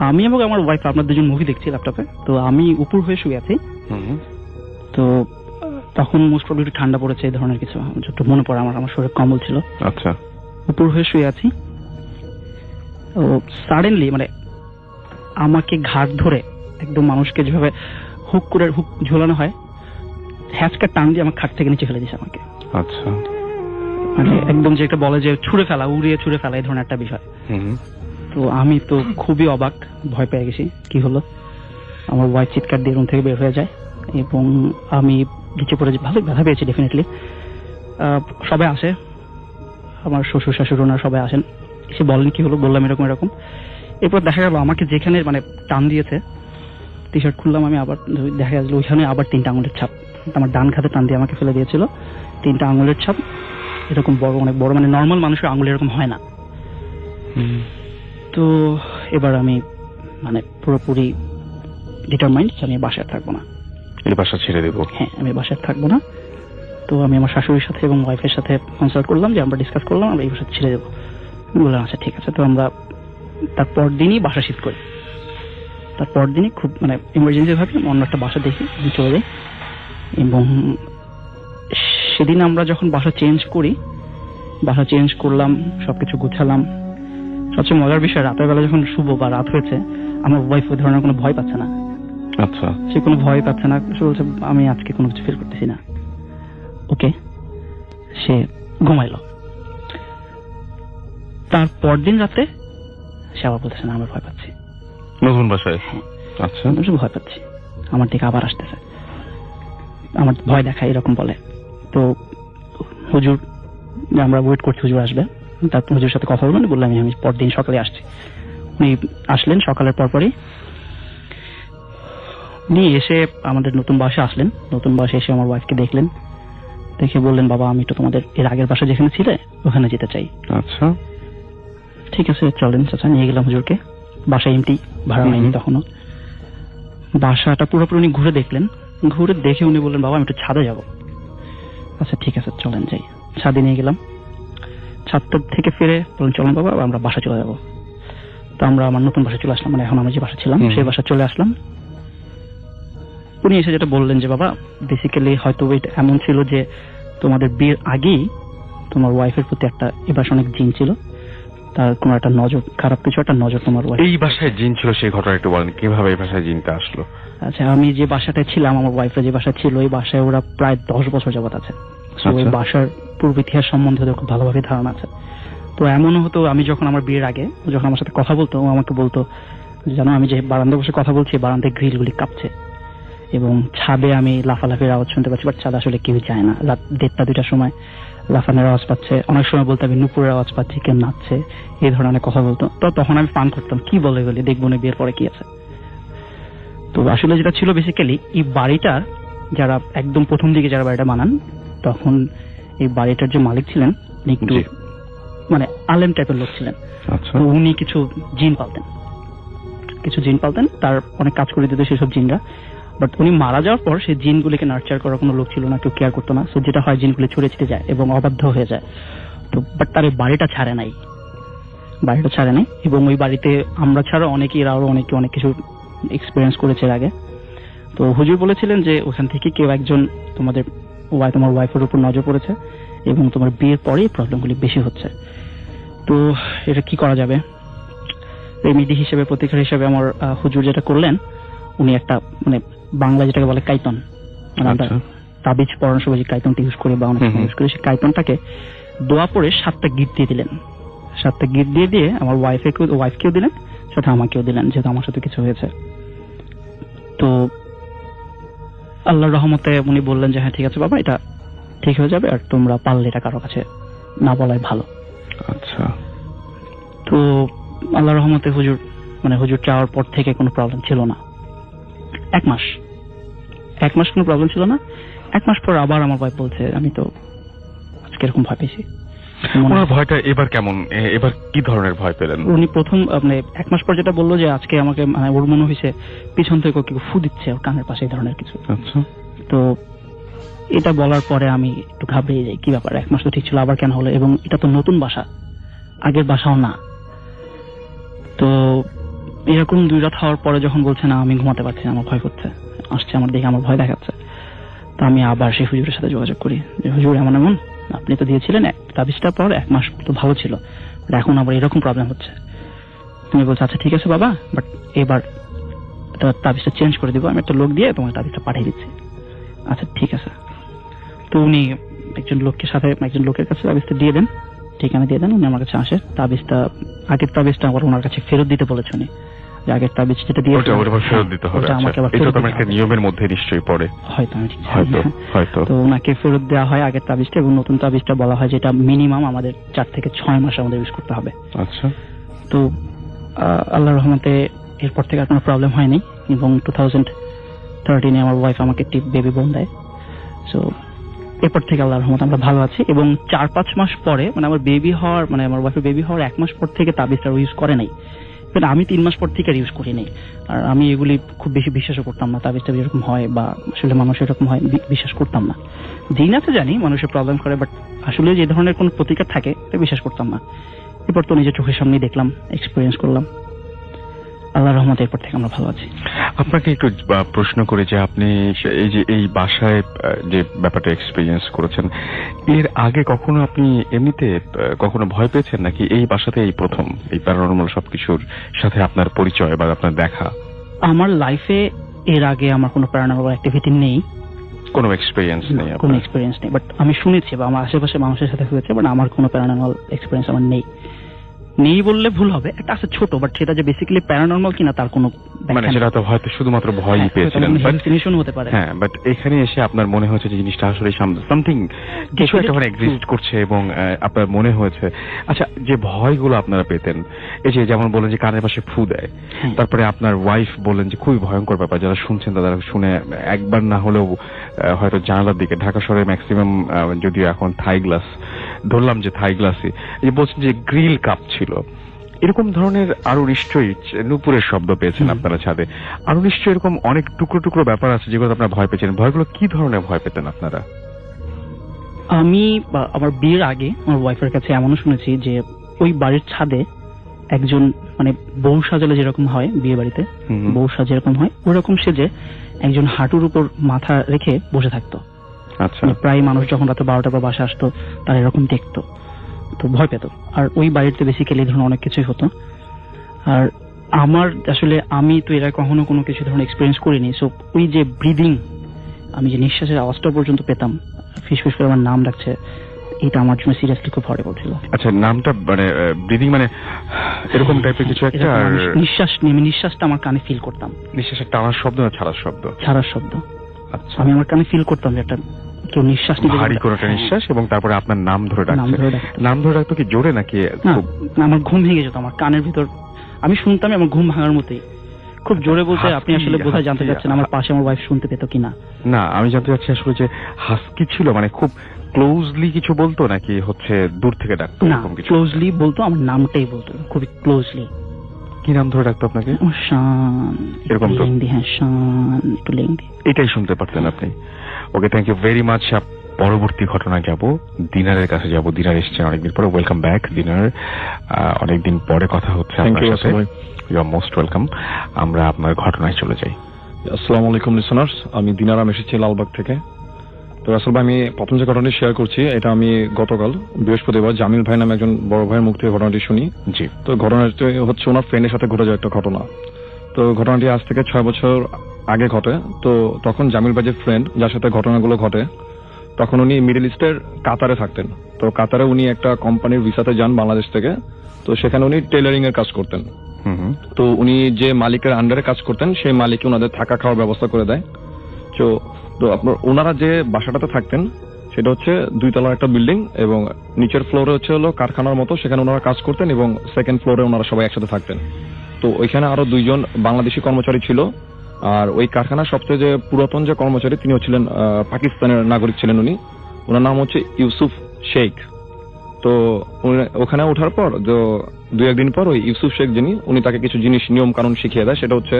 আমি এবং আমার ওয়াইফ আমরা দুজন মুভি দেখছি ল্যাপটপে। তো আমি উপর হয়ে শুয়ে আছি, তো তখন মোস্ট প্রবলি একটু ঠান্ডা পড়েছে, এই ধরনের কিছু একটু মনে পড়ে। আমার শরীরে কম্বল ছিল। আচ্ছা, উপর হয়ে শুয়ে আছি, তো সাডেনলি মানে আমাকে ঘাট ধরে একদম মানুষকে যেভাবে হুক ঝোলানো হয়, হ্যাচকা টান দিয়ে আমার খাট থেকে নিচে ফেলে দিয়েছে আমাকে। আচ্ছা, মানে একদম যে একটা বলে যে ছুঁড়ে ফেলা, উড়িয়ে ছুঁড়ে ফেলা, এই ধরনের একটা বিষয়। তো আমি তো খুবই অবাক, ভয় পেয়ে গেছি কি হলো। আমার ওয়াইফ চিৎকার দিয়ে রুম থেকে বের হয়ে যায় এবং আমি নিচে পড়ে ভালো ব্যথা পেয়েছি ডেফিনেটলি। সবাই আসে, আমার শ্বশুর শাশুড়ি ওনারা সবাই আসেন, এসে বলেন কি হলো, বললাম এরকম এরকম। এরপর দেখা গেল আমাকে যেখানে মানে টান দিয়েছে, টি শার্ট খুললাম আমি, আবার দেখা গেল ওইখানে আবার 3টা আঙুলের ছাপ, আমার ডান খাতে টান দিয়ে আমাকে ফেলে দিয়েছিল, 3টা আঙুলের ছাপ, এরকম বড়, অনেক বড়, মানে নর্মাল মানুষের আঙুল এরকম হয় না। তো এবার আমি মানে পুরোপুরি ডিটারমাইন্ড আমি বাসায় থাকবো না, এই বাসা ছেড়ে দেবো। হ্যাঁ আমি বাসায় থাকবো না। তো আমি আমার শাশুড়ির সাথে এবং ওয়াইফের সাথে কনসাল্ট করলাম, যে আমরা ডিসকাস করলাম আমরা এই বাসা ছেড়ে দেবো। বললাম আচ্ছা ঠিক আছে। তো আমরা তারপর দিনই বাসা শিফট করি। তারপর দিনই খুব মানে ইমার্জেন্সি ভাবে অন্য একটা বাসা দেখি, আমি চলে যাই। এবং সেদিন আমরা যখন বাসা চেঞ্জ করি, বাসা চেঞ্জ করলাম, সবকিছু গুছালাম। সবচেয়ে মজার বিষয়, রাতের বেলা যখন শুভ বা রাত হয়েছে, আমার ওয়াইফ ওই ধরনের কোনো ভয় পাচ্ছে না। আচ্ছা, সে কোনো ভয় পাচ্ছে না, সে বলছে আমি আজকে কোনো কিছু ফিল করতেছি না। ওকে, সে ঘুমাইলো। তার পরদিন রাতে সে আবার বলতেছে না, আমার ভয় পাচ্ছি। নতুন বাসায়? হ্যাঁ। আচ্ছা, আমি বলছি, ভয় পাচ্ছি, আমার দিকে আবার আসতেছে, আমার ভয় দেখায়, এরকম বলে। তো হুজুর, আমরা ওয়েট করছি হুজুর আসবে, তারপর হুজুরের সাথে কথা বলবেন, বললাম আমি পরদিন সকালে আসছি। উনি আসলেন সকালের পরপরই। উনি এসে আমাদের নতুন বাসা আসলেন, নতুন বাসা এসে আমার ওয়াইফকে দেখলেন, দেখে বললেন বাবা আমি তো তোমাদের এর আগের বাসা যেখানে ছিলে ওখানে যেতে চাই। আচ্ছা, ঠিক আছে চলেন চাচা। নিয়ে গেলাম হুজুরকে, বাসা এমটি, ভাড়া নেয়নি তখনও। বাসাটা পুরোপুরি উনি ঘুরে দেখলেন, ঘুরে দেখে উনি বললেন বাবা আমি একটু ছাদে যাব। আচ্ছা ঠিক আছে চলেন যাই। ছাদে নিয়ে গেলাম, ছাদটা থেকে ফিরে বললেন চলেন বাবা আমরা বাসা চলে যাবো। তো আমরা আমার নতুন বাসা চলে আসলাম, মানে এখন আমরা যে বাসা ছিলাম সেই বাসা চলে আসলাম। উনি এসে যেটা বললেন যে বাবা বেসিক্যালি হয়তো এটা এমন ছিল যে তোমাদের বিয়ের আগেই তোমার ওয়াইফের প্রতি একটা এবার অনেক জিন ছিল, তার কোনো একটা নজর, খারাপ কিছু একটা নজর তোমার ওয়াইফ। এই বাসায় জিন ছিল, সেই ঘটনা একটু বলেন, কিভাবে এই বাসায় জিনটা আসলো? আচ্ছা, আমি যে বাসাটায় ছিলাম, আমার ওয়াইফের যে বাসা ছিল, ওই বাসায় ওরা প্রায় 10 বছর যাবত আছে। ওই বাসার পূর্ব ইতিহাস সম্বন্ধে ওদের খুব ভালোভাবে ধারণা আছে। তো এমনও হতো, আমি যখন আমার বিয়ের আগে যখন আমার সাথে কথা বলতো, ও আমাকে বলতো জানো আমি যে বারান্দা বসে কথা বলছি, বারান্দায় গ্রিলগুলি কাঁপছে এবং ছাদে আমি লাফালাফির আওয়াজ শুনতে পাচ্ছি, বাট ছাদে আসলে কেউ যায় না। রাত 1টা-2টার সময় লাফানোর আওয়াজ পাচ্ছে, অনেক সময় বলতে আমি নুপুরের আওয়াজ পাচ্ছি, কেউ নাচছে, এই ধরনের কথা বলতো। তো তখন আমি ফান করতাম, কি বলে গেলে দেখবো না বিয়ের পরে কি আছে। তো আসলে যেটা ছিল বেসিক্যালি এই বাড়িটার যারা একদম প্রথম দিকে যারা বাড়িটা বানান, তখন এই বাড়িটার যে মালিক ছিলেন উনি একটু মানে আলেম টাইপের লোক ছিলেন। আচ্ছা, তো উনি কিছু জিন পালতেন, তার অনেক কাজ করে দিত সেসব জিনরা। বাট উনি মারা যাওয়ার পর সেই জিনগুলিকে নার্চার করার কোনো লোক ছিল না, কেউ কেয়ার করতো না। সো যেটা হয় জিনগুলি ছড়ে ছিটে যায় এবং অবাধ্য হয়ে যায়। তো বাট তার এই বাড়িটা ছাড়ে নাই, এবং ওই বাড়িতে আমরা ছাড়া অনেকেই আরো অনেকে অনেক কিছু এক্সপিরিয়েন্স করেছে এর আগে। তো হুজুর বলেছিলেন যে ওখান থেকে কেউ একজন তোমার ওয়াইফের উপর নজর পড়েছে এবং তোমার বিয়ের পরেই প্রবলেমগুলি বেশি হচ্ছে। তো এটা কি করা যাবে? রেমিডি হিসেবে, প্রতিকার হিসেবে আমার হুজুর যেটা করলেন, উনি একটা মানে বাংলা যেটাকে বলে কাইতন, মানে আমরা তাবিজ পড়ানোর সময় যে কাইতনটা ইউজ করি বা অনেক ইউজ করি, সেই কাইতনটাকে দোয়া পড়ে 7টা গিট দিয়ে দিলেন। 7টা গিট দিয়ে আমার ওয়াইফকেও দিলেন, সাথে আমাকেও দিলেন, যেহেতু আমার সাথে কিছু হয়েছে। তো আল্লাহর রহমতে উনি বললেন যে হ্যাঁ ঠিক আছে বাবা, এটা ঠিক হয়ে যাবে, আর তোমরা পারলে এটা কারো কাছে না বলাই ভালো। আচ্ছা, তো আল্লাহর রহমতে হুজুর চাওয়ার পর থেকে কোনো প্রবলেম ছিল না। 1 মাস কোনো প্রবলেম ছিল না। 1 মাস পর আবার আমার ভাই বলছে আমি তো আজকে এরকম ভয় পেয়েছি। ওনার ভয়টা এবার কেমন, এবার কি ধরনের ভয় পেলেন? উনি প্রথম মানে 1 মাস পর যেটা বললো যে আজকে আমাকে মানে ওর মনে হয়েছে পিছন থেকে কেউ ফু দিচ্ছে ওর কানের পাশে, এই ধরনের কিছু। আচ্ছা, তো এটা বলার পরে আমি একটু ঘাবড়িয়ে যাই, কি ব্যাপার, 1 মাস তো ঠিক ছিল, আবার কেন হলো? এবং এটা তো নতুন বাসা, আগের বাসাও না। তো এরকম 2 রাত হওয়ার পরে যখন বলছে না আমি ঘুমাতে পারছি না, আমার ভয় করছে, আসছে আমার দিকে, আমার ভয় দেখাচ্ছে, তো আমি আবার সেই হুজুরের সাথে যোগাযোগ করি যে হুজুর এমন আপনি তো দিয়েছিলেন তাবিজটা পর 1 মাস তো ভালো ছিল, এখন আবার এরকম প্রবলেম হচ্ছে। তুমি বলছো আচ্ছা ঠিক আছে বাবা, বাট এবার তাবিজটা চেঞ্জ করে দিব, আমি একটা লোক দিয়ে তোমার তাবিজটা পাঠিয়ে দিচ্ছি। আচ্ছা ঠিক আছে। তো উনি একজন লোকের কাছে তাবিজটা দিয়ে দেন, ঠিকানা দিয়ে দেন, উনি আমার কাছে আসে। আগের তাবিজটা আবার ওনার কাছে ফেরত দিতে বলেছে উনি, যে আগের তাবিজ যেটা দিয়ে ওটা আবার ফেরত দিতে হবে। ওটা আমাকে আচ্ছা, আবার এটা ফেরত তো আমার দিতে একটা হবে। নিয়মের মধ্যে নিশ্চয়ই পড়ে। হয়তো আমি ঠিক জানি হয়তো না। হয়তো তো ওনাকে ফেরত দেওয়া হয় আগের তাবিজটা, এবং নতুন তাবিজটা বলা হয় যেটা মিনিমাম আমাদের 4 থেকে 6 মাস আমাদের ইউজ করতে হবে। আচ্ছা তো আল্লাহর রহমতে এরপর থেকে আর কোনো প্রবলেম হয়নি, এবং 2013 আমার ওয়াইফ আমাকে একটি বেবি বোন দেয়। সো এরপর থেকে আল্লাহর রহমতে আমরা ভালো আছি, এবং 4-5 মাস পরে মানে আমার বেবি হওয়ার মানে আমার ওয়াইফের বেবি হওয়ার 1 মাস পর থেকে তাবিজটা ইউজ করে নাই, কিন্তু আমি 3 মাস পর থেকে আর ইউজ করি নাই। আর আমি এগুলি খুব বেশি বিশ্বাসও করতাম না, তাবিজ টাবিজ এরকম হয় বা আসলে মানুষ এরকম হয় বিশ্বাস করতাম না। জিন আছে জানি মানুষের প্রবলেম করে, বাট আসলে যে ধরনের কোনো প্রতিকার থাকে এটা বিশ্বাস করতাম না। এরপর তো নিজের চোখের সামনেই দেখলাম, এক্সপিরিয়েন্স করলাম, আল্লাহর রহমতে এরপর থেকে আমরা ভালো আছি। আপনাকে একটু প্রশ্ন করে যে আপনি এই যে এই বাসায় যে ব্যাপারটা এক্সপিরিয়েন্স করেছেন, এর আগে কখনো আপনি এমনিতে কখনো ভয় পেয়েছেন নাকি এই বাসাতে এই প্রথম এই প্যারানরমাল সবকিছুর সাথে আপনার পরিচয় বা আপনার দেখা? আমার লাইফে এর আগে আমার কোনো প্যারানরমাল অ্যাক্টিভিটি নেই, কোনো এক্সপিরিয়েন্স নেই কোনো আপনার? এক্সপিরিয়েন্স নেই, বাট আমি শুনেছি বা আমার আশেপাশে মানুষের সাথে হয়েছে, বাট আমার কোনো প্যারানরমাল এক্সপিরিয়েন্স আমার নেই। নেই বললে ভুল হবে, একটা আছে ছোট, বাট সেটা যে বেসিক্যালি প্যারানরমাল কিনা তার কোনো মানে সেটা তো হয়তো শুধুমাত্র ভয়ই পেয়েছিলেন, হ্যালুসিনেশন হতে পারে। হ্যাঁ, বাট এখানে এসে আপনার মনে হয়েছে যে জিনিসটা আসলে সামথিং কিছু একটা মানে এক্সিস্ট করছে এবং আপনার মনে হয়েছে। আচ্ছা, যে ভয়গুলো আপনারা পেতেন, এই যে যেমন বলেন যে কানের পাশে ফু দেয়, তারপরে আপনার ওয়াইফ বলেন যে খুবই ভয়ঙ্কর ব্যাপার, যারা শুনছেন তারা শুনে একবার না হলেও হয়তো জানালার দিকে, ঢাকা শহরে ম্যাক্সিমাম যদিও এখন থাই গ্লাস, ধরলাম যে থাই গ্লাসই, এই যে বলছেন যে গ্রিল কাপ ছিল, এরকম ধরনের আরো নিশ্চয়ই নুপুরের শব্দ পেয়েছেন আপনারা ছাদে, আরো নিশ্চয়ই এরকম অনেক টুকরো টুকরো ব্যাপার আছে যেগুলো আপনারা ভয় পেয়েছেন। ভয়গুলো কি ধরনের ভয় পেতেন আপনারা? আমি আমার বিয়ের আগে আমার ওয়াইফের কাছে এমনও শুনেছি যে ওই বাড়ির ছাদে একজন মানে বউ সাজালে যেরকম হয় বিয়ে বাড়িতে, বউ সাজে এরকম হয়, ওরকম সেজে একজন হাঁটুর উপর মাথা রেখে বসে থাকতো। আচ্ছা, প্রায় মানুষ যখন রাতে 12টার পর বাসা আসতো তারা এরকম দেখতো, তো ভয় পেত। আর ওই বাড়িতে বেসিক্যালি ধরুন অনেক কিছুই হতো। আর আমার আসলে আমি তো এরা কখনো কোনো কিছু ধরুন এক্সপিরিয়েন্স করিনি, সো ওই যে ব্রিদিং, আমি যে নিঃশ্বাসের আওয়াজটা পর্যন্ত পেতাম, ফিসফিস করে আমার নাম ডাকছে, এটা আমার জন্য সিরিয়াসলি খুব হরিবল ছিল। আচ্ছা, নামটা মানে ব্রিদিং মানে এরকম টাইপের কিছু একটা, আর নিঃশ্বাস নিয়ে আমি নিঃশ্বাসটা আমার কানে ফিল করতাম। নিঃশ্বাসের টানার শব্দ না ছাড়ার শব্দ? ছাড়ার শব্দ। আচ্ছা, আমি আমার কানে ফিল করতাম যে একটা কেউ নিঃশ্বাস নিতে, ভারী কোনো একটা নিঃশ্বাস, এবং তারপরে আপনার নাম ধরে নাম ডাকছে। ধরে ডাকতো। নাম ধরে ডাকতো কি জোরে নাকি না, খুব? আমার ঘুম ভেঙে যেত, আমার কানের ভিতর আমি শুনতাম, আমার ঘুম ভাঙার মতোই খুব জোরে বলতে। আপনি আসলে বোধহয় জানতে চাচ্ছেন আমার পাশে আমার ওয়াইফ শুনতে পেত কিনা? না, আমি জানতে চাচ্ছি আসলে যে হাস্কি ছিল মানে খুব ক্লোজলি কিছু বলতো নাকি হচ্ছে দূর থেকে ডাকতো? না, এরকম কিছু? ক্লোজলি বলতো, আমার নামটাই বলতো খুবই ক্লোজলি। কি নাম ধরে ডাকতো আপনাকে? শান, এরকম তো? লেংদি, হ্যাঁ শান, একটু লেংদি। এটাই শুনতে পারতেন আপনি? ওকে, থ্যাংক ইউ ভেরি মাচ। পরবর্তী ঘটনা যাব, দিনারের কাছে যাব। দিনার এসছেন অনেকদিন পরে, ওয়েলকাম ব্যাক দিনার। অনেকদিন পরে কথা হচ্ছে আপনার সাথে, ইউ আর মোস্ট ওয়েলকাম। আমরা আপনার ঘটনায় চলে যাই। আসসালামু আলাইকুম লিসনার্স, আমি দিনারাম এসেছি লালবাগ থেকে। তো আসলে আমি প্রথম যে ঘটনাটি শেয়ার করছি, এটা আমি গতকাল বৃহস্পতিবার জামিল ভাই নামে একজন বড় ভাইয়ের মুখ থেকে ঘটনাটি শুনি। জি। তো ঘটনাটি হচ্ছে ওনার ফ্রেন্ডের সাথে ঘটে যায় একটা ঘটনা। তো ঘটনাটি আজ থেকে 6 বছর আগে ঘটে। তো তখন জামিল ভাইয়ের ফ্রেন্ড যার সাথে ঘটনাগুলো ঘটে, তখন উনি মিডল ইস্টের কাতারে থাকতেন। তো কাতারে উনি একটা কোম্পানির ভিসাতে যান বাংলাদেশ থেকে। তো সেখানে উনি টেলারিং এর কাজ করতেন। তো উনি যে মালিকের আন্ডারে কাজ করতেন সেই মালিক ওনাদের থাকা খাওয়ার ব্যবস্থা করে দেয়। তো আপনার ওনারা যে বাসাটাতে থাকতেন সেটা হচ্ছে 2 তলার একটা বিল্ডিং, এবং নিচের ফ্লোরে হচ্ছে হলো কারখানার মতো, সেখানে ওনারা কাজ করতেন, এবং সেকেন্ড ফ্লোরে ওনারা সবাই একসাথে থাকতেন। তো ওইখানে আরো 2 জন বাংলাদেশি কর্মচারী ছিল। আর ওই কারখানার সবচেয়ে যে পুরাতন যে কর্মচারী তিনি ছিলেন পাকিস্তানের নাগরিক ছিলেন উনি, ওনার নাম হচ্ছে ইউসুফ শেখ। তো ওখানে ওঠার পর 2-1 দিন পর ওই ইউসুফ শেখ যিনি, উনি তাকে কিছু জিনিস নিয়ম কানুন শিখিয়ে দেয়। সেটা হচ্ছে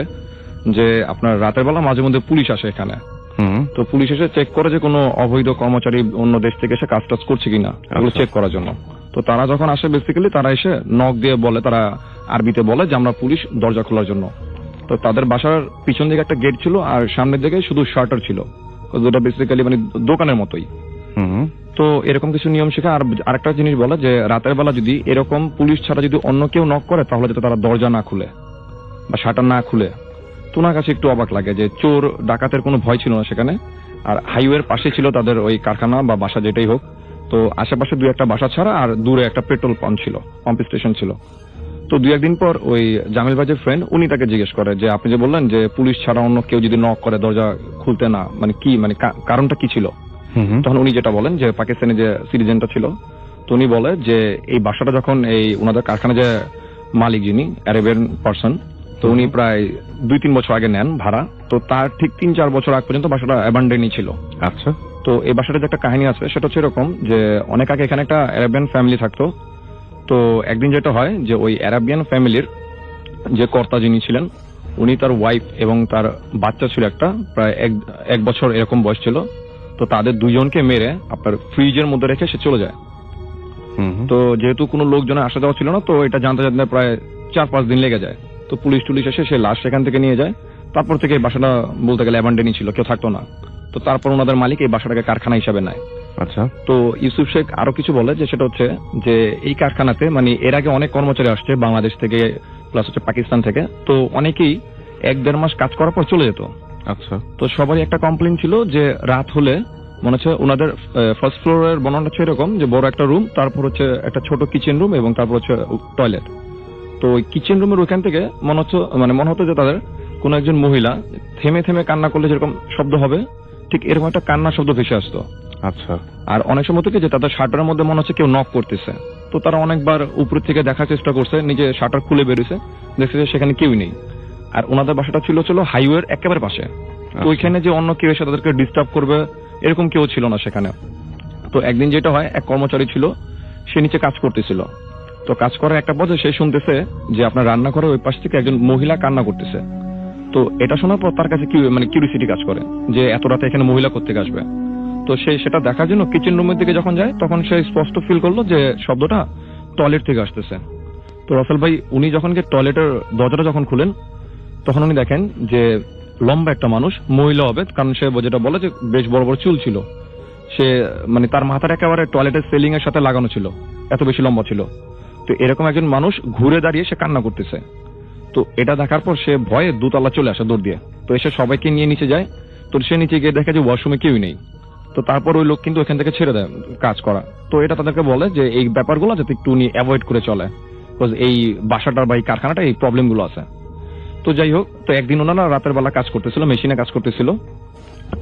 যে আপনার রাতের বেলা মাঝে মধ্যে পুলিশ আসে এখানে। তো পুলিশ এসে চেক করে যে কোনো অবৈধ কর্মচারী অন্য দেশ থেকে এসে কাজ টাজ করছে কিনা, এগুলো চেক করার জন্য। তো তারা যখন আসে বেসিক্যালি তারা এসে নক দিয়ে বলে, তারা আরবিতে বলে যে আমরা পুলিশ, দরজা খোলার জন্য। তো তাদের বাসার পিছন দিকে একটা গেট ছিল আর সামনের দিকে শুধু শাটার ছিল, যেটা বেসিক্যালি মানে দোকানের মতোই। তো এরকম কিছু নিয়ম শেখা। আর আরেকটা জিনিস বলে যে রাতের বেলা যদি এরকম পুলিশ ছাড়া যদি অন্য কেউ নক করে তাহলে যাতে তারা দরজা না খুলে বা শাটার না খুলে। তো ওনার কাছে একটু অবাক লাগে যে চোর ডাকাতের কোনো ভয় ছিল না সেখানে। আর হাইওয়ের পাশে ছিল তাদের ওই কারখানা বা বাসা যেটাই হোক। তো আশেপাশে 2-1টা বাসা ছাড়া আর দূরে একটা পেট্রোল পাম্প ছিল, পাম্প স্টেশন ছিল। তো 2-1 দিন পর ওই জামিল ভাই যে ফ্রেন্ড উনি তাকে জিজ্ঞেস করে যে আপনি যে বললেন যে পুলিশ ছাড়া অন্য কেউ যদি নক করে দরজা খুলতে না, মানে কি, মানে কারণটা কি ছিল? তখন উনি যেটা বলেন যে পাকিস্তানি যে সিটিজেনটা ছিল, তো উনি বলে যে এই বাসাটা যখন এই ওনাদের কারখানা যে মালিক যিনি অ্যারাবিয়ান পার্সন, তো উনি প্রায় 2-3 বছর আগে নেন ভাড়া, তো তার ঠিক 3-4 বছর আগ পর্যন্ত বাসাটা অ্যাবান্ডেনই ছিল। আচ্ছা। তো এই বাসাটা যে একটা কাহিনী আছে সেটা হচ্ছে এরকম যে অনেক আগে এখানে একটা অ্যারাবিয়ান ফ্যামিলি থাকতো। তো একদিন যেটা হয় যে ওই অ্যারাবিয়ান ফ্যামিলির যে কর্তা যিনি ছিলেন উনি তার ওয়াইফ এবং তার বাচ্চা ছিল একটা, প্রায় এক বছর এরকম বয়স ছিল, তো তাদের দুজনকে মেরে আপনার ফ্রিজের মধ্যে রেখে সে চলে যায়। তো যেহেতু কোনো লোকজনের আসা যাওয়া ছিল না, তো এটা জানতে জানতে প্রায় 4-5 দিন লেগে যায়। তো পুলিশ টুলিশ এসে সে লাশ সেখান থেকে নিয়ে যায়। তারপর থেকে এই বাসাটা বলতে গেলে অ্যাবান্ডেনই ছিল, কেউ থাকতো না। তো তারপর ওনাদের মালিক এই বাসাটাকে কারখানা হিসাবে নেয়। আচ্ছা। তো ইউসুফ শেখ আরো কিছু বলে যে সেটা হচ্ছে যে এই কারখানাতে মানে এর আগে অনেক কর্মচারী আসছে বাংলাদেশ থেকে প্লাস হচ্ছে পাকিস্তান থেকে, তো অনেকেই 1-1.5 মাস কাজ করার পর চলে যেত। আচ্ছা। তো সবারই একটা কমপ্লেইন ছিল যে রাত হলে মনে হচ্ছে ওনাদের ফার্স্ট ফ্লোরের বর্ণনা হচ্ছে এরকম যে বড় একটা রুম, তারপর হচ্ছে একটা ছোট কিচেন রুম এবং তারপর হচ্ছে টয়লেট। তো ওই কিচেন রুমের ওইখান থেকে মনে হতো যে তাদের কোনো একজন মহিলা থেমে থেমে কান্না করলে যেরকম শব্দ হবে ঠিক এরকম একটা কান্নার শব্দ ভেসে আসতো। আচ্ছা। আর অনেক সময় থেকে যে তাদের শাটারের মধ্যে মনে হচ্ছে কেউ নক করতেছে। তো তারা অনেকবার উপর থেকে দেখার চেষ্টা করছে, নিজে শাটার খুলে বেরিয়েছে, দেখছে যে সেখানে কেউ নেই। আর ওনাদের বাসাটা ছিল হাইওয়ের একেবারে পাশে। তো ওইখানে যে অন্য কেউ এসে তাদেরকে ডিস্টার্ব করবে এরকম কেউ ছিল না সেখানে। তো একদিন যেটা হয়, এক কর্মচারী ছিল, সে নিচে কাজ করতেছিল। তো কাজ করার একটা পর্যায়ে সে শুনতেছে যে আপনার রান্নাঘরের ওই পাশ থেকে একজন মহিলা কান্না করতেছে। তো এটা শোনার পর তার কাছে কিউরিসিটি কাজ করে যে এত রাতে এখানে মহিলা কোত্থেকে আসবে। তো সে সেটা দেখার জন্য কিচেন রুমের দিকে যখন যায় তখন সে স্পষ্ট ফিল করলো যে শব্দটা টয়লেট থেকে আসতেছে। তো রাসেল ভাই উনি যখন গিয়ে টয়লেটের দরজাটা যখন খুলেন তখন উনি দেখেন যে লম্বা একটা মানুষ, মহিলা হবে, কারণ সে যেটা বলে যে বেশ বড় বড় চুল ছিল, সে মানে তার মাথার একেবারে টয়লেটের সেলিং এর সাথে লাগানো ছিল, এত বেশি লম্বা ছিল। তো এরকম একজন মানুষ ঘুরে দাঁড়িয়ে সে কান্না করতেছে। তো এটা দেখার পর সে ভয়ে 2 তলা চলে আসে দৌড় দিয়ে। তো এসে সবাইকে নিয়ে নিচে যায়। তো সে নিচে গিয়ে দেখে যে ওয়াশরুমে কেউই নেই। তো তারপর ওই লোক কিন্তু এখান থেকে ছেড়ে দেয় কাজ করা। তো এটা তাদেরকে বলে যে এই ব্যাপারগুলো যাতে একটু উনি অ্যাভয়েড করে চলে, বিকজ এই বাসাটার বা এই কারখানাটা এই প্রবলেমগুলো আছে। তো যাই হোক, তো একদিন ওনারা রাতের বেলা কাজ করতেছিল, মেশিনে কাজ করতেছিল।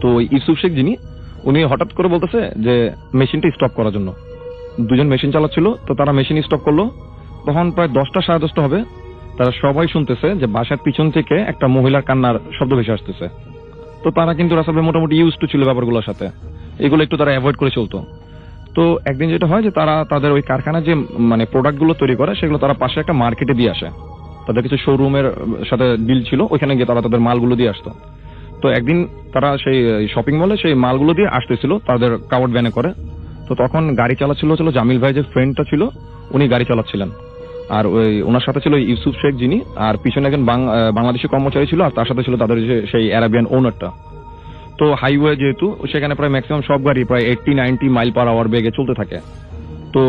তো ইউসুফ শেখ যিনি উনি হঠাৎ করে বলতেছে যে মেশিনটা স্টপ করার জন্য। 2জন মেশিন চালাচ্ছিল, তো তারা মেশিন স্টপ করলো। তখন প্রায় 10টা 10:30 হবে, তারা সবাই শুনতেছে যে বাসার পিছন থেকে একটা মহিলার কান্নার শব্দ ভেসে আসতেছে। তো তারা কিন্তু রাসেল ভাই মোটামুটি ইউজ টু ছিল ব্যাপারগুলোর সাথে, এগুলো একটু তারা অ্যাভয়েড করে চলতো। তো একদিন যেটা হয় যে তারা তাদের ওই কারখানার যে মানে প্রোডাক্টগুলো তৈরি করে সেগুলো তারা পাশে একটা মার্কেটে দিয়ে আসে। তাদের কিছু শোরুমের সাথে ডিল ছিল, ওইখানে গিয়ে তারা তাদের মালগুলো দিয়ে আসতো। তো একদিন তারা সেই শপিং মলে সেই মালগুলো দিয়ে আসতেছিল তাদের কাভার্ড ভ্যানে করে। তো তখন গাড়ি চালাচ্ছিল জামিল ভাই যে ফ্রেন্ডটা ছিল, উনি গাড়ি চালাচ্ছিলেন। আর ওই ওনার সাথে ছিল ইউসুফ শেখ যিনি, আর পিছনে একজন বাংলাদেশি কর্মচারী ছিল, আর তার সাথে ছিল তাদের যে সেই অ্যারাবিয়ান ওনারটা। তো হাইওয়ে যেহেতু সেখানে প্রায় ম্যাক্সিমাম সব গাড়ি প্রায় 80-90 মাইল পার আওয়ার বেগে চলতে থাকে। তো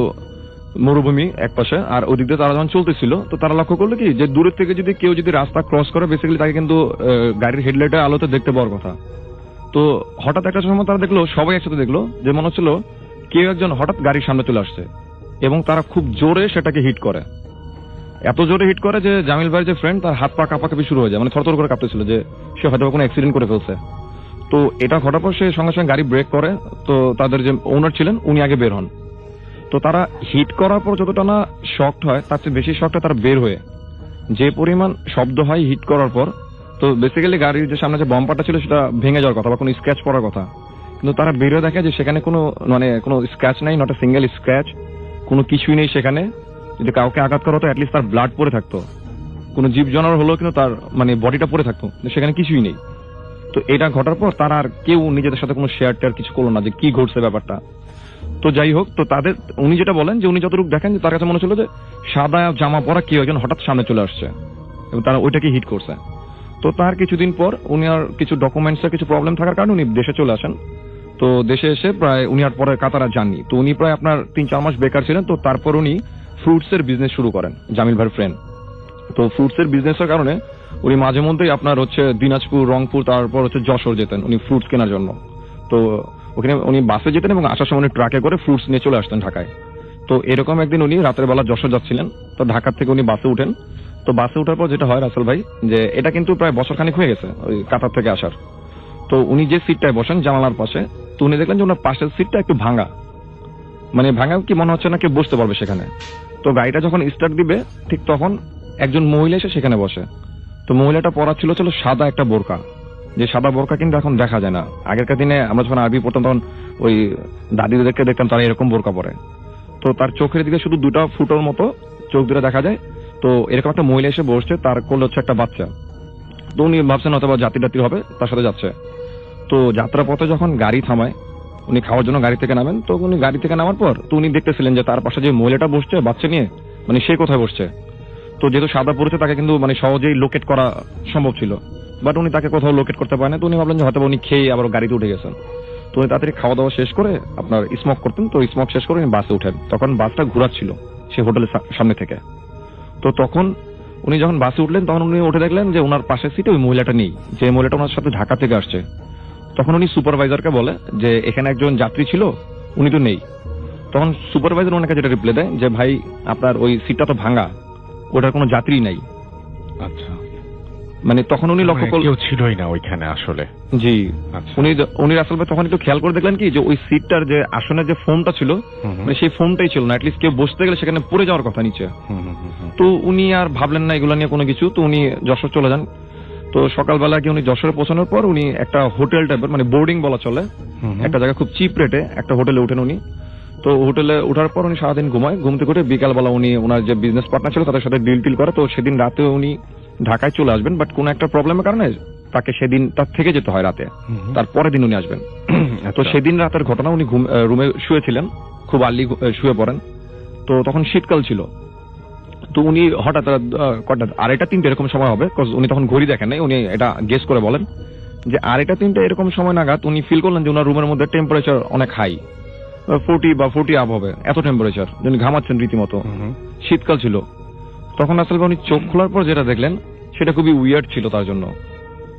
মরুভূমি এক পাশে, আর ওদিক দিয়ে তারা যখন চলতেছিল তো তারা লক্ষ্য করলো কি যে দূরের থেকে যদি কেউ যদি রাস্তা ক্রস করে বেসিক্যালি তাকে কিন্তু গাড়ির হেডলাইটের আলোতে দেখতে পাওয়ার কথা। তো হঠাৎ একটা সময় তারা দেখলো, সবাই একসাথে দেখলো যে মনে হচ্ছিল কেউ একজন হঠাৎ গাড়ির সামনে চলে আসছে এবং তারা খুব জোরে সেটাকে হিট করে। এত জোরে হিট করে যে জামিল ভাইয়ের যে ফ্রেন্ড তার হাত পা কাঁপাকাঁপি শুরু হয়ে যায়, মানে থরথর করে কাঁপতেছিল যে সে হয়তো কোনো অ্যাক্সিডেন্ট করে ফেলছে। তো এটা ঘটার পর সে সঙ্গে সঙ্গে গাড়ি ব্রেক করে। তো তাদের যে ওনার ছিলেন উনি আগে বের হন। তো তারা হিট করার পর যতটা না শকড হয় তার চেয়ে বেশি শকটা তারা বের হয়ে যে পরিমাণ শব্দ হয় হিট করার পর। তো বেসিক্যালি গাড়ির যে সামনে যে বাম্পারটা ছিল সেটা ভেঙে যাওয়ার কথা বা কোনো স্ক্র্যাচ পড়ার কথা, কিন্তু তারা বের হয়ে দেখে যে সেখানে কোনো স্ক্র্যাচ নাই, নট এ সিঙ্গেল স্ক্র্যাচ, কোনো কিছুই নেই সেখানে। যদি কাউকে আঘাত করা হতো অ্যাটলিস্ট তার ব্লাড পড়ে থাকতো, কোনো জীব জানোয়ার হলেও কিন্তু তার মানে বডিটা পড়ে থাকতো, সেখানে কিছুই নেই। তো এটা ঘটার পর তারা আর কেউ নিজেদের সাথে কোনো শেয়ার টেয়ার কিছু করলো না যে কি ঘটছে ব্যাপারটা। তো যাই হোক, তো তাদের উনি যেটা বলেন যে উনি যতটুকু দেখেন যে তার কাছে মনে হচ্ছিল যে সাদা জামা পরা কেউ একজন হঠাৎ সামনে চলে আসছে এবং তারা ওইটাকে হিট করছে। তো তার কিছুদিন পর উনি আর কিছু ডকুমেন্টসের কিছু প্রবলেম থাকার কারণে উনি দেশে চলে আসেন। তো দেশে এসে প্রায় উনি আর পরে কাতার আর যাননি। তো উনি প্রায় আপনার 3-4 মাস বেকার ছিলেন। তো তারপর উনি ফ্রুটসের বিজনেস শুরু করেন, জামিল ভাইয়ের ফ্রেন্ড। তো ফ্রুটসের বিজনেসের কারণে উনি মাঝে মধ্যেই আপনার হচ্ছে দিনাজপুর, রংপুর, তারপর হচ্ছে যশোর যেতেন উনি ফ্রুটস কেনার জন্য। তো ওখানে উনি বাসে যেতেন এবং আসার সময় ট্রাকে করে ফ্রুটস নিয়ে চলে আসতেন ঢাকায়। তো এরকম একদিন উনি রাতের বেলা যশোর যাচ্ছিলেন, তো ঢাকা থেকে উনি বাসে উঠেন। তো বাসে ওঠার পর যেটা হয় রাসেল ভাই, যে এটা কিন্তু প্রায় বছরখানেক হয়ে গেছে ওই কাতার থেকে আসার। তো উনি যে সিটটায় বসেন জানালার পাশে, তো উনি দেখলেন যে ওনার পাশের সিটটা একটু ভাঙা, মানে ভাঙা কি মনে হচ্ছে না কেউ বসতে পারবে সেখানে। তো গাড়িটা যখন স্টার্ট দিবে ঠিক তখন একজন মহিলা এসে সেখানে বসে। তো মহিলাটা পরা ছিল সাদা একটা বোরকা, যে সাদা বোরকা কিন্তু এখন দেখা যায় না। আগেরকার দিনে আমরা যখন আরবি পড়তাম তখন ওই দাদিদেরকে দেখতাম তারা এরকম বোরকা পরে। তো তার চোখের দিকে শুধু দুটা ফুটোর মতো চোখ দুটো দেখা যায়। তো এরকম একটা মহিলা এসে বসছে, তার কোলে হচ্ছে একটা বাচ্চা। তো উনি ভাবছেন অথবা জাতি হবে, তার সাথে যাচ্ছে। তো যাত্রা পথে যখন গাড়ি থামায়, উনি খাওয়ার জন্য গাড়ি থেকে নামেন। তো উনি গাড়ি থেকে নামার পর তো উনি দেখতেছিলেন যে তার পাশে যে মহিলাটা বসছে বাচ্চা নিয়ে, মানে সে কোথায় বসছে। তো যেহেতু সাদা পড়েছে তাকে কিন্তু মানে সহজেই লোকেট করা সম্ভব ছিল, বাট উনি তাকে কোথাও লোকেট করতে পারেন না। তো উনি ভাবলেন যে হয়তো উনি খেয়ে আবার গাড়িতে উঠে গেছেন। তো উনি তাড়াতাড়ি খাওয়া দাওয়া শেষ করে আপনার স্মোক করতেন, তো স্মোক শেষ করে উনি বাসে উঠেন। তখন বাসটা ঘোরাচ্ছিল সে হোটেলের সামনে থেকে। তো তখন উনি যখন বাসে উঠলেন তখন উনি উঠে দেখলেন যে ওনার পাশের সিটে ওই মহিলাটা নেই, যে মহিলাটা ওনার সাথে ঢাকা থেকে আসছে। তখন উনি সুপারভাইজারকে বলে যে এখানে একজন যাত্রী ছিল, উনি তো নেই। তখন সুপারভাইজার ওনাকে যেটা রিপ্লাই দেয় যে ভাই আপনার ওই সিটটা তো ভাঙা, ওটার কোনো যাত্রী নাই। আচ্ছা, মানে তখন উনি লক্ষ্য করলেন কেউ ছিলই না ওইখানে আসলে। জি, আচ্ছা। উনি রাসেল ভাই তখন একটু খেয়াল করে দেখলেন কি যে ওই সিটটার যে আসনের যে ফোমটা ছিল, মানে সেই ফোমটাই ছিল না। অ্যাটলিস্ট কেউ বসতে গেলে সেখানে পড়ে যাওয়ার কথা নিচে। তো উনি আর ভাবলেন না এগুলো নিয়ে কোনো কিছু। তো উনি যশোর চলে যান। তো সকালবেলা গিয়ে উনি যশোরে পৌঁছানোর পর উনি একটা হোটেল টাইপের, মানে বোর্ডিং বলা চলে, একটা জায়গায় খুব চিপ রেটে একটা হোটেলে উঠেন উনি। তো হোটেলে ওঠার পর উনি সারাদিন ঘুমায়, ঘুমতে করে বিকালবেলা উনি ওনার যে বিজনেস পার্টনার ছিল তাদের সাথে ডিল করে। তো সেদিন রাতে উনি ঢাকায় চলে আসবেন, বাট কোন একটা প্রবলেমের কারণে তাকে সেদিন তার থেকে যেতে হয় রাতে, তারপরের দিন উনি আসবেন। তো সেদিন রাতের ঘটনা, উনি রুমে শুয়েছিলেন, খুব আর্লি শুয়ে পড়েন। তো তখন শীতকাল ছিল। তো উনি হঠাৎ কটা 2:30-3 এরকম সময় হবে, উনি তখন ঘড়ি দেখেন নাই, উনি এটা গেস করে বলেন যে 2:30-3 এরকম সময় নাগাদ উনি ফিল করলেন যে ওনার রুমের মধ্যে টেম্পারেচার অনেক হাই, 40 বা 40 আপ হবে, এত টেম্পারেচার, উনি ঘামাচ্ছেন রীতিমতো। শীতকাল ছিল। তখন আসলে উনি চোখ খোলার পর যেটা দেখলেন সেটা খুবই উইয়ার্ড ছিল তার জন্য।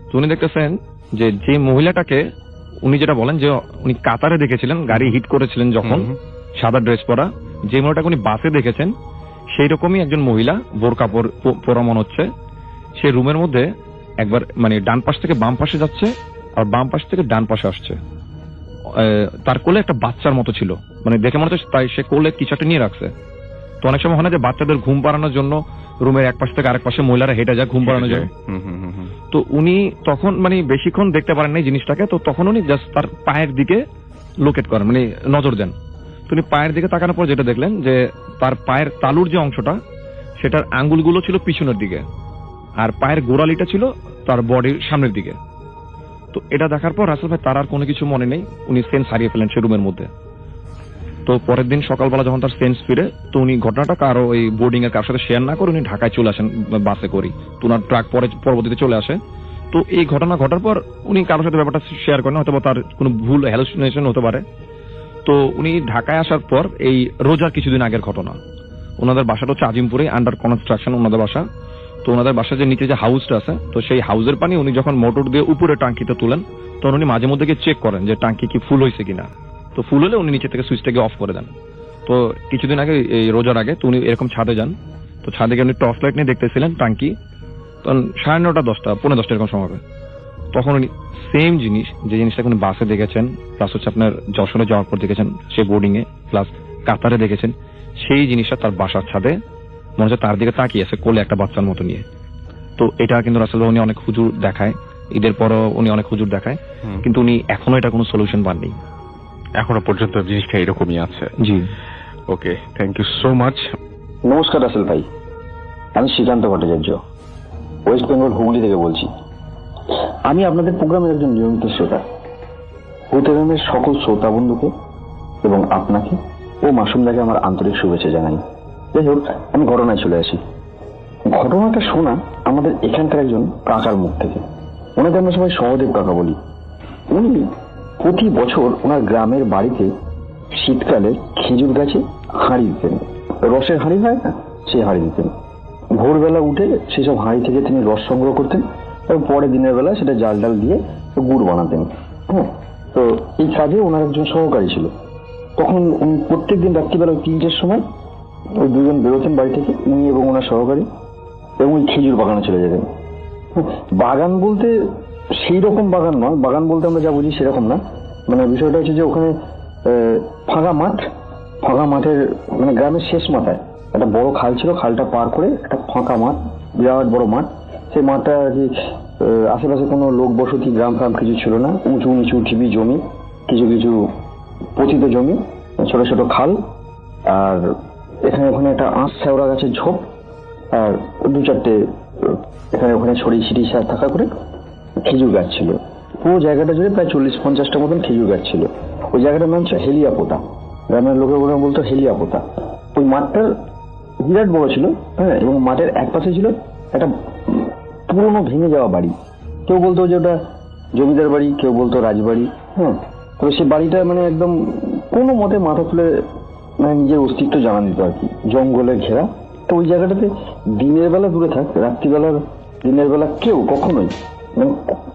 তো উনি দেখতেছেন যে মহিলাটাকে উনি যেটা বলেন যে উনি কাতারে দেখেছিলেন, গাড়ি হিট করেছিলেন যখন, সাদা ড্রেস পরা, যে মহিলাটাকে উনি বাসে দেখেছেন সেই রকমই একজন মহিলা, বোরকা পরা মনে হচ্ছে। সে রুমের মধ্যে একবার মানে ডান পাশ থেকে বাম পাশে যাচ্ছে আর বাম পাশ থেকে ডান পাশে আসছে। তার কোলে একটা বাচ্চার মতো ছিল, মানে দেখে মনে হচ্ছে তাই সে কোলে কিছু একটা নিয়ে রাখছে। তো অনেক সময় হয় না যে বাচ্চাদের ঘুম পাড়ানোর জন্য রুমের এক পাশ থেকে আরেক পাশে মহিলারা হেঁটে যায় ঘুম পাড়ানো যায়। তো উনি তখন মানে বেশিক্ষণ দেখতে পারেন না জিনিসটাকে। তো তখন উনি জাস্ট তার পায়ের দিকে লোকেট করেন, মানে নজর দেন। তো উনি পায়ের দিকে তাকানোর পর যেটা দেখলেন যে তার পায়ের তালুর যে অংশটা সেটার আঙ্গুলগুলো ছিল পিছনের দিকে, আর পায়ের গোড়ালিটা ছিল তার বডির সামনের দিকে। তো এটা দেখার পর রাসেল ভাই তার আর কোনো কিছু মনে নেই, উনি সেন্স হারিয়ে ফেলেন সে রুমের মধ্যে। তো পরের দিন সকালবেলা যখন তার সেন্স ফিরে, তো উনি ঘটনাটা কারো ওই বোর্ডিং এর কারোর সাথে শেয়ার না করে উনি ঢাকায় চলে আসেন বাসে করি। তো ওনার ট্রাক পরবর্তীতে চলে আসে। তো এই ঘটনা ঘটার পর উনি কারোর সাথে ব্যাপারটা শেয়ার করেন, হয়তো তার কোনো ভুল হ্যালুসিনেশন হতে পারে। তো উনি ঢাকায় আসার পর এই রোজার কিছুদিন আগের ঘটনা, ওনাদের বাসাটা হচ্ছে আজিমপুরে, আন্ডার কনস্ট্রাকশন ওনাদের বাসা। তো ওনাদের বাসার যে নিচে যে হাউসটা আছে, তো সেই হাউসের পানি উনি যখন মোটর দিয়ে উপরে টাঙ্কিতে তুলেন তখন উনি মাঝে মধ্যে গিয়ে চেক করেন যে টাঙ্কি কি ফুল হয়েছে কিনা। তো ফুল হলে উনি নিচে থেকে সুইচটাকে অফ করে দেন। তো কিছুদিন আগে এই রোজার আগে তো উনি এরকম ছাদে যান। তো ছাদে গিয়ে উনি টর্চ লাইট নিয়ে দেখতেছিলেন টাঙ্কি, তখন 9:30, 10টা, 10:45 এরকম সময় হবে। তখন উনি সেম জিনিস, যে জিনিসটা উনি বাসে দেখেছেন, প্লাস হচ্ছে আপনার যশোরে যাওয়ার পর দেখেছেন সে বোর্ডিং এ, প্লাস কাতারে দেখেছেন, সেই জিনিসটা তার বাসার ছাদে মনে হচ্ছে তার দিকে তাকিয়ে আছে কোলে একটা বাচ্চার মতো নিয়ে। তো এটা কিন্তু আসলে উনি অনেক হুজুর দেখায়, ঈদের পরও উনি অনেক হুজুর দেখায়, কিন্তু উনি এখনো এটা কোনো সলিউশন পাননি। এখনো পর্যন্ত জিনিসটা এরকমই আছে। জি, ওকে, থ্যাংক ইউ সো মাচ। নমস্কার রাসেল ভাই, আমি শ্রীকান্ত ভট্টাচার্য, ওয়েস্ট বেঙ্গল হুগলি থেকে বলছি। আমি আপনাদের প্রোগ্রামের একজন নিয়মিত শ্রোতা। প্রোগ্রামের সকল শ্রোতা বন্ধুকে এবং আপনাকে ও মাসুমদাকে আমার আন্তরিক শুভেচ্ছা জানাই। যাই হোক, আমি ঘটনায় চলে আসি। ঘটনাটা শোনা আমাদের এখানকার একজন কাকার মুখ থেকে। ওনাকে আমরা সবাই সহদেব কাকা বলি। উনি প্রতি বছর ওনার গ্রামের বাড়িতে শীতকালে খেজুর গাছে হাঁড়ি দিতেন, রসের হাঁড়ি হয় না, সেই হাঁড়ি দিতেন। ভোরবেলা উঠে সেসব হাঁড়ি থেকে তিনি রস সংগ্রহ করতেন এবং পরে দিনের বেলা সেটা জাল ডাল দিয়ে গুড় বানাতেন। হ্যাঁ, তো এই কাজে ওনার একজন সহকারী ছিল। তখন উনি প্রত্যেকদিন রাত্রিবেলা 3টের সময় ওই দুজন বেরোতেন বাড়ি থেকে, উনি এবং ওনার সহকারী, এবং ওই খেজুর বাগানে চলে যেতেন। বাগান বলতে সেই রকম বাগান নয়, বাগান বলতে আমরা যা বুঝি সেরকম না। মানে বিষয়টা হচ্ছে যে ওখানে ফাঁকা মাঠের মানে গ্রামের শেষ মাথায় একটা বড় খাল ছিল, খালটা পার করে একটা ফাঁকা মাঠ, বিরাট বড় মাঠ। সেই মাঠটা আর কি আশেপাশে কোনো লোক বসতি গ্রাম ফ্রাম কিছু ছিল না, উঁচু নিচু ঢিবি জমি, কিছু কিছু পতিত জমি, ছোট ছোট খাল, আর এখানে ওখানে একটা আঁশ শ্যাওড়া গাছের ঝোপ, আর 2-4টে এখানে ওখানে ছড়িয়ে ছিটিয়ে থাকা করে খেজুর গাছ ছিল। পুরো জায়গাটা জুড়ে প্রায় 40-50টা মতন খেজুর গাছ ছিল। ওই জায়গাটার নাম ছিল হেলিয়াপোতা, গ্রামের লোকের বলতো হেলিয়াপোতা। ওই মাঠটার বিরাট বড় ছিল, হ্যাঁ, এবং মাঠের এক পাশে ছিল একটা পুরোনো ভেঙে যাওয়া বাড়ি। কেউ বলতো যে ওটা জমিদার বাড়ি, কেউ বলতো রাজবাড়ি, হ্যাঁ। তবে সেই বাড়িটা মানে একদম কোনো মতে মাথা তুলে মানে নিজের অস্তিত্ব জানা দিত আর কি, জঙ্গলে ঘেরা। তো ওই জায়গাটাতে দিনের বেলা দূরে থাক, দিনের বেলা কেউ কখনোই মানে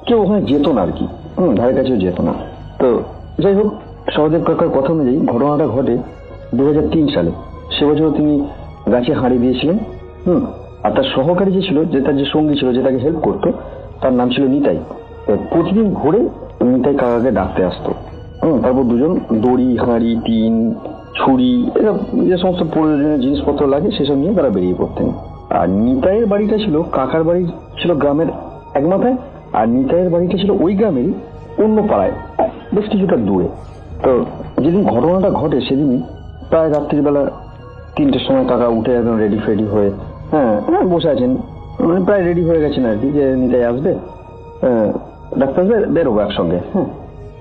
কেউ ওখানে যেত না আর কি, ধারে কাছেও যেত না। তো যাই হোক, সহদেব কাকার কথা অনুযায়ী ঘটনাটা ঘটে 2003 সালে। সে বছর তিনি গাছে হাঁড়ি দিয়েছিলেন, আর তার সহকারী যে ছিল, যে তার যে সঙ্গী ছিল, যে তাকে হেল্প করতো, তার নাম ছিল নিতাই। প্রতিদিন ভোরে নিতাই কাকাকে ডাকতে আসতো। তারপর দুজন দড়ি, হাঁড়ি, টিন, ছুরি, এসব যে সমস্ত প্রয়োজনীয় জিনিসপত্র লাগে সেসব নিয়ে তারা বেরিয়ে পড়তেন। আর নিতাইয়ের বাড়িটা ছিল, কাকার বাড়ি ছিল গ্রামের এক মাথায়, আর নিতাইয়ের বাড়িটা ছিল ওই গ্রামেরই অন্য পাড়ায়, বেশ কিছুটা দূরে। তো যেদিন ঘটনাটা ঘটে সেদিনই প্রায় রাত্রিবেলা 3টের সময় কাকা উঠে একদম রেডি ফেডি হয়ে বসে আছেন, মানে প্রায় রেডি হয়ে গেছেন আর কি, যে নিতাই আসবে, ডাক্তার বেরোবো একসঙ্গে।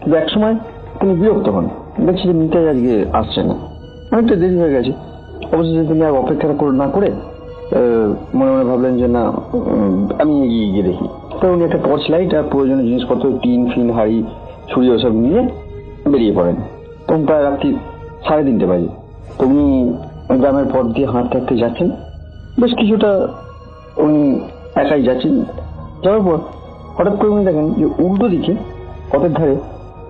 কিন্তু এক সময় তিনি বিরক্ত হন, দেখছি যে নিতাই আজকে আসছে না, অনেকটা দেরি হয়ে গেছে। অবশেষে তিনি আর অপেক্ষা না করে মনে মনে ভাবলেন যে না, আমি এগিয়ে গিয়ে দেখি। তো উনি একটা টর্চ লাইট আর প্রয়োজনীয় জিনিসপত্র, টিন ফিন, হাঁড়ি, ছুরি, ওসব নিয়ে বেরিয়ে পড়েন। তখন প্রায় রাত্রি 3:30 বাজে। তো উনি গ্রামের পথ দিয়ে হাঁটতে হাঁটতে যাচ্ছেন, বেশ কিছুটা উনি একাই যাচ্ছেন। যাওয়ার পর হঠাৎ করে উনি দেখেন যে উল্টো দিকে পথের ধারে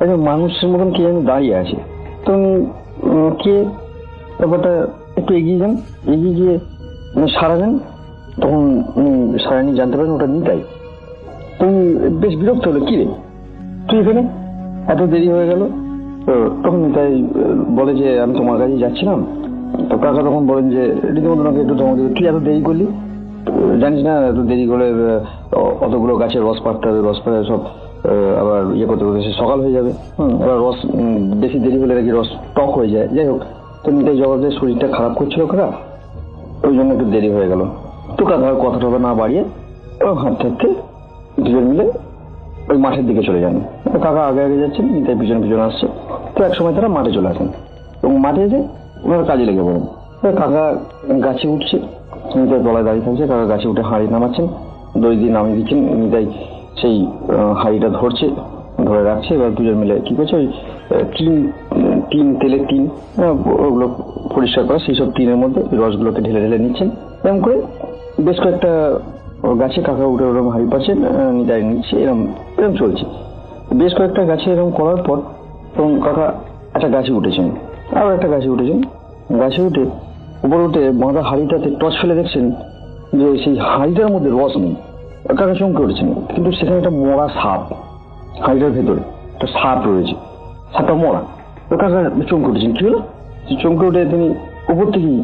একজন মানুষের মতন কে যেন দাঁড়িয়ে আছে। তো উনি কে ব্যাপারটা একটু এগিয়ে যান, এগিয়ে গিয়ে সাড়া দেন। তখন উনি সাড়া নিয়ে জানতে পারেন ওটা নিতাই। তো উনি বেশ বিরক্ত হলো, কি রে তুই এখানে, এত দেরি হয়ে গেল। তো তখন নিতাই বলে যে আমি তোমার কাছেই যাচ্ছিলাম। তো কাকা তখন বলেন যে রীতিমতো ওনাকে একটু ধমক দিল, তুই এত দেরি করলি, জানিস না এত দেরি করে অতগুলো গাছের রস পাড়তে হবে, রস পাড়ে সব আবার ইয়ে করতে করতে সকাল হয়ে যাবে, এবার রস বেশি দেরি হলে নাকি রস টক হয়ে যায়। যাই হোক, তো নিতাই জবাব দিয়ে শরীরটা খারাপ করছিল কাকা, ওই জন্য একটু দেরি হয়ে গেল। তো কাকা কথা টথা না বাড়িয়ে এবং হাঁটতে হাঁটতে দুজন মিলে ওই মাঠের দিকে চলে যান। কাকা আগে আগে যাচ্ছেন, নিতাই পিছনে পিছনে আসছে। তো এক সময় তারা মাঠে চলে আসেন এবং মাঠে এসে ওনারা কাজে লেগে পড়েন। কাকা গাছে উঠছে, নিতাই তলায় দাঁড়িয়ে থাকছে, কাকা গাছে উঠে হাঁড়ি নামাচ্ছেন, দড়ি দিয়ে নামিয়ে দিচ্ছেন। নিতাই সেই হাঁড়িটা ধরছে, ধরে রাখছে। এবার দুজন মিলে কি করছে, ওই টিন তেলের টিন ওগুলো পরিষ্কার করা, সেই সব টিনের মধ্যে রসগুলোকে ঢেলে ঢেলে নিচ্ছেন। এরকম করে বেশ কয়েকটা গাছে কাকা উঠে ওরকম হাঁড়ি পাচ্ছেন, নিতাই নিচ্ছে, এরকম চলছে। বেশ কয়েকটা গাছে এরকম করার পর তখন কাকা একটা গাছে উঠেছেন, আরো একটা গাছে উঠেছেন। গাছে উঠে উপরে উঠে বাঁধা হাঁড়িটাতে টর্চ ফেলে দেখছেন যে সেই হাঁড়িটার মধ্যে রস নেই। কাকা চমকে উঠেছেন, কিন্তু সেখানে একটা মরা সাপ, হাঁড়িটার ভেতরে একটা সাপ রয়েছে, সাপটা মরা। তো কাকা চমকে উঠেছেন, কি হলো? চমকে উঠে তিনি উপর থেকেই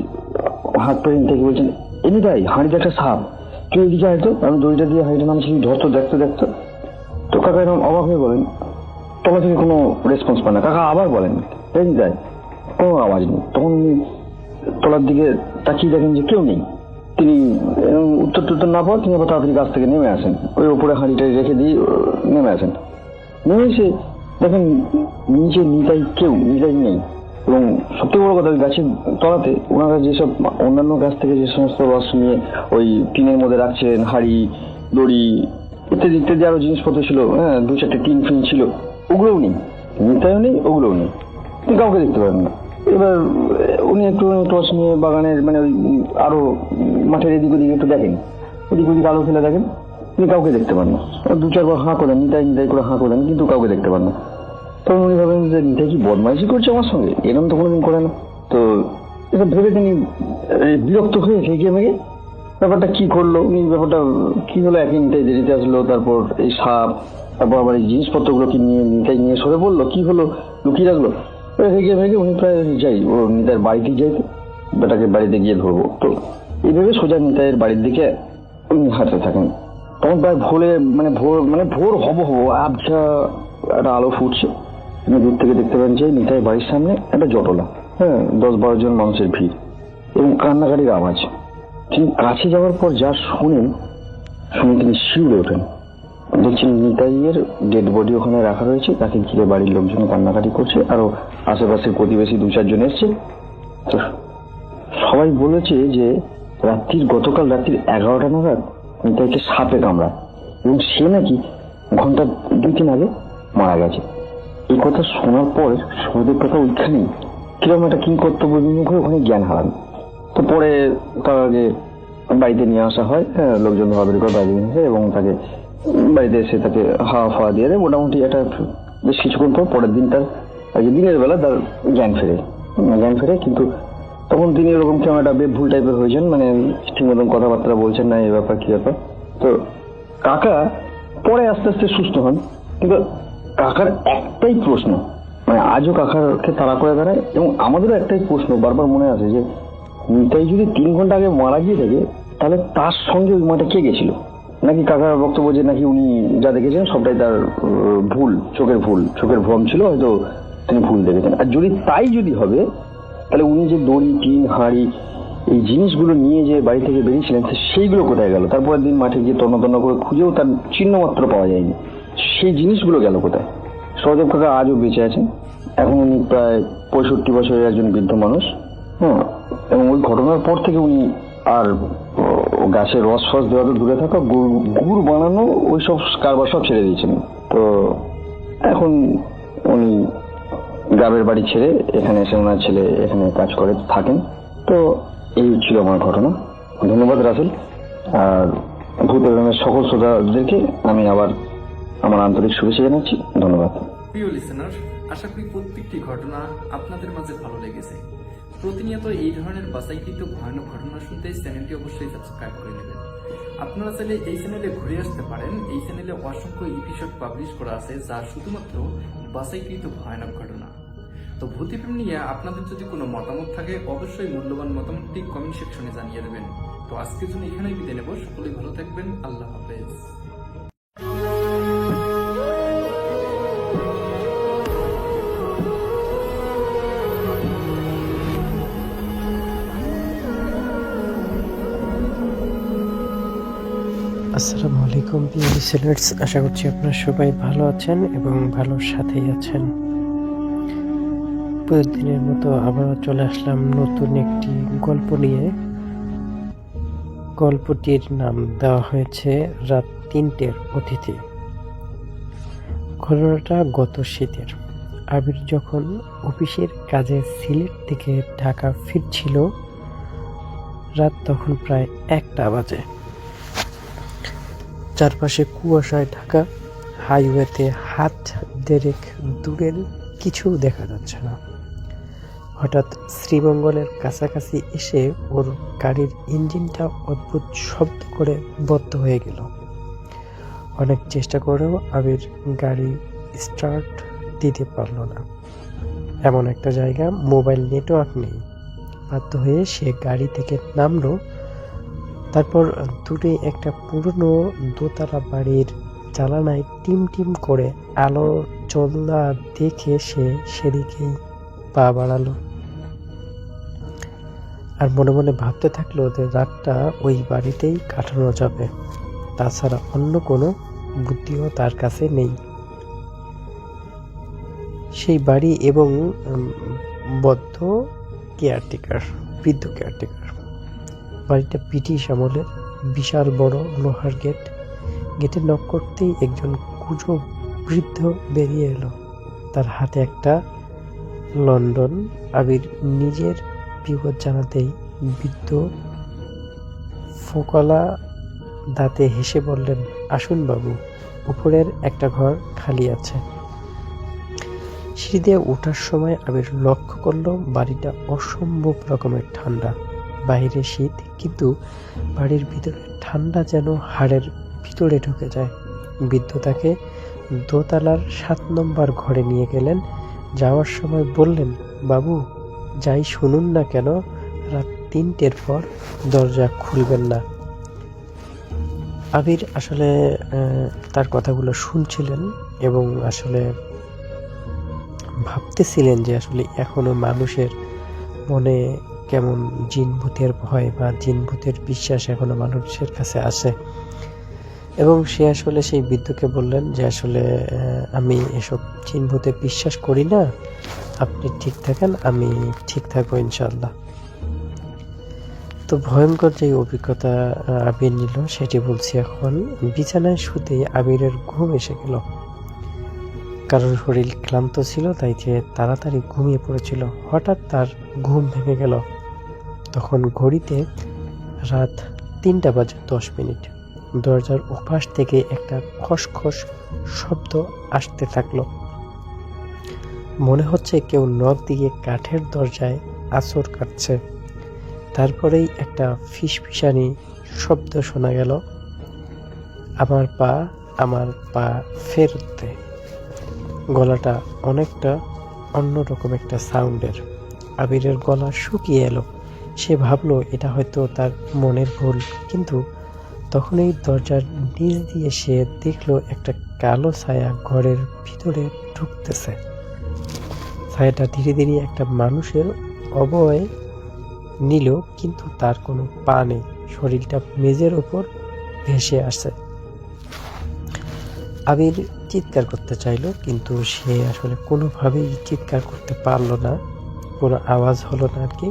হাত পেয়ে থেকে বলছেন, এমনি তাই হাঁড়িতে একটা সাপ, তুই এদিকে হয়তো, আমি দড়িটা দিয়ে হাঁড়িটা নামছি, ধরতো দেখতে দেখতো। তো কাকা এরকম অবাক হয়ে বলেন, তলা থেকে কোনো রেসপন্স পায় না। কাকা আবার বলেন, এমনি তাই, কোনো আওয়াজ নেই। তখন উনি তলার দিকে তাকিয়ে দেখেন যে কেউ নেই। তিনি উত্তর না পাওয়ার তিনি আবার তাড়াতাড়ি গাছ থেকে নেমে আসেন, ওই ওপরে হাঁড়িটা রেখে দিয়ে নেমে আসেন। নেমে এসে দেখেন নিচে নিতাই নেই। এবং সবথেকে বড় কথা, ওই গাছের তলাতে ওনারা যেসব অন্যান্য গাছ থেকে যে সমস্ত রস নিয়ে ওই টিনের মধ্যে রাখছিলেন, হাঁড়ি, দড়ি ইত্যাদি ইত্যাদি আরো জিনিসপত্র ছিল, 2-4টে টিন ফিন ছিল, ওগুলোও নেই। নিতাইও নেই, ওগুলোও নেই, তিনি কাউকে দেখতে পারেন না। এবার উনি একটু টর্চ নিয়ে বাগানের মানে ওই আরো মাঠের এদিক ওদিকে একটু দেখেন, ওদিক ওদিক আলো ফেলে দেখেন, তিনি কাউকে দেখতে পান না। 2-4 বার হাঁ করেন, নিতাই করে হাঁ করেন, কিন্তু কাউকে দেখতে পান না। তখন উনি ভাবেন যে নিতাই কি বদমাইশি করছে আমার সঙ্গে, এরকম তো কোনোদিন করে না। তো এটা ভেবে তিনি বিরক্ত হয়ে খেয়ে মেঘে ব্যাপারটা কি করলো, উনি ব্যাপারটা কি হলো, একই নিতাই দেরিতে আসলো, তারপর এই সাপ, তারপর আবার এই জিনিসপত্রগুলো কি নিয়ে নিতাই নিয়ে সরে পড়লো, কি হলো লুকিয়ে রাখলো। হেগে মেঘে উনি প্রায় যাই ও নিতাইয়ের বাড়িতেই যাইতে, বেটাকে বাড়িতে গিয়ে ধরবো। তো এইভাবে সোজা নিতাইয়ের বাড়ির দিকে উনি হাঁটতে থাকেন। তখন প্রায় ভোর হব আবছা একটা আলো ফুটছে। উনি দূর থেকে দেখতে পান যে নিতাইয়ের বাড়ির সামনে একটা জটলা, 10-12 জন মানুষের ভিড় এবং কান্নাকাটির আওয়াজ। তিনি কাছে যাওয়ার পর যা শুনে তিনি শিউরে ওঠেন। দেখছেন নিতাইয়ের ডেড বডি ওখানে রাখা রয়েছে, তাকে ঘিরে বাড়ির লোকজন কান্নাকাটি করছে, আরো আশেপাশের প্রতিবেশী 2-4 জন এসছে। তো সবাই বলেছে যে গতকাল রাত্রির 11টা নাগাদ নিতাইকে সাপে কামড়ায় এবং সে নাকি ঘন্টা 2-3 আগে মারা গেছে। এই কথা শোনার পর সৌদের কথা ওইখানেই কিরকম একটা কিংকর্তব্য করে ওখানে জ্ঞান হারান। তো পরে তাকে বাড়িতে নিয়ে আসা হয়, লোকজন ভাবের করে বাড়িতে নিয়ে আসে এবং তাকে বাড়িতে এসে তাকে হাওয়া ফাওয়া দিয়ে দেয়। মোটামুটি একটা বেশ কিছুক্ষণ পর পরের দিন তার দিনের বেলা তার জ্ঞান ফেরে, কিন্তু তখন তিনি এরকম কেমন একটা বেভুল টাইপের হয়েছেন, মানে ঠিক মতন কথাবার্তা বলছেন না, এই ব্যাপার কি ব্যাপার। তো কাকা পরে আস্তে আস্তে সুস্থ হন, কিন্তু কাকার একটাই প্রশ্ন, মানে আজও কাকারকে তাড়া করে বেড়ায় এবং আমাদেরও একটাই প্রশ্ন বারবার মনে আছে যে নিতাই যদি 3 ঘন্টা আগে মারা গিয়ে থাকে তাহলে তার সঙ্গে ওই মাঠে কে গেছিল, নাকি কাকার বক্তব্য যে নাকি উনি যা দেখেছেন সবটাই তার ভুল, চোখের ভ্রম ছিল, হয়তো তিনি ভুল দেখেছেন। আর যদি হবে তাহলে উনি যে দড়ি, টিন, হাঁড়ি এই জিনিসগুলো নিয়ে যে বাড়ি থেকে বেরিয়েছিলেন সেইগুলো কোথায় গেল? তারপরের দিন মাঠে গিয়ে তন্ন করে খুঁজেও তার চিহ্ন মাত্র পাওয়া যায়নি, সেই জিনিসগুলো গেল কোথায়? সহদেব কাকা আজও বেঁচে আছেন, এখন উনি প্রায় 65 বছরের একজন বৃদ্ধ মানুষ। এবং ওই ঘটনার পর থেকে উনি আর গাছের রস ফস দেওয়া তো দূরে থাকা, গুড় বানানো ওই সব কারবার সব ছেড়ে দিয়েছেন। তো এখন উনি গ্রামের বাড়ি ছেড়ে এখানে এসে ওনার ছেলে এখানে কাজ করে থাকেন। তো এই ছিল আমার ঘটনা। ধন্যবাদ রাসেল, আর ভূতের গ্রামের সকল শ্রোতাদেরকে আমি আবার আমার আন্তরিক শুভেচ্ছা জানাচ্ছি। ধন্যবাদ। প্রিয় লিসেনার, আশা করি প্রত্যেকটি ঘটনা আপনাদের মাঝে ভালো লেগেছে। প্রতিনিয়ত এই ধরনের বাছাইকৃত ভয়ানক ঘটনা শুনতে চ্যানেলটি অবশ্যই সাবস্ক্রাইব করে নেবেন। আপনারা চাইলে এই চ্যানেলে ঘুরে আসতে পারেন। এই চ্যানেলে অসংখ্য এপিসোড পাবলিশ করা আছে যা শুধুমাত্র বাছাইকৃত ভয়ানক ঘটনা। তো ভূতিপ্রেম নিয়ে আপনাদের যদি কোনো মতামত থাকে অবশ্যই মূল্যবান মতামতটি কমেন্ট সেকশনে জানিয়ে দেবেন। তো আজকের জন্য এখানেই বিদায় নেব। সকলেই ভালো থাকবেন। আল্লাহ হাফেজ। আসসালামু আলাইকুম প্রিয় লিসেনার্স, আশা করছি আপনারা সবাই ভালো আছেন এবং ভালোর সাথেই আছেন। প্রতিদিনের মতো আবারও চলে আসলাম নতুন একটি গল্প নিয়ে। গল্পটির নাম দেওয়া হয়েছে রাত 3টের অতিথি। ঘটনাটা গত শীতের। আবির যখন অফিসের কাজে সিলেট থেকে ঢাকা ফিরছিল, রাত তখন প্রায় 1টা বাজে। চারপাশে কুয়াশায় ঢাকা, হাইওয়েতে হাত দেড়েক দূরের কিছু দেখা যাচ্ছে না। হঠাৎ শ্রীমঙ্গলের কাছাকাছি এসে ওর গাড়ির ইঞ্জিনটা অদ্ভুত শব্দ করে বন্ধ হয়ে গেল। অনেক চেষ্টা করেও আবির গাড়ি স্টার্ট দিতে পারল না। এমন একটা জায়গা মোবাইল নেটওয়ার্ক নেই। বাধ্য হয়ে সে গাড়ি থেকে নামলো। তারপর দূরে একটা পুরনো দোতলা বাড়ির জানালায় টিম করে আলো জ্বলা দেখে সে সেদিকেই পা বাড়ালো আর মনে মনে ভাবতে থাকলো যে রাতটা ওই বাড়িতেই কাটানো যাবে, তাছাড়া অন্য কোনো বুদ্ধিও তার কাছে নেই। সেই বাড়ি এবং বৃদ্ধ কেয়ারটেকার। বাড়িটা ব্রিটিশ আমলের, বিশাল বড় লোহার গেট। গেটে নক করতেই একজন কুঁজো বৃদ্ধ বেরিয়ে এলো। তার হাতে একটা লন্ডন। আবির নিজের বিপদ জানাতেই বৃদ্ধ ফোকলা দাঁতে হেসে বললেন, আসুন বাবু, উপরের একটা ঘর খালি আছে। সিঁড়ি দিয়ে ওঠার সময় আবির লক্ষ্য করলো বাড়িটা অসম্ভব রকমের ঠান্ডা। বাইরে শীত, কিন্তু বাড়ির ভিতরে ঠান্ডা যেন হাড়ের ভিতরে ঢুকে যায়। বৃদ্ধ তাকে দোতলার 7 নম্বর ঘরে নিয়ে গেলেন। যাওয়ার সময় বললেন, বাবু যাই শুনুন না কেন, রাত 3টের পর দরজা খুলবেন না। আবির আসলে তার কথাগুলো শুনছিলেন এবং আসলে ভাবতেছিলেন যে আসলে এখনো মানুষের মনে কেমন জিন ভূতের ভয় বা জিন ভূতের বিশ্বাস এখনো মানুষের কাছে আছে। এবং সে আসলে সেই বৃদ্ধকে বললেন যে আসলে আমি এসব জিন ভূতে বিশ্বাস করি না, আপনি ঠিক থাকেন, আমি ঠিক থাকবো ইনশাল্লাহ। তো ভয়ঙ্কর যে অভিজ্ঞতা আবির নিল সেটি বলছি এখন। বিছানায় শুতেই আবিরের ঘুম এসে গেল। কারণ শরীর ক্লান্ত ছিল, তাই সে তাড়াতাড়ি ঘুমিয়ে পড়েছিল। হঠাৎ তার ঘুম ভেঙে গেল। তখন ঘড়িতে রাত 3:10। দরজার ওপাশ থেকে একটা খসখস শব্দ আসতে থাকলো। মনে হচ্ছে কেউ নখ দিয়ে কাঠের দরজায় আঁচড় কাটছে। তারপরেই একটা ফিসফিসানি শব্দ শোনা গেল, আমার পা ফেরত দে। গলাটা অনেকটা অন্যরকম একটা সাউন্ডের। আবিরের গলা শুকিয়ে এলো। সে ভাবলো এটা হয়তো তার মনের ভুল, কিন্তু তখনই দরজার নিচ দিয়ে সে দেখলো একটা কালো ছায়া ঘরের ভিতরে ঢুকতেছে। ছায়াটা ধীরে ধীরে একটা মানুষের অবয়ব নিল, কিন্তু তার কোনো পা নেই। শরীরটা মেঝের উপর ভেসে আসে। আবির চিৎকার করতে চাইলো, কিন্তু সে আসলে কোনোভাবেই চিৎকার করতে পারলো না, কোনো আওয়াজ হলো না আর কি।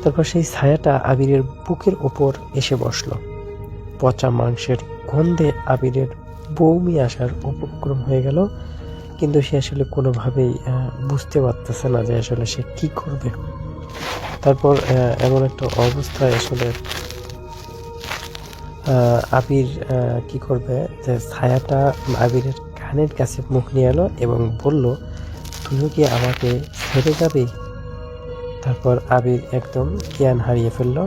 তারপর সেই ছায়াটা আবিরের বুকের ওপর এসে বসলো। পচা মাংসের গন্ধে আবিরের বমি আসার উপক্রম হয়ে গেল, কিন্তু সে আসলে কোনোভাবেই বুঝতে পারতেছে না যে আসলে সে কি করবে। তারপর এমন একটা অবস্থায় আসলে আবির কি করবে, যে ছায়াটা আবিরের কানের কাছে মুখ নিয়ে এলো এবং বলল, তুমিও কি আমাকে ছেড়ে যাবে? তারপর আবির একদম জ্ঞান হারিয়ে ফেলল।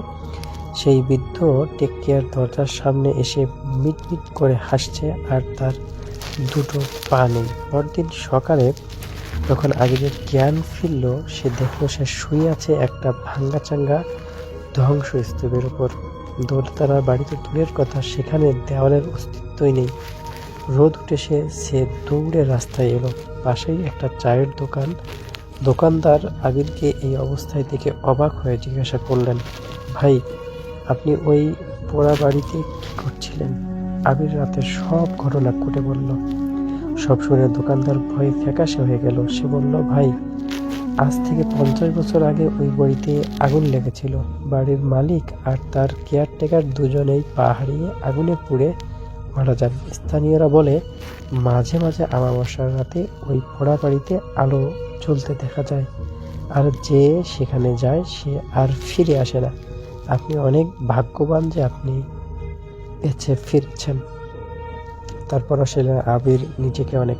সেই বৃদ্ধ টেক কেয়ার দরজার সামনে এসে মিটমিট করে হাসছে, আর তার দুটো পা নেই। পরদিন সকালে যখন আবিরের জ্ঞান ফিরল, সে দেখলো সে শুয়ে আছে একটা ভাঙ্গাচাঙ্গা ধ্বংসস্তূপের উপর। দোতলার বাড়িতে দূরের কথা, সেখানে দেওয়ালের অস্তিত্বই নেই। রোদ উঠেছে, সে দৌড়ে রাস্তায় এলো। পাশেই একটা চায়ের দোকান। দোকানদার আবিরকে এই অবস্থায় দেখে অবাক হয়ে জিজ্ঞাসা করলেন, ভাই আপনি ওই পোড়া বাড়িতে কি করছিলেন? আবির রাতে সব ঘটনা খুলে বলল। সব শুনে দোকানদার ভয়ে ফ্যাকাশে হয়ে গেল। সে বলল, ভাই আজ থেকে 50 বছর আগে ওই বাড়িতে আগুন লেগেছিল। বাড়ির মালিক আর তার কেয়ারটেকার দুজনেই পা হারিয়ে আগুনে পুড়ে মারা যান। স্থানীয়রা বলে মাঝে মাঝে আমাবস্যার রাতে ওই পোড়া বাড়িতে আলো জ্বলতে দেখা যায়, আর যে সেখানে যায় সে আর ফিরে আসে না। আপনি অনেক ভাগ্যবান যে আপনি বেঁচে ফিরছেন। তারপর আসলে আবির নিজেকে অনেক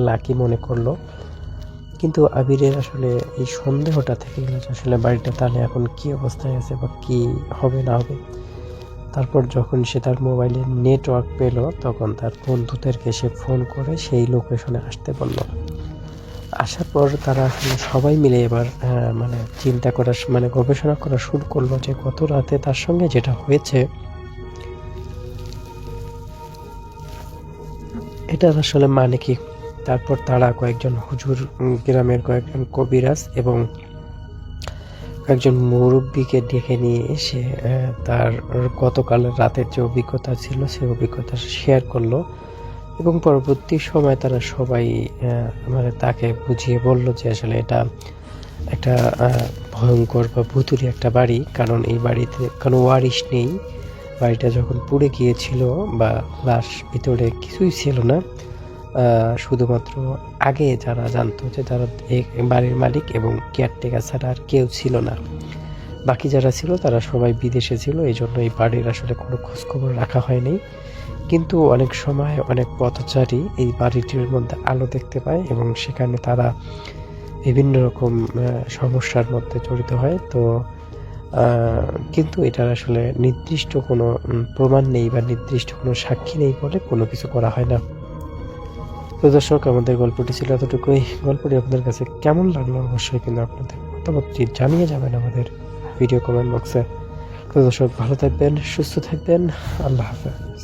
লাকি মনে করলো, কিন্তু আবিরের আসলে এই সন্দেহটা থেকে গেল যে আসলে বাড়িটা তাহলে এখন কি অবস্থায় আছে বা কি হবে না হবে। তারপর যখন সে তার মোবাইলে নেটওয়ার্ক পেল, তখন তার বন্ধুদেরকে সে ফোন করে সেই লোকেশনে আসতে বলল। আসার পর তারা আসলে সবাই মিলে এবার চিন্তা করা গবেষণা করা শুরু করলো যে গত রাতে তার সঙ্গে যেটা হয়েছে এটার আসলে মানে কি। তারপর তারা কয়েকজন হুজুর, গ্রামের কয়েকজন কবিরাজ এবং কয়েকজন মুরব্বীকে ডেকে নিয়ে এসে তার গতকালের রাতের যে অভিজ্ঞতা ছিল সেই অভিজ্ঞতা শেয়ার করলো, এবং পরবর্তী সময় তারা সবাই তাকে বুঝিয়ে বলল যে আসলে এটা একটা ভয়ঙ্কর বা ভুতুড়ে একটা বাড়ি, কারণ এই বাড়িতে কোনো ওয়ারিশ নেই। বাড়িটা যখন পুড়ে গিয়েছিল বা লাশ ভিতরে কিছুই ছিল না, শুধুমাত্র আগে যারা জানতো যে যারা এই বাড়ির মালিক এবং কেয়ারটেকার ছাড়া আর কেউ ছিল না। বাকি যারা ছিল তারা সবাই বিদেশে ছিল, এই জন্য এই বাড়ির আসলে কোনো খোঁজখবর রাখা হয়নি। কিন্তু অনেক সময় অনেক পথচারী এই বাড়িটির মধ্যে আলো দেখতে পায় এবং সেখানে তারা বিভিন্ন রকম সমস্যার মধ্যে জড়িত হয়। তো কিন্তু এটার আসলে নির্দিষ্ট কোনো প্রমাণ নেই বা নির্দিষ্ট কোনো সাক্ষী নেই বলে কোনো কিছু করা হয় না। তো দর্শক, আমাদের গল্পটি ছিল এতটুকুই। গল্পটি আপনাদের কাছে কেমন লাগলো অবশ্যই কিন্তু আপনাদের মতামতটি জানিয়ে যাবেন আমাদের ভিডিও কমেন্ট বক্সে। তো দর্শক, ভালো থাকবেন, সুস্থ থাকবেন, আল্লাহ হাফেজ।